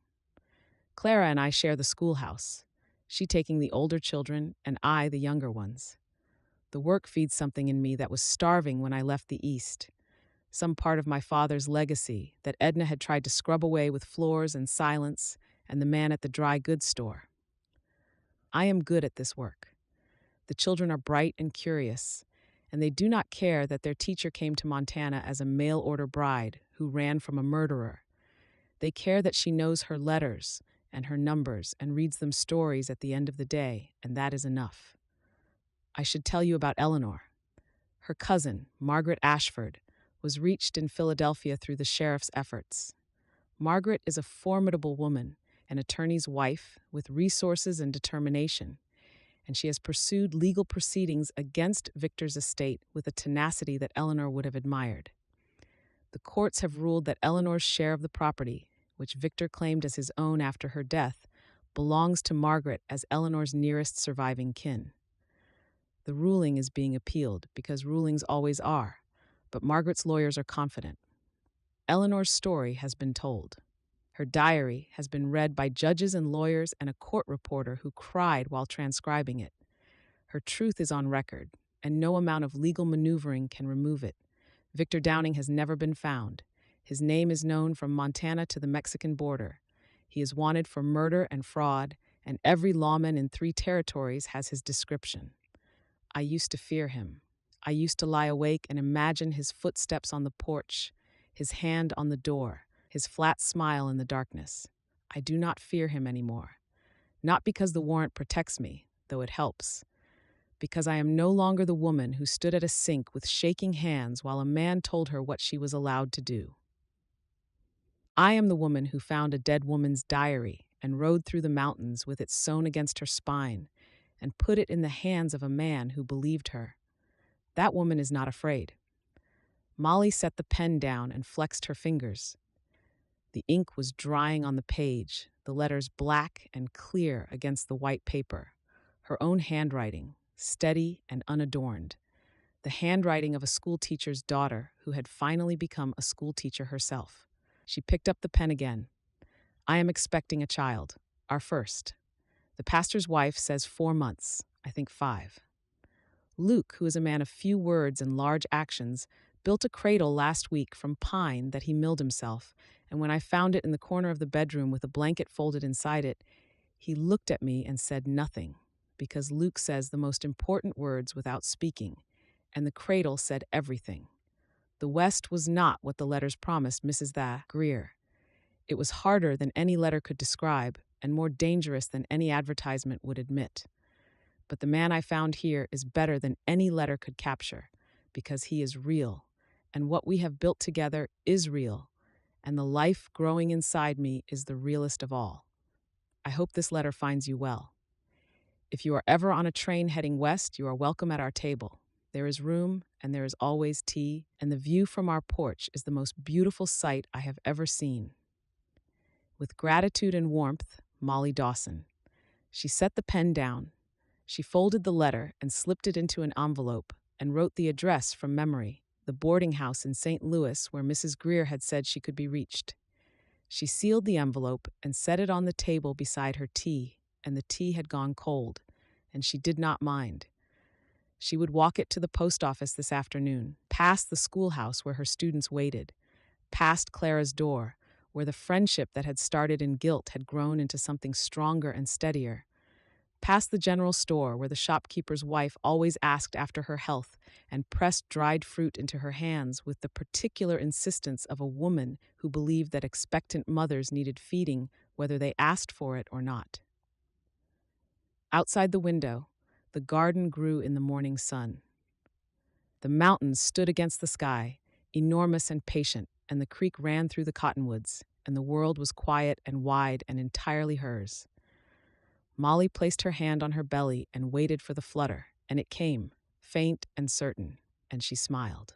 S1: Clara and I share the schoolhouse, she taking the older children and I the younger ones. The work feeds something in me that was starving when I left the East. some part of my father's legacy that Edna had tried to scrub away with floors and silence and the man at the dry goods store. I am good at this work. The children are bright and curious, and they do not care that their teacher came to Montana as a mail-order bride who ran from a murderer. They care that she knows her letters and her numbers and reads them stories at the end of the day, and that is enough. I should tell you about Eleanor. Her cousin, Margaret Ashford, was reached in Philadelphia through the sheriff's efforts. Margaret is a formidable woman, an attorney's wife with resources and determination, and she has pursued legal proceedings against Victor's estate with a tenacity that Eleanor would have admired. The courts have ruled that Eleanor's share of the property, which Victor claimed as his own after her death, belongs to Margaret as Eleanor's nearest surviving kin. The ruling is being appealed because rulings always are, but Margaret's lawyers are confident. Eleanor's story has been told. Her diary has been read by judges and lawyers and a court reporter who cried while transcribing it. Her truth is on record, and no amount of legal maneuvering can remove it. Victor Downing has never been found. His name is known from Montana to the Mexican border. He is wanted for murder and fraud, and every lawman in 3 territories has his description. I used to fear him. I used to lie awake and imagine his footsteps on the porch, his hand on the door, his flat smile in the darkness. I do not fear him anymore. Not because the warrant protects me, though it helps. Because I am no longer the woman who stood at a sink with shaking hands while a man told her what she was allowed to do. I am the woman who found a dead woman's diary and rode through the mountains with it sewn against her spine and put it in the hands of a man who believed her. That woman is not afraid. Molly set the pen down and flexed her fingers. The ink was drying on the page, the letters black and clear against the white paper. Her own handwriting, steady and unadorned. The handwriting of a schoolteacher's daughter who had finally become a schoolteacher herself. She picked up the pen again. I am expecting a child, our first. The pastor's wife says 4 months, I think 5. Luke, who is a man of few words and large actions, built a cradle last week from pine that he milled himself, and when I found it in the corner of the bedroom with a blanket folded inside it, he looked at me and said nothing, because Luke says the most important words without speaking, and the cradle said everything. The West was not what the letters promised Mrs. Greer. It was harder than any letter could describe, and more dangerous than any advertisement would admit. But the man I found here is better than any letter could capture, because he is real, and what we have built together is real, and the life growing inside me is the realest of all. I hope this letter finds you well. If you are ever on a train heading west, you are welcome at our table. There is room, and there is always tea, and the view from our porch is the most beautiful sight I have ever seen. With gratitude and warmth, Molly Dawson. She set the pen down. She folded the letter and slipped it into an envelope and wrote the address from memory, the boarding house in St. Louis where Mrs. Greer had said she could be reached. She sealed the envelope and set it on the table beside her tea, and the tea had gone cold, and she did not mind. She would walk it to the post office this afternoon, past the schoolhouse where her students waited, past Clara's door, where the friendship that had started in guilt had grown into something stronger and steadier, past the general store where the shopkeeper's wife always asked after her health and pressed dried fruit into her hands with the particular insistence of a woman who believed that expectant mothers needed feeding whether they asked for it or not. Outside the window, the garden grew in the morning sun. The mountains stood against the sky, enormous and patient, and the creek ran through the cottonwoods, and the world was quiet and wide and entirely hers. Molly placed her hand on her belly and waited for the flutter, and it came, faint and certain, and she smiled.